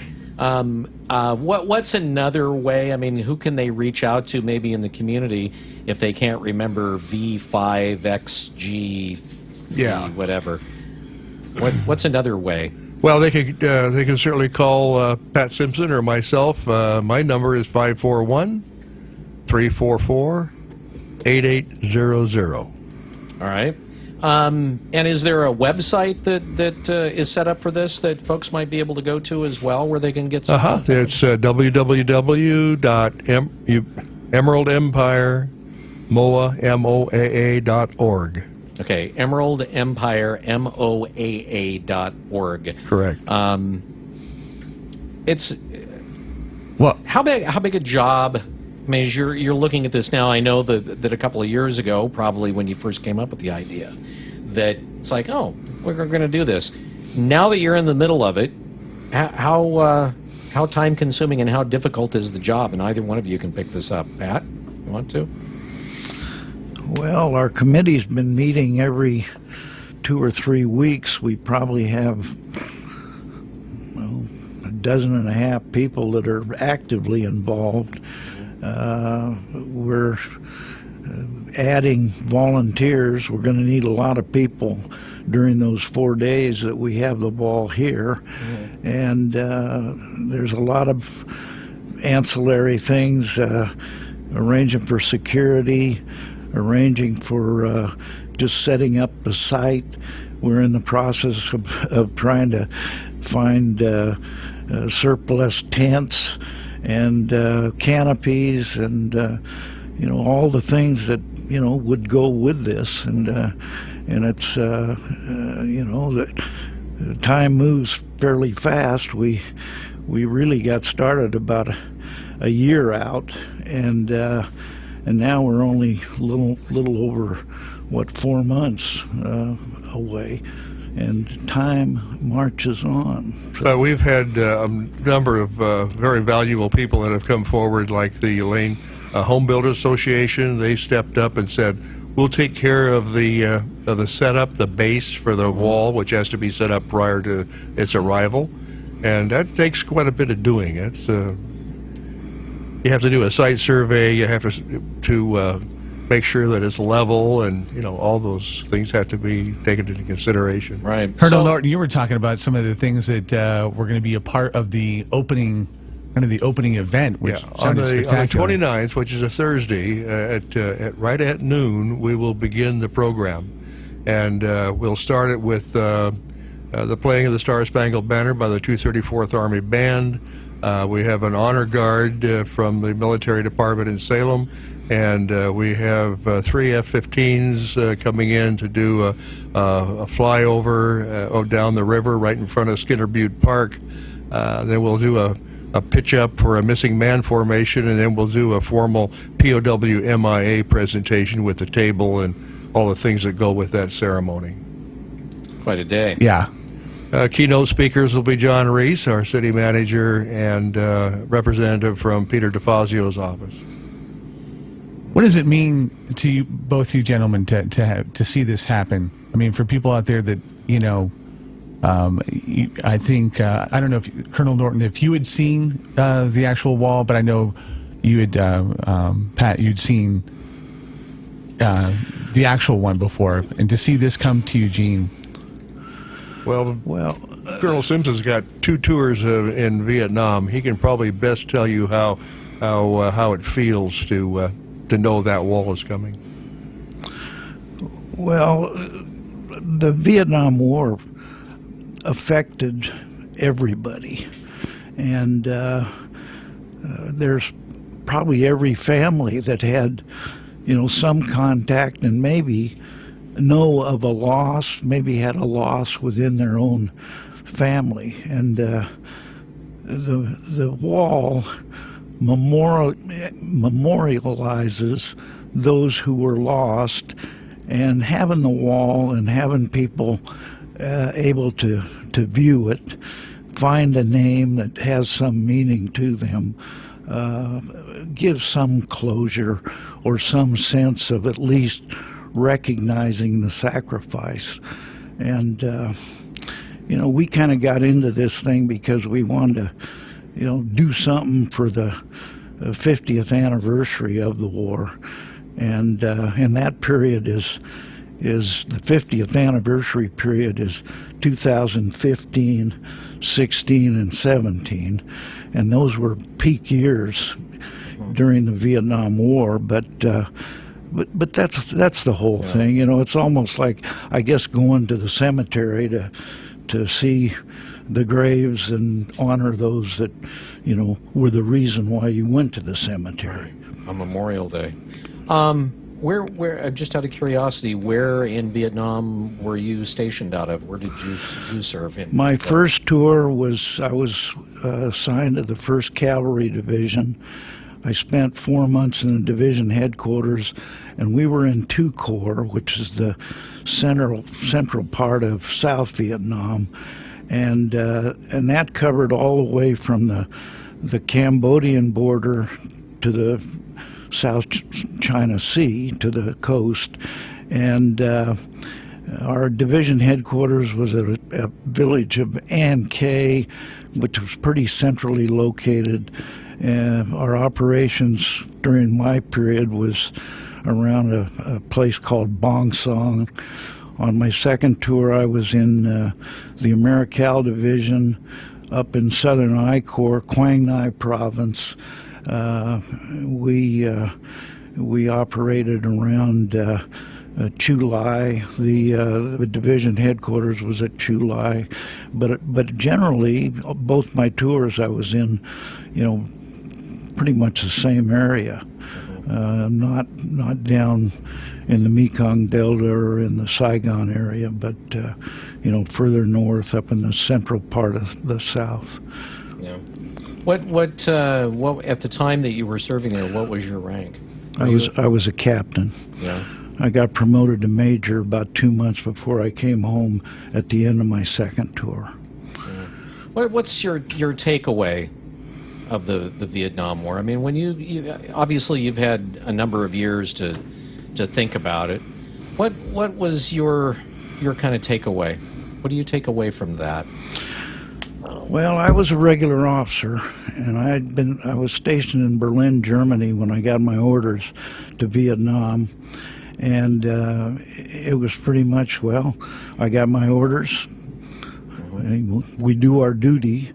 What's another way? I mean, who can they reach out to maybe in the community if they can't remember V5XG whatever? What's another way? Well, they can certainly call Pat Simpson or myself. My number is 541-344-8800. All right. And is there a website that is set up for this that folks might be able to go to as well, where they can get some? It's www.emeraldempiremoaa.org. Okay, emeraldempiremoaa.org. Correct. It's how big a job? I mean, as you're looking at this now, I know that a couple of years ago, probably when you first came up with the idea, that it's like, oh, we're going to do this. Now that you're in the middle of it, How time-consuming and how difficult is the job? And either one of you can pick this up. Pat, you want to? Well, our committee's been meeting every 2 or 3 weeks. We probably have a dozen and a half people that are actively involved. We're adding volunteers. We're going to need a lot of people during those 4 days that we have the ball here. And there's a lot of ancillary things, arranging for security, arranging for just setting up a site. We're in the process of trying to find surplus tents and canopies and all the things that would go with this, and it's the time moves fairly fast. We really got started about a year out, and now we're only little over 4 months away. And time marches on. So we've had a number of very valuable people that have come forward, like the Elaine Home Builders Association. They stepped up and said, we'll take care of the setup, the base for the wall, which has to be set up prior to its arrival. And that takes quite a bit of doing. It's you have to do a site survey, you have to make sure that it's level, and all those things have to be taken into consideration. Right. Colonel Norton, you were talking about some of the things that were going to be a part of the opening event, which sounded spectacular. On the 29th, which is a Thursday, right at noon, we will begin the program, and we'll start it with the playing of the Star Spangled Banner by the 234th Army Band. We have an honor guard from the military department in Salem. And we have 3 F-15s coming in to do a flyover down the river right in front of Skinner Butte Park. Then we'll do a pitch-up for a missing man formation, and then we'll do a formal POW MIA presentation with the table and all the things that go with that ceremony. Quite a day. Yeah. Keynote speakers will be John Reese, our city manager, and representative from Peter DeFazio's office. What does it mean to you, both you gentlemen, to see this happen? I mean, for people out there that I think I don't know if Colonel Norton, if you had seen the actual wall, but I know you had Pat, you'd seen the actual one before, and to see this come to Eugene. Well, Colonel Simpson's got 2 tours in Vietnam. He can probably best tell you how it feels to know that wall is coming. Well, the Vietnam War affected everybody, and there's probably every family that had, some contact and maybe know of a loss, maybe had a loss within their own family, and the wall memorializes those who were lost, and having the wall and having people able to view it, find a name that has some meaning to them, gives some closure or some sense of at least recognizing the sacrifice. And we kind of got into this thing because we wanted to do something for the 50th anniversary of the war, and that period is the 50th anniversary period is 2015, 16, and 17, and those were peak years during the Vietnam War. But that's the whole thing. It's almost like, I guess, going to the cemetery to see the graves and honor those that were the reason why you went to the cemetery. On Memorial Day. Where just out of curiosity, where in Vietnam were you stationed out of? Where did you serve in? My first tour was, I was assigned to the 1st Cavalry Division. I spent 4 months in the division headquarters, and we were in 2 Corps, which is the central part of South Vietnam. and that covered all the way from the Cambodian border to the South China Sea to the coast, and our division headquarters was at a village of An Khe, which was pretty centrally located. Our operations during my period was around a place called Bong Song. On my second tour, I was in the Americal Division up in southern I Corps, Quang Ngai Province. We operated around Chu Lai. The division headquarters was at Chu Lai, but generally both my tours I was in, pretty much the same area, not down in the Mekong Delta or in the Saigon area, but further north up in the central part of the South. Yeah. What at the time that you were serving there, what was your rank? I was a captain. Yeah. I got promoted to major about 2 months before I came home at the end of my second tour. Yeah. What's your takeaway of the Vietnam War? I mean, when you obviously you've had a number of years to think about it. What was your kind of takeaway? What do you take away from that? Well, I was a regular officer, and I was stationed in Berlin, Germany when I got my orders to Vietnam, and it was pretty much, I got my orders, we do our duty,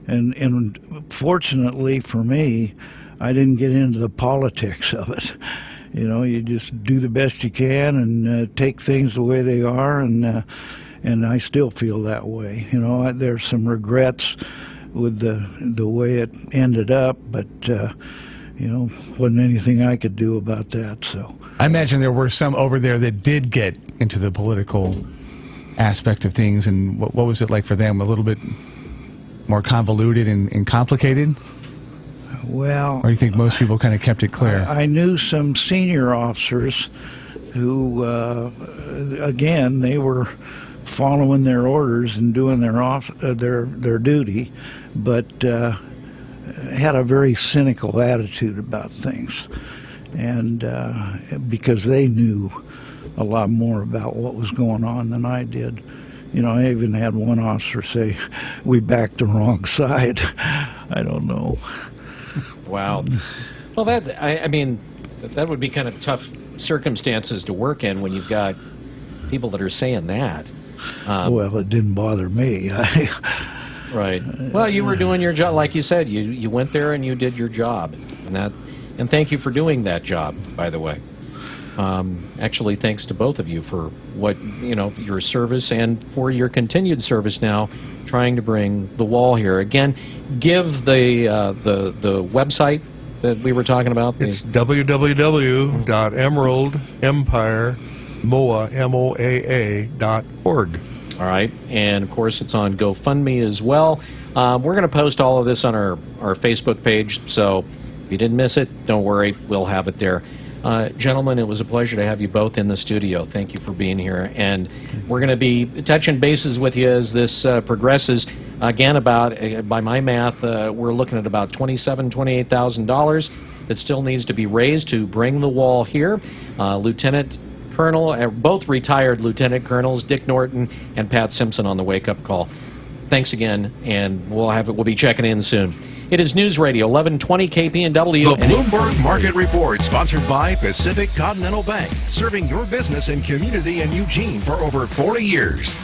and fortunately for me, I didn't get into the politics of it. You just do the best you can and take things the way they are, and I still feel that way. There's some regrets with the way it ended up, but wasn't anything I could do about that. So I imagine there were some over there that did get into the political aspect of things, and what was it like for them? A little bit more convoluted and complicated? Well, or do you think most people kind of kept it clear? I knew some senior officers who, again, they were following their orders and doing their duty, but had a very cynical attitude about things, and because they knew a lot more about what was going on than I did. I even had one officer say, "We backed the wrong side." I don't know. Wow. Well, that would be kind of tough circumstances to work in when you've got people that are saying that. Well, it didn't bother me. Right. Well, you were doing your job, like you said. You went there and you did your job, and thank you for doing that job, by the way. Actually, thanks to both of you for your service and for your continued service now, trying to bring the wall here. Again, give the website that we were talking about. It's www.emeraldempiremoaa.org. All right, and of course it's on GoFundMe as well. We're going to post all of this on our Facebook page, so if you didn't miss it, don't worry, we'll have it there. Gentlemen, it was a pleasure to have you both in the studio. Thank you for being here. And we're going to be touching bases with you as this progresses. Again, by my math, we're looking at about $28,000 that still needs to be raised to bring the wall here. Lieutenant Colonel, both retired Lieutenant Colonels, Dick Norton and Pat Simpson on the Wake Up Call. Thanks again, and we'll be checking in soon. It is News Radio 1120 KPNW. The Bloomberg Market Report, sponsored by Pacific Continental Bank, serving your business and community in Eugene for over 40 years.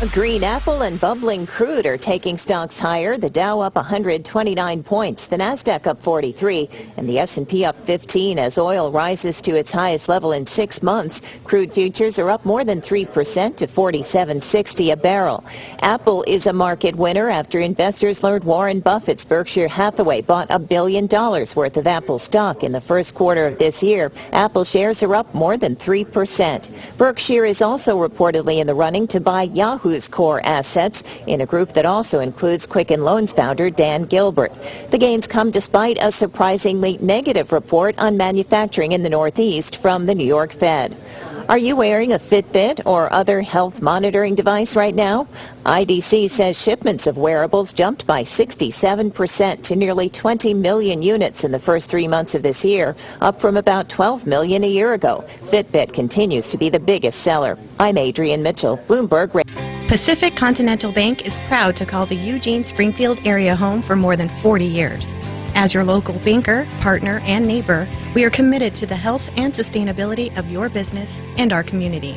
A green apple and bubbling crude are taking stocks higher. The Dow up 129 points, the Nasdaq up 43, and the S&P up 15 as oil rises to its highest level in 6 months. Crude futures are up more than 3% to $47.60 a barrel. Apple is a market winner after investors learned Warren Buffett's Berkshire Hathaway bought $1 billion worth of Apple stock in the first quarter of this year. Apple shares are up more than 3%. Berkshire is also reportedly in the running to buy Yahoo's core assets in a group that also includes Quicken Loans founder Dan Gilbert. The gains come despite a surprisingly negative report on manufacturing in the Northeast from the New York Fed. Are you wearing a Fitbit or other health monitoring device right now? IDC says shipments of wearables jumped by 67% to nearly 20 million units in the first 3 months of this year, up from about 12 million a year ago. Fitbit continues to be the biggest seller. I'm Adrienne Mitchell, Bloomberg. Pacific Continental Bank is proud to call the Eugene Springfield area home for more than 40 years. As your local banker, partner, and neighbor, we are committed to the health and sustainability of your business and our community.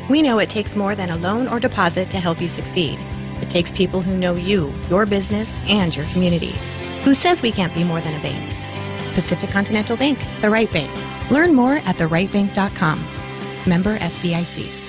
We know it takes more than a loan or deposit to help you succeed. It takes people who know you, your business, and your community. Who says we can't be more than a bank? Pacific Continental Bank, the right bank. Learn more at therightbank.com. Member FDIC.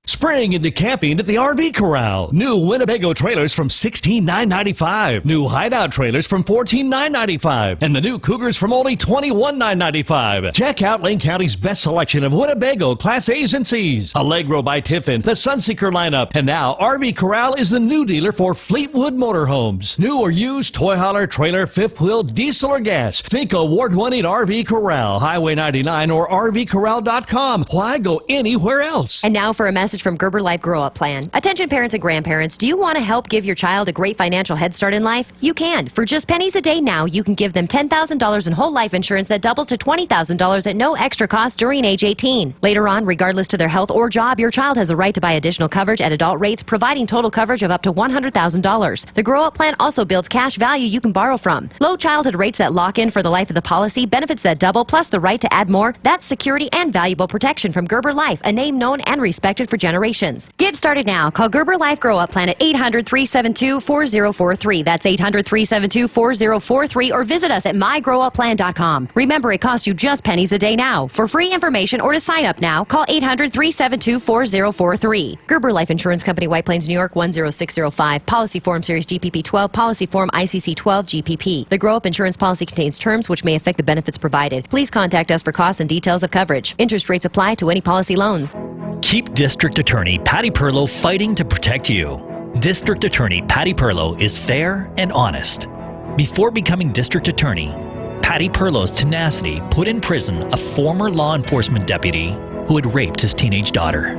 Spring into camping at the RV Corral. New Winnebago trailers from $16,995. New Hideout trailers from $14,995. And the new Cougars from only $21,995. Check out Lane County's best selection of Winnebago Class A's and C's. Allegro by Tiffin, the Sunseeker lineup. And now RV Corral is the new dealer for Fleetwood Motorhomes. New or used toy hauler, trailer, fifth wheel, diesel or gas. Think award-winning RV Corral. Highway 99 or RVCorral.com. Why go anywhere else? And now for a message from Gerber Life Grow Up Plan. Attention parents and grandparents, do you want to help give your child a great financial head start in life? You can. For just pennies a day now, you can give them $10,000 in whole life insurance that doubles to $20,000 at no extra cost during age 18. Later on, regardless to their health or job, your child has a right to buy additional coverage at adult rates, providing total coverage of up to $100,000. The Grow Up Plan also builds cash value you can borrow from. Low childhood rates that lock in for the life of the policy, benefits that double, plus the right to add more. That's security and valuable protection from Gerber Life, a name known and respected for generations. Get started now. Call Gerber Life Grow Up Plan at 800-372-4043. That's 800-372-4043, or visit us at mygrowupplan.com. Remember, it costs you just pennies a day now. For free information or to sign up now, call 800-372-4043. Gerber Life Insurance Company, White Plains, New York 10605. Policy Form Series GPP 12. Policy Form ICC 12 GPP. The Grow Up Insurance policy contains terms which may affect the benefits provided. Please contact us for costs and details of coverage. Interest rates apply to any policy loans. Keep District Attorney Patty Perlow fighting to protect you. District Attorney Patty Perlow is fair and honest. Before becoming District Attorney, Patty Perlow's tenacity put in prison a former law enforcement deputy who had raped his teenage daughter.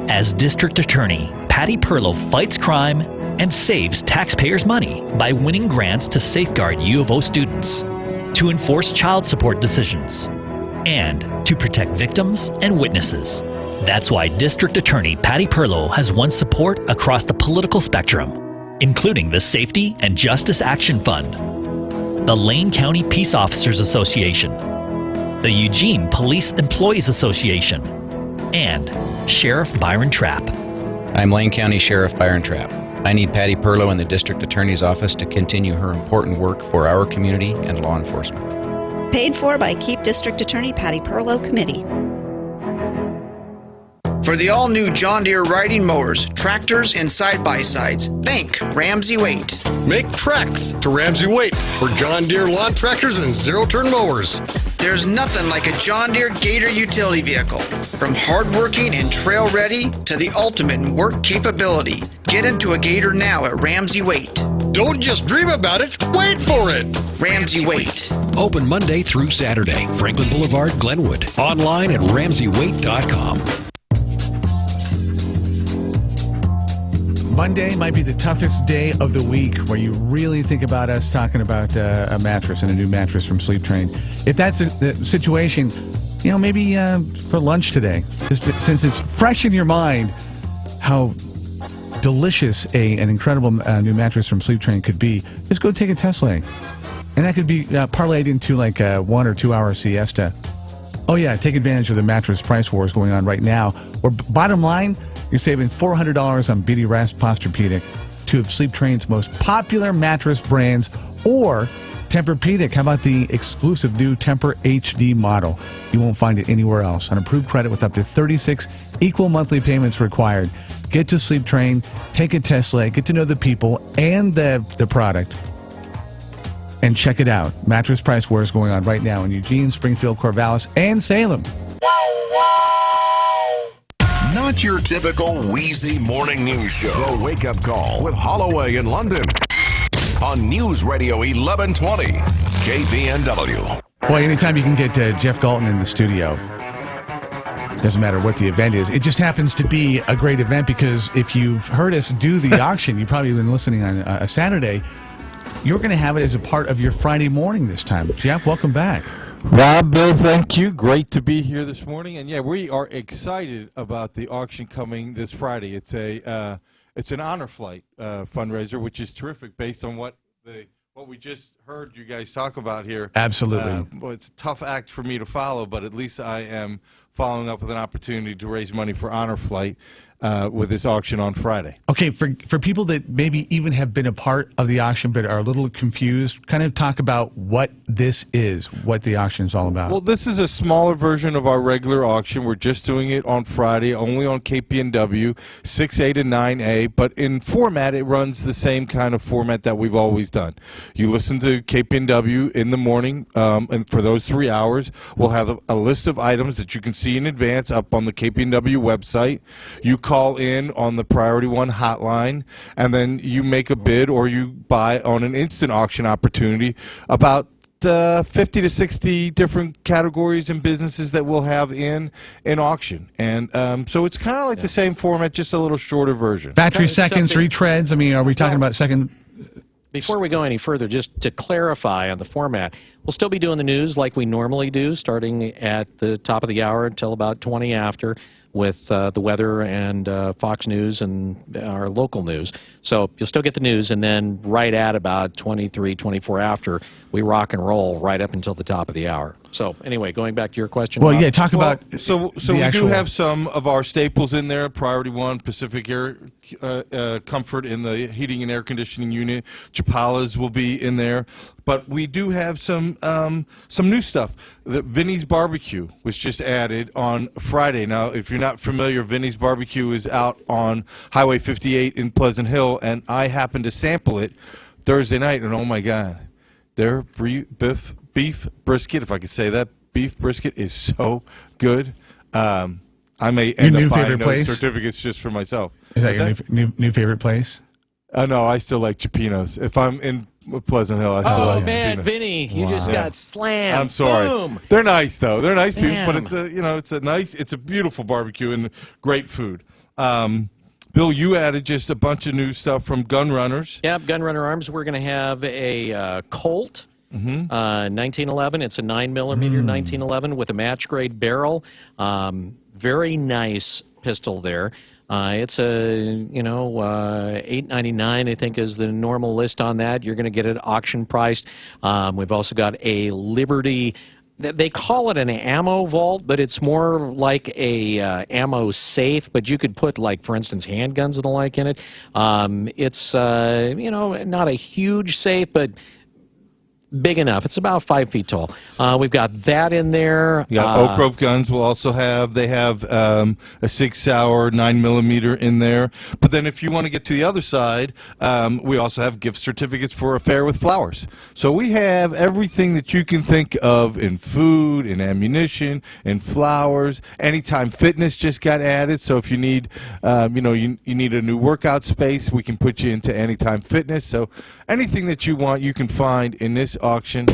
As District Attorney, Patty Perlow fights crime and saves taxpayers' money by winning grants to safeguard U of O students, to enforce child support decisions, and to protect victims and witnesses. That's why District Attorney Patty Perlow has won support across the political spectrum, including the Safety and Justice Action Fund, the Lane County Peace Officers Association, the Eugene Police Employees Association, and Sheriff Byron Trapp. I'm Lane County Sheriff Byron Trapp. I need Patty Perlow in the District Attorney's office to continue her important work for our community and law enforcement. Paid for by Keep District Attorney Patty Perlow Committee. For the all-new John Deere riding mowers, tractors, and side-by-sides, think Ramsey Waite. Make tracks to Ramsey Waite for John Deere lawn tractors and zero-turn mowers. There's nothing like a John Deere Gator utility vehicle. From hard-working and trail-ready to the ultimate in work capability. Get into a Gator now at Ramsey Waite. Don't just dream about it, wait for it. Ramsey Waite. Open Monday through Saturday. Franklin Boulevard, Glenwood. Online at RamseyWaite.com. Monday might be the toughest day of the week where you really think about us talking about a mattress and a new mattress from Sleep Train. If that's the situation, maybe for lunch today, since it's fresh in your mind how delicious an incredible new mattress from Sleep Train could be, just go take a test leg. And that could be parlayed into like a 1 or 2 hour siesta. Oh yeah, take advantage of the mattress price wars going on right now. Or bottom line, you're saving $400 on BD Rest Posturepedic, two of Sleep Train's most popular mattress brands, or Tempur-Pedic. How about the exclusive new Tempur HD model? You won't find it anywhere else. On approved credit with up to 36 equal monthly payments required. Get to Sleep Train, take a test leg, get to know the people and the product, and check it out. Mattress price wars going on right now in Eugene, Springfield, Corvallis, and Salem. Not your typical wheezy morning news show. The Wake Up Call with Holloway in London on News Radio 1120 KPNW. Boy, anytime you can get Jeff Galton in the studio, Doesn't matter what the event is. It just happens to be a great event because if you've heard us do the auction, you've probably been listening on a Saturday, you're going to have it as a part of your Friday morning this time. Jeff, welcome back. Rob, Bill, thank you. Great to be here this morning. And yeah, we are excited about the auction coming this Friday. It's an honor flight fundraiser, which is terrific based on what we just heard you guys talk about here. Absolutely. Well, it's a tough act for me to follow, but at least I am following up with an opportunity to raise money for honor flight with this auction on Friday. Okay, for people that maybe even have been a part of the auction but are a little confused, kind of talk about what this is, what the auction is all about. Well, this is a smaller version of our regular auction. We're just doing it on Friday, only on KPNW, 6A to 9A, but in format, it runs the same kind of format that we've always done. You listen to KPNW in the morning, and for those 3 hours, we'll have a list of items that you can see in advance up on the KPNW website. You call in on the Priority One hotline, and then you make a bid or you buy on an instant auction opportunity about 50 to 60 different categories and businesses that we'll have in auction. And so it's kind of like the same format, just a little shorter version. Battery seconds, retreads. I mean, are we talking about second? Before we go any further, just to clarify on the format, we'll still be doing the news like we normally do, starting at the top of the hour until about 20 after, with the weather and Fox News and our local news. So you'll still get the news, and then right at about 23, 24 after, we rock and roll right up until the top of the hour. So anyway, going back to your question. Well, Rob. yeah, talk about So we do have some of our staples in there. Priority One, Pacific Air Comfort in the heating and air conditioning unit. Chapala's will be in there. But we do have some new stuff. The Vinny's Barbecue was just added on Friday. Now, if you're not familiar, Vinny's Barbecue is out on Highway 58 in Pleasant Hill, and I happened to sample it Thursday night, and oh my God, their beef brisket, if I could say that, beef brisket is so good. I may end up buying those certificates just for myself. Is that your new favorite place? No, I still like Chipino's. If I'm in Pleasant Hill, I still like man, Chipino's. Vinny, you just got slammed. I'm sorry. Boom. They're nice though. They're nice people, Damn. but it's a beautiful barbecue and great food. Bill, you added just a bunch of new stuff from Gun Runners. Yep, Gun Runner Arms. We're going to have a Colt. 1911. It's a 9mm 1911 with a match grade barrel. Very nice pistol there. It's a $8.99 I think is the normal list on that. You're going to get it auction priced. We've also got a Liberty. They call it an ammo vault, but it's more like a ammo safe. But you could put, like, for instance, handguns and the like in it. It's not a huge safe, but big enough. It's about 5 feet tall. We've got that in there. You got Oak Grove Guns will also have. They have a 6 Sauer 9mm in there. But then if you want to get to the other side, we also have gift certificates for Affair with Flowers. So we have everything that you can think of in food, in ammunition, in flowers. Anytime Fitness just got added. So if you need, you need a new workout space, we can put you into Anytime Fitness. So anything that you want, you can find in this auction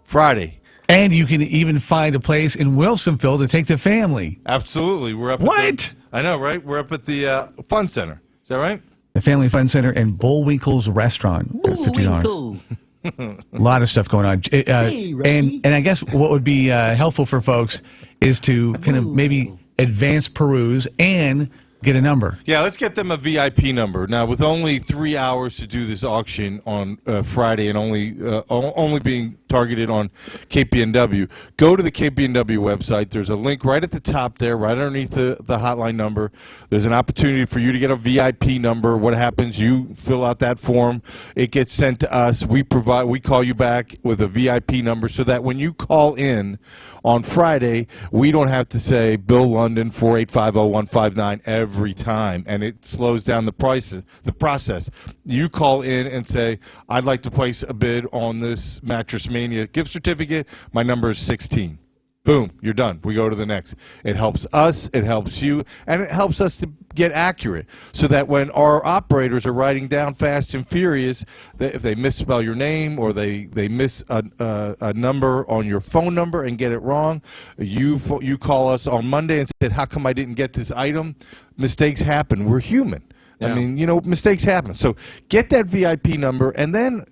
Friday. And you can even find a place in Wilsonville to take the family. Absolutely. We're up I know, right? We're up at the Fun Center. Is that right? The Family Fun Center and Bullwinkle's Restaurant. Bullwinkle. A lot of stuff going on. And I guess what would be helpful for folks is to kind of maybe advance peruse and get a number. Yeah, let's get them a VIP number. Now, with only 3 hours to do this auction on Friday and only being targeted on KPNW, go to the KPNW website. There's a link right at the top there, right underneath the hotline number. There's an opportunity for you to get a VIP number. What happens? You fill out that form. It gets sent to us. We call you back with a VIP number so that when you call in on Friday, we don't have to say Bill London 4850159 every time, and it slows down the process. You call in and say, I'd like to place a bid on this Mattress Mania gift certificate. My number is 16. Boom, you're done. We go to the next. It helps us, it helps you, and it helps us to get accurate so that when our operators are writing down Fast and Furious, that if they misspell your name or they miss a number on your phone number and get it wrong, you call us on Monday and said, how come I didn't get this item? Mistakes happen. We're human. Yeah. I mean, mistakes happen. So get that VIP number, and then,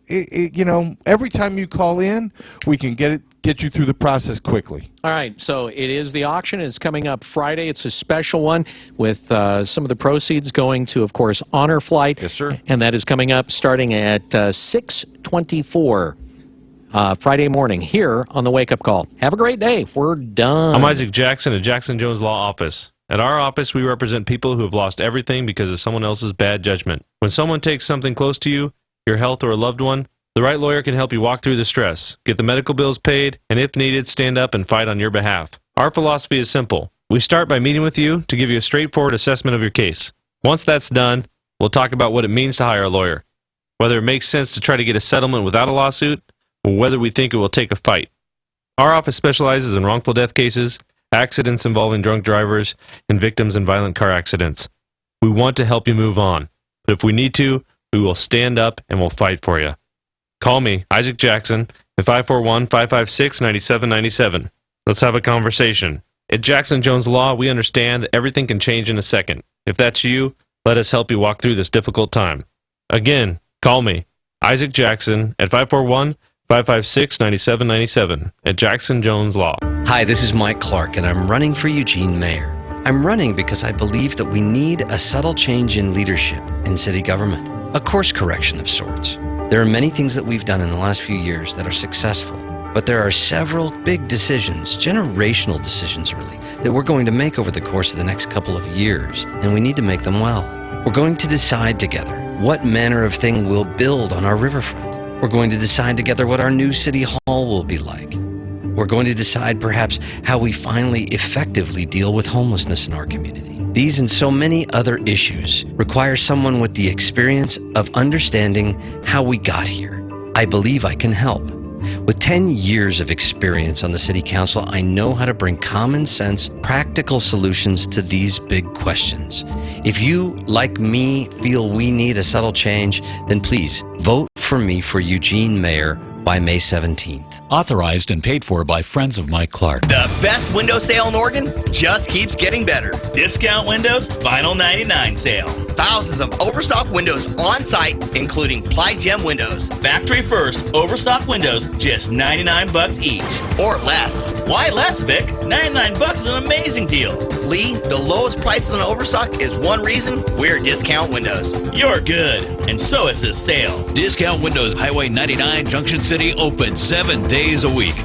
every time you call in, we can get you through the process quickly. All right, so it is the auction. It's coming up Friday. It's a special one with some of the proceeds going to, of course, Honor Flight. Yes, sir. And that is coming up starting at 6:24 Friday morning here on the Wake Up Call. Have a great day. We're done. I'm Isaac Jackson at Jackson Jones Law Office. At our office, we represent people who have lost everything because of someone else's bad judgment. When someone takes something close to you, your health or a loved one, the right lawyer can help you walk through the stress, get the medical bills paid, and if needed, stand up and fight on your behalf. Our philosophy is simple. We start by meeting with you to give you a straightforward assessment of your case. Once that's done, we'll talk about what it means to hire a lawyer, whether it makes sense to try to get a settlement without a lawsuit, or whether we think it will take a fight. Our office specializes in wrongful death cases, accidents involving drunk drivers, and victims in violent car accidents. We want to help you move on, but if we need to, we will stand up and we'll fight for you. Call me, Isaac Jackson, at 541-556-9797. Let's have a conversation. At Jackson Jones Law, we understand that everything can change in a second. If that's you, let us help you walk through this difficult time. Again, call me, Isaac Jackson, at 541-556-9797 at Jackson Jones Law. Hi, this is Mike Clark, and I'm running for Eugene Mayor. I'm running because I believe that we need a subtle change in leadership in city government, a course correction of sorts. There are many things that we've done in the last few years that are successful, but there are several big decisions, generational decisions really, that we're going to make over the course of the next couple of years, and we need to make them well. We're going to decide together what manner of thing we'll build on our riverfront. We're going to decide together what our new city hall will be like. We're going to decide perhaps how we finally effectively deal with homelessness in our community. These and so many other issues require someone with the experience of understanding how we got here. I believe I can help. With 10 years of experience on the City Council, I know how to bring common sense, practical solutions to these big questions. If you, like me, feel we need a subtle change, then please vote for me for Eugene Mayor by May 17th. Authorized and paid for by friends of Mike Clark. The best window sale in Oregon just keeps getting better. Discount Windows Final 99 sale. Thousands of overstock windows on site, including Ply Gem windows. Factory first, overstock windows, just $99 each. Or less. Why less, Vic? $99 is an amazing deal. Lee, the lowest prices on overstock is one reason we're Discount Windows. You're good, and so is this sale. Discount Windows, Highway 99, Junction City, open 7 days a week.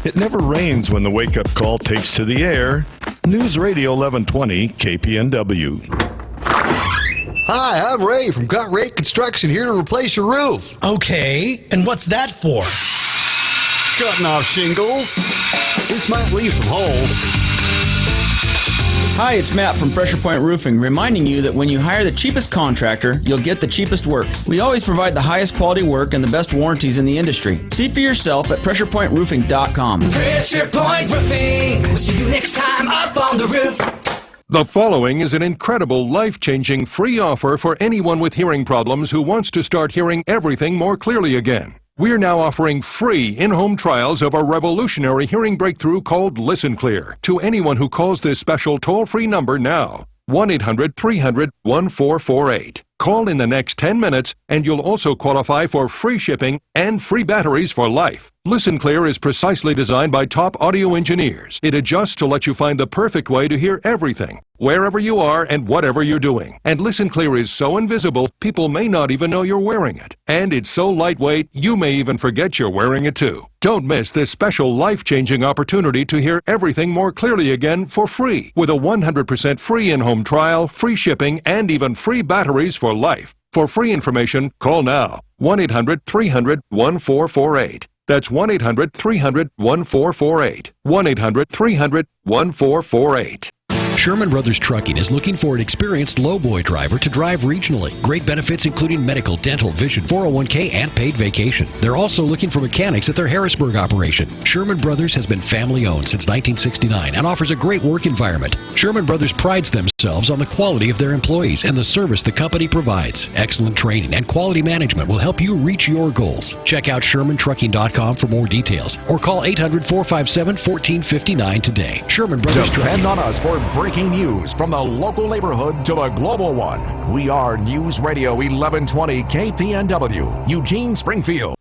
It never rains when the wake-up call takes to the air. News Radio 1120 KPNW. Hi, I'm Ray from Cut Rate Construction, here to replace your roof. Okay, and what's that for? Cutting off shingles. This might leave some holes. Hi, it's Matt from Pressure Point Roofing, reminding you that when you hire the cheapest contractor, you'll get the cheapest work. We always provide the highest quality work and the best warranties in the industry. See for yourself at PressurePointRoofing.com. Pressure Point Roofing. We'll see you next time up on the roof. The following is an incredible, life-changing free offer for anyone with hearing problems who wants to start hearing everything more clearly again. We're now offering free in-home trials of a revolutionary hearing breakthrough called Listen Clear to anyone who calls this special toll-free number now, 1-800-300-1448. Call in the next 10 minutes and you'll also qualify for free shipping and free batteries for life. Listen Clear is precisely designed by top audio engineers. It adjusts to let you find the perfect way to hear everything, wherever you are and whatever you're doing. And Listen Clear is so invisible, people may not even know you're wearing it. And it's so lightweight, you may even forget you're wearing it too. Don't miss this special life-changing opportunity to hear everything more clearly again for free with a 100% free in-home trial, free shipping, and even free batteries for life. For free information, call now. 1-800-300-1448. That's 1-800-300-1448. 1-800-300-1448. Sherman Brothers Trucking is looking for an experienced lowboy driver to drive regionally. Great benefits including medical, dental, vision, 401k, and paid vacation. They're also looking for mechanics at their Harrisburg operation. Sherman Brothers has been family-owned since 1969 and offers a great work environment. Sherman Brothers prides themselves on the quality of their employees and the service the company provides. Excellent training and quality management will help you reach your goals. Check out ShermanTrucking.com for more details or call 800-457-1459 today. Sherman Brothers Trucking. Depend on us for breaking news from the local neighborhood to the global one. We are News Radio 1120 KPNW, Eugene, Springfield.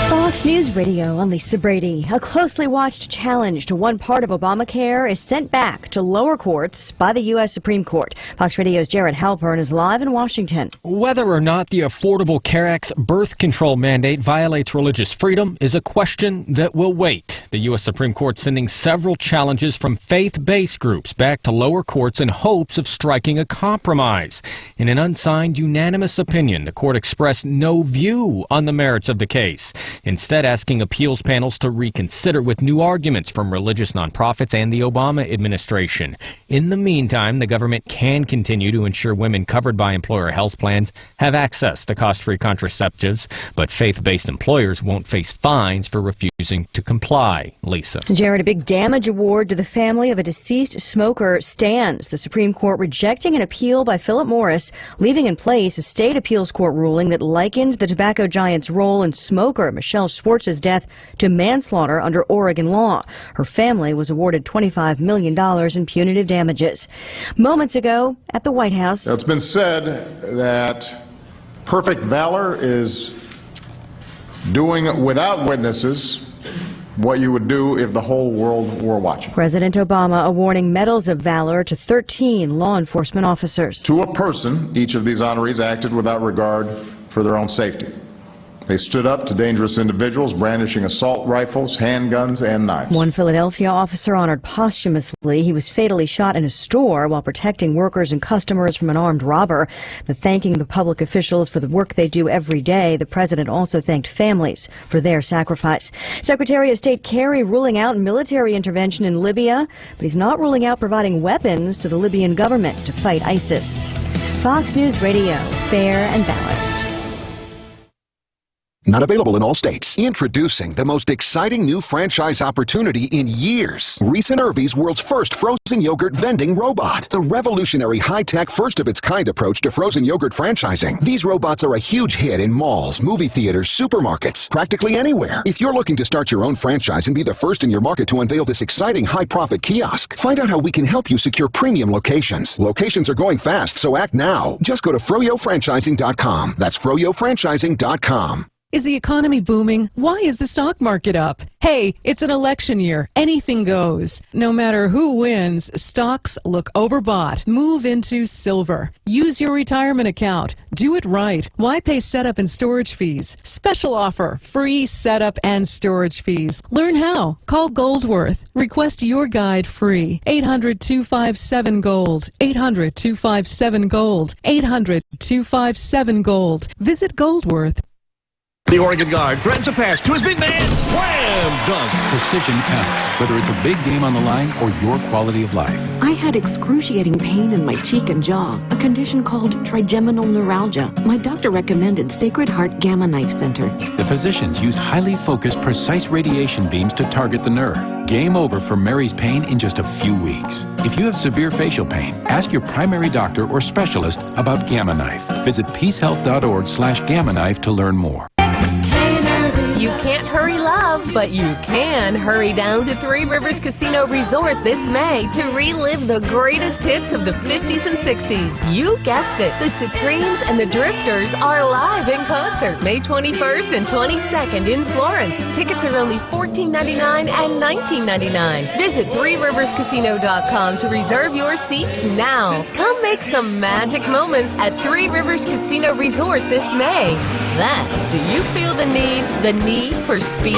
Fox News Radio, I'm Lisa Brady. A closely watched challenge to one part of Obamacare is sent back to lower courts by the U.S. Supreme Court. Fox Radio's Jared Halpern is live in Washington. Whether or not the Affordable Care Act's birth control mandate violates religious freedom is a question that will wait. The U.S. Supreme Court sending several challenges from faith-based groups back to lower courts in hopes of striking a compromise. In an unsigned unanimous opinion, the court expressed no view on the merits of the case, instead asking appeals panels to reconsider with new arguments from religious nonprofits and the Obama administration. In the meantime, the government can continue to ensure women covered by employer health plans have access to cost-free contraceptives, but faith-based employers won't face fines for refusing to comply. Lisa. Jared, a big damage award to the family of a deceased smoker stands. The Supreme Court rejecting an appeal by Philip Morris, leaving in place a state appeals court ruling that likens the tobacco giant's role in smoker Michelle Schwartz's death to manslaughter under Oregon law. Her family was awarded $25 million in punitive damages. Moments ago at the White House. It's been said that perfect valor is doing without witnesses what you would do if the whole world were watching. President Obama awarding medals of valor to 13 law enforcement officers. To a person, each of these honorees acted without regard for their own safety. They stood up to dangerous individuals brandishing assault rifles, handguns, and knives. One Philadelphia officer honored posthumously. He was fatally shot in a store while protecting workers and customers from an armed robber. But thanking the public officials for the work they do every day, the president also thanked families for their sacrifice. Secretary of State Kerry ruling out military intervention in Libya, but he's not ruling out providing weapons to the Libyan government to fight ISIS. Fox News Radio, fair and balanced. Not available in all states. Introducing the most exciting new franchise opportunity in years. Reese and Irvy's world's first frozen yogurt vending robot. The revolutionary high-tech, first-of-its-kind approach to frozen yogurt franchising. These robots are a huge hit in malls, movie theaters, supermarkets, practically anywhere. If you're looking to start your own franchise and be the first in your market to unveil this exciting high-profit kiosk, find out how we can help you secure premium locations. Locations are going fast, so act now. Just go to froyofranchising.com. That's froyofranchising.com. Is the economy booming? Why is the stock market up? Hey, it's an election year. Anything goes. No matter who wins, stocks look overbought. Move into silver. Use your retirement account. Do it right. Why pay setup and storage fees? Special offer. Free setup and storage fees. Learn how. Call Goldworth. Request your guide free. 800-257-GOLD. 800-257-GOLD. 800-257-GOLD. Visit Goldworth. The Oregon guard threads a pass to his big man. Slam dunk. Precision counts, whether it's a big game on the line or your quality of life. I had excruciating pain in my cheek and jaw, a condition called trigeminal neuralgia. My doctor recommended Sacred Heart Gamma Knife Center. The physicians used highly focused, precise radiation beams to target the nerve. Game over for Mary's pain in just a few weeks. If you have severe facial pain, ask your primary doctor or specialist about Gamma Knife. Visit peacehealth.org/Gamma Knife to learn more. You can't hurry love, but you can hurry down to Three Rivers Casino Resort this May to relive the greatest hits of the 50s and 60s. You guessed it. The Supremes and the Drifters are live in concert May 21st and 22nd in Florence. Tickets are only $14.99 and $19.99. Visit threeriverscasino.com to reserve your seats now. Come make some magic moments at Three Rivers Casino Resort this May. Then, do you feel the need for speed?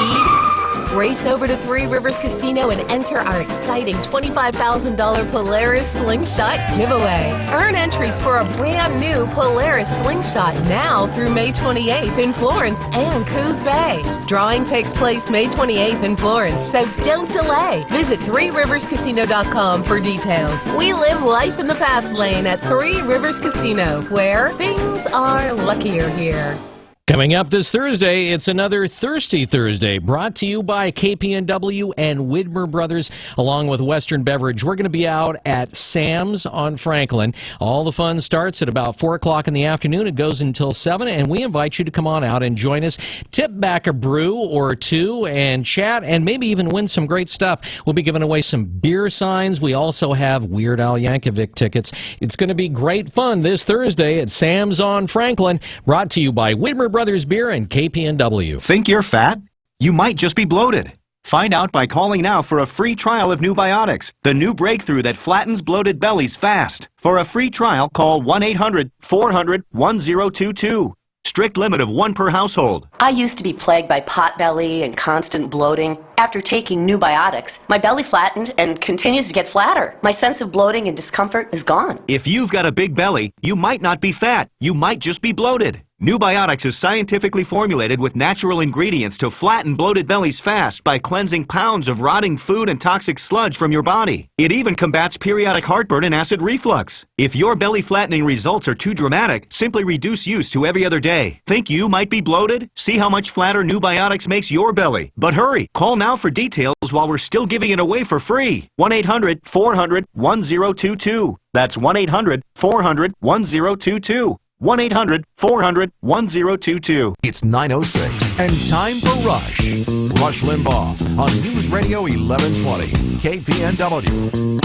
Race over to Three Rivers Casino and enter our exciting $25,000 Polaris Slingshot giveaway. Earn entries for a brand new Polaris Slingshot now through May 28th in Florence and Coos Bay. Drawing takes place May 28th in Florence, so don't delay. Visit threeriverscasino.com for details. We live life in the fast lane at Three Rivers Casino, where things are luckier here. Coming up this Thursday, it's another Thirsty Thursday, brought to you by KPNW and Widmer Brothers, along with Western Beverage. We're going to be out at Sam's on Franklin. All the fun starts at about 4 o'clock in the afternoon. It goes until 7, and we invite you to come on out and join us. Tip back a brew or two and chat and maybe even win some great stuff. We'll be giving away some beer signs. We also have Weird Al Yankovic tickets. It's going to be great fun this Thursday at Sam's on Franklin, brought to you by Widmer Brothers Beer and KPNW. Think you're fat? You might just be bloated. Find out by calling now for a free trial of New Biotics, the new breakthrough that flattens bloated bellies fast. For a free trial, call 1-800-400-1022. Strict limit of 1 per household. I used to be plagued by potbelly and constant bloating. After taking New Biotics, my belly flattened and continues to get flatter. My sense of bloating and discomfort is gone. If you've got a big belly, you might not be fat. You might just be bloated. New Biotics is scientifically formulated with natural ingredients to flatten bloated bellies fast by cleansing pounds of rotting food and toxic sludge from your body. It even combats periodic heartburn and acid reflux. If your belly flattening results are too dramatic, simply reduce use to every other day. Think you might be bloated? See how much flatter New Biotics makes your belly. But hurry, call now for details while we're still giving it away for free. 1-800-400-1022. That's 1-800-400-1022. 1-800-400-1022. It's 9:06 and time for Rush. Rush Limbaugh on News Radio 1120 KPNW.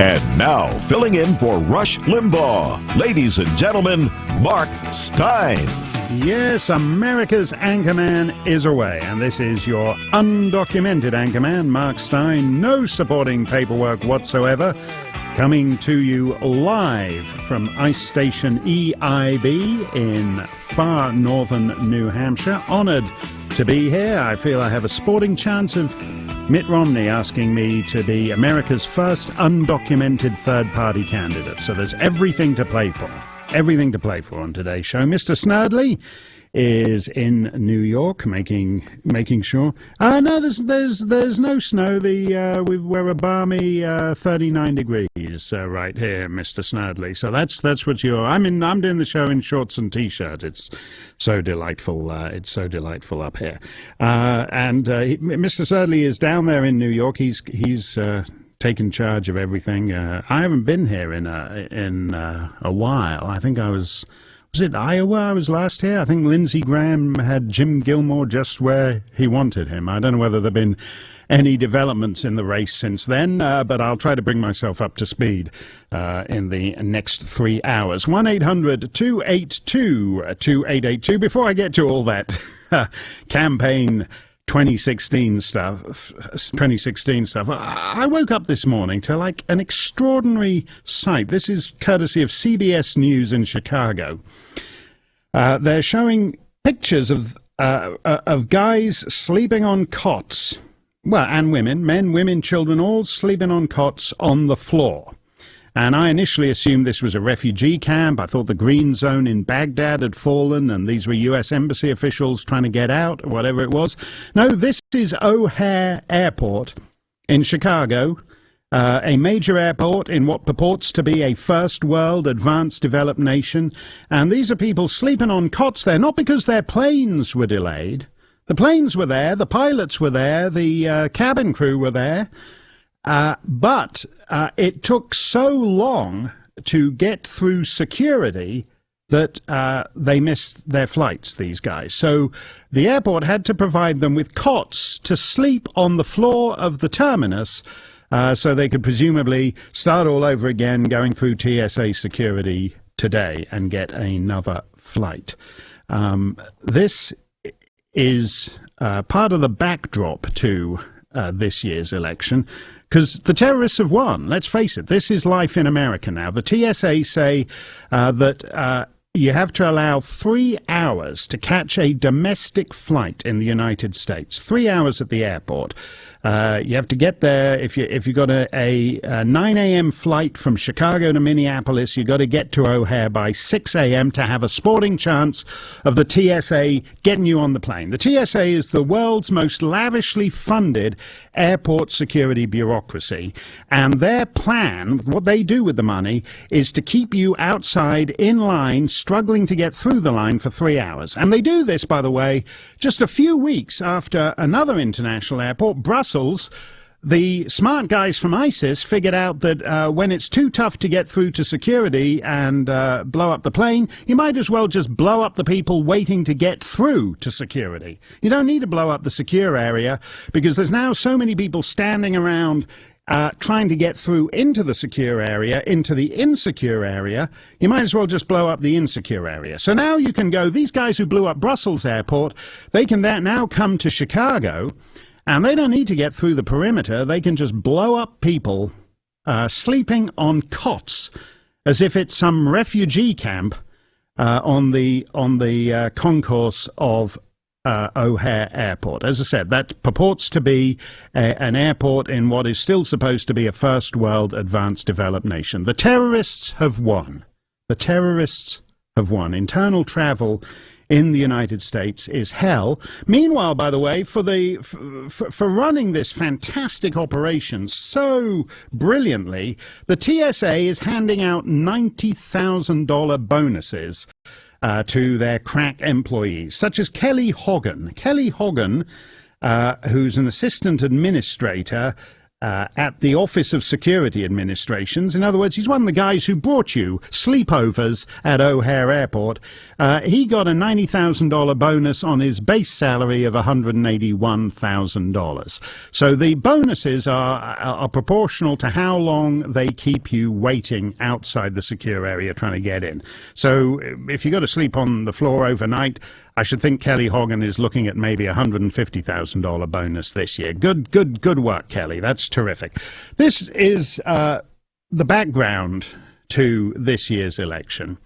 And now, filling in for Rush Limbaugh, ladies and gentlemen, Mark Stein. Yes, America's anchorman is away, and this is your undocumented anchorman, Mark Stein. No supporting paperwork whatsoever. Coming to you live from Ice Station EIB in far northern New Hampshire. Honored to be here. I feel I have a sporting chance of Mitt Romney asking me to be America's first undocumented third-party candidate. So there's everything to play for. Everything to play for on today's show. Mr. Snerdley is in New York, making sure. No, there's no snow. We're a balmy 39 degrees right here, Mr. Snerdley. So that's what you're. I'm doing the show in shorts and t-shirt. It's so delightful. It's so delightful up here. Mr. Snerdley is down there in New York. He's taken charge of everything. I haven't been here in a while. I think I was it Iowa I was last here? I think Lindsey Graham had Jim Gilmore just where he wanted him. I don't know whether there have been any developments in the race since then, but I'll try to bring myself up to speed in the next 3 hours. 1-800-282-2882. Before I get to all that campaign 2016 stuff, I woke up this morning to like an extraordinary sight. This is courtesy of CBS News in Chicago. They're showing pictures of guys sleeping on cots. Well, and women, men, women, children, all sleeping on cots on the floor. And I initially assumed this was a refugee camp. I thought the green zone in Baghdad had fallen and these were U.S. embassy officials trying to get out, or whatever it was. No, this is O'Hare Airport in Chicago, a major airport in what purports to be a first world advanced developed nation. And these are people sleeping on cots there, not because their planes were delayed. The planes were there, the pilots were there, the cabin crew were there. But it took so long to get through security that they missed their flights, these guys. So the airport had to provide them with cots to sleep on the floor of the terminus so they could presumably start all over again going through TSA security today and get another flight. This is part of the backdrop to this year's election, because the terrorists have won. Let's face it, this is life in America now. The TSA say that you have to allow 3 hours to catch a domestic flight in the United States. 3 hours at the airport. You have to get there. If you got a 9 a.m. flight from Chicago to Minneapolis, you got to get to O'Hare by 6 a.m. to have a sporting chance of the TSA getting you on the plane. The TSA is the world's most lavishly funded airport security bureaucracy, and their plan, what they do with the money, is to keep you outside in line, struggling to get through the line for 3 hours. And they do this, by the way, just a few weeks after another international airport, Brussels. The smart guys from ISIS figured out that when it's too tough to get through to security and blow up the plane, you might as well just blow up the people waiting to get through to security. You don't need to blow up the secure area, because there's now so many people standing around trying to get through into the secure area, into the insecure area. You might as well just blow up the insecure area. So now you can go, these guys who blew up Brussels airport, they can now come to Chicago, and they don't need to get through the perimeter. They can just blow up people sleeping on cots as if it's some refugee camp on the concourse of O'Hare Airport. As I said, that purports to be an airport in what is still supposed to be a first world advanced developed nation. The terrorists have won. The terrorists have won. Internal travel in the United States is hell. Meanwhile, by the way, for running this fantastic operation so brilliantly, the TSA is handing out $90,000 bonuses to their crack employees, such as Kelly Hogan. Kelly Hogan, who's an assistant administrator at the Office of Security Administrations. In other words, he's one of the guys who brought you sleepovers at O'Hare Airport. He got a $90,000 bonus on his base salary of $181,000. So the bonuses are proportional to how long they keep you waiting outside the secure area trying to get in. So if you got to sleep on the floor overnight, I should think Kelly Hogan is looking at maybe a $150,000 bonus this year. Good work, Kelly. That's terrific. This is the background to this year's election.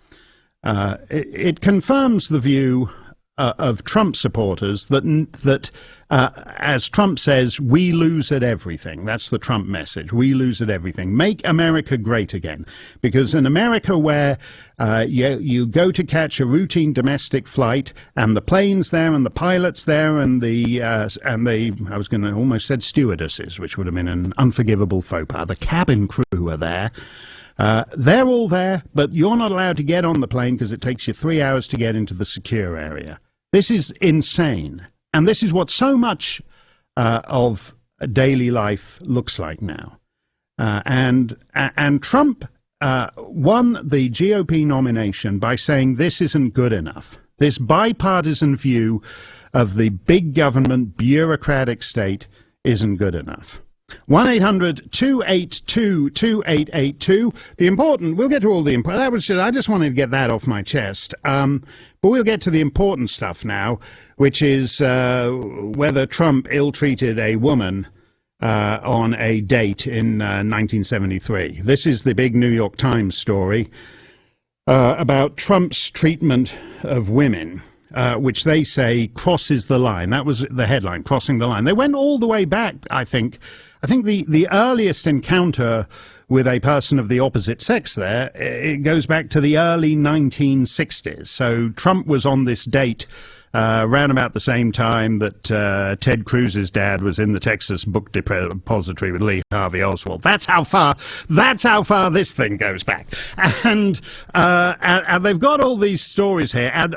It confirms the view of Trump supporters that as Trump says, we lose at everything. That's the Trump message. We lose at everything. Make America great again. Because in America where you go to catch a routine domestic flight and the plane's there and the pilot's there and I was going to almost said stewardesses, which would have been an unforgivable faux pas. The cabin crew are there. They're all there, but you're not allowed to get on the plane because it takes you 3 hours to get into the secure area. This is insane. And this is what so much of daily life looks like now. And Trump won the GOP nomination by saying this isn't good enough. This bipartisan view of the big government bureaucratic state isn't good enough. 1-800-282-2882. We'll get to all the important, I just wanted to get that off my chest. But we'll get to the important stuff now, which is whether Trump ill-treated a woman on a date in 1973. This is the big New York Times story about Trump's treatment of women. Which they say crosses the line. That was the headline, crossing the line. They went all the way back, I think. I think the earliest encounter with a person of the opposite sex there, it goes back to the early 1960s. So Trump was on this date around about the same time that Ted Cruz's dad was in the Texas Book Depository with Lee Harvey Oswald. That's how far this thing goes back. And they've got all these stories here. And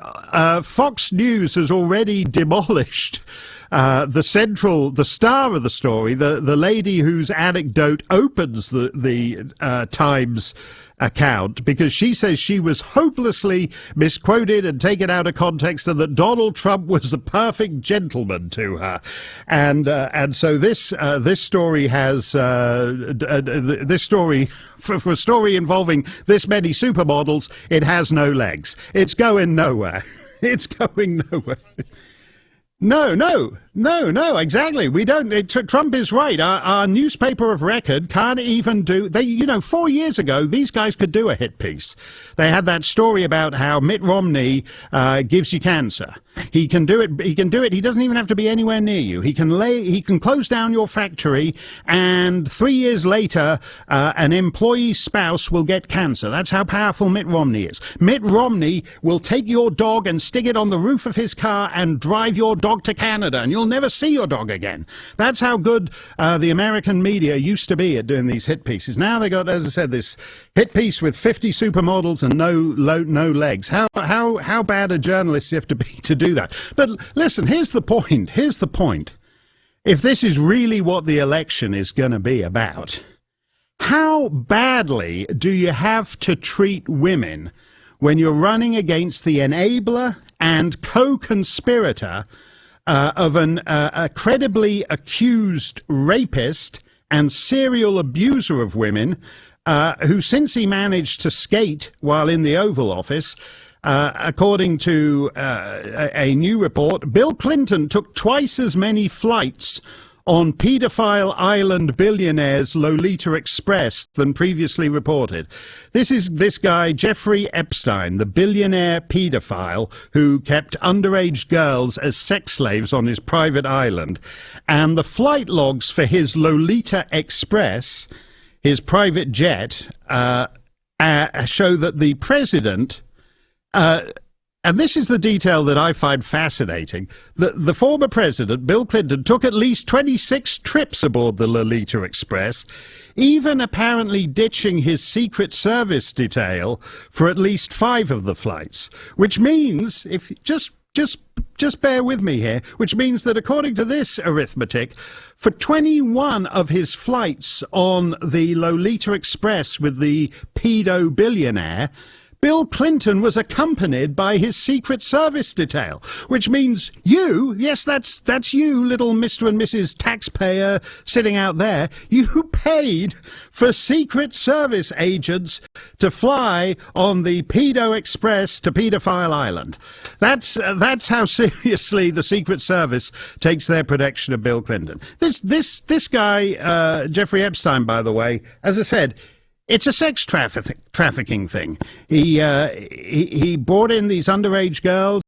Fox News has already demolished the star of the story, the lady whose anecdote opens the Times account, because she says she was hopelessly misquoted and taken out of context, and that Donald Trump was the perfect gentleman to her, and so this story has this story for a story involving this many supermodels, it has no legs. It's going nowhere. It's going nowhere. No, exactly. We don't. Trump is right. Our newspaper of record can't even do. 4 years ago, these guys could do a hit piece. They had that story about how Mitt Romney gives you cancer. He can do it. He can do it. He doesn't even have to be anywhere near you. He can close down your factory, and 3 years later, an employee's spouse will get cancer. That's how powerful Mitt Romney is. Mitt Romney will take your dog and stick it on the roof of his car and drive your dog to Canada, and you'll never see your dog again. That's how good the American media used to be at doing these hit pieces. Now they got, as I said, this hit piece with 50 supermodels and no legs. How bad a journalist you have to be to do that? But listen, here's the point. If this is really what the election is going to be about, how badly do you have to treat women when you're running against the enabler and co-conspirator of a credibly accused rapist and serial abuser of women, who, since he managed to skate while in the Oval Office, according to a new report, Bill Clinton took twice as many flights on pedophile island billionaires' Lolita Express than previously reported. This is this guy, Jeffrey Epstein, the billionaire pedophile who kept underage girls as sex slaves on his private island. And the flight logs for his Lolita Express, his private jet, show that the president... and this is the detail that I find fascinating. The former president, Bill Clinton, took at least 26 trips aboard the Lolita Express, even apparently ditching his Secret Service detail for at least 5 of the flights, which means, if just bear with me here, which means that according to this arithmetic, for 21 of his flights on the Lolita Express with the pedo billionaire, Bill Clinton was accompanied by his Secret Service detail, which means you, yes, that's you, little Mr. and Mrs. Taxpayer sitting out there, you paid for Secret Service agents to fly on the Pedo Express to Pedophile Island. That's how seriously the Secret Service takes their protection of Bill Clinton. This guy, Jeffrey Epstein, by the way, as I said, it's a sex trafficking thing. He brought in these underage girls.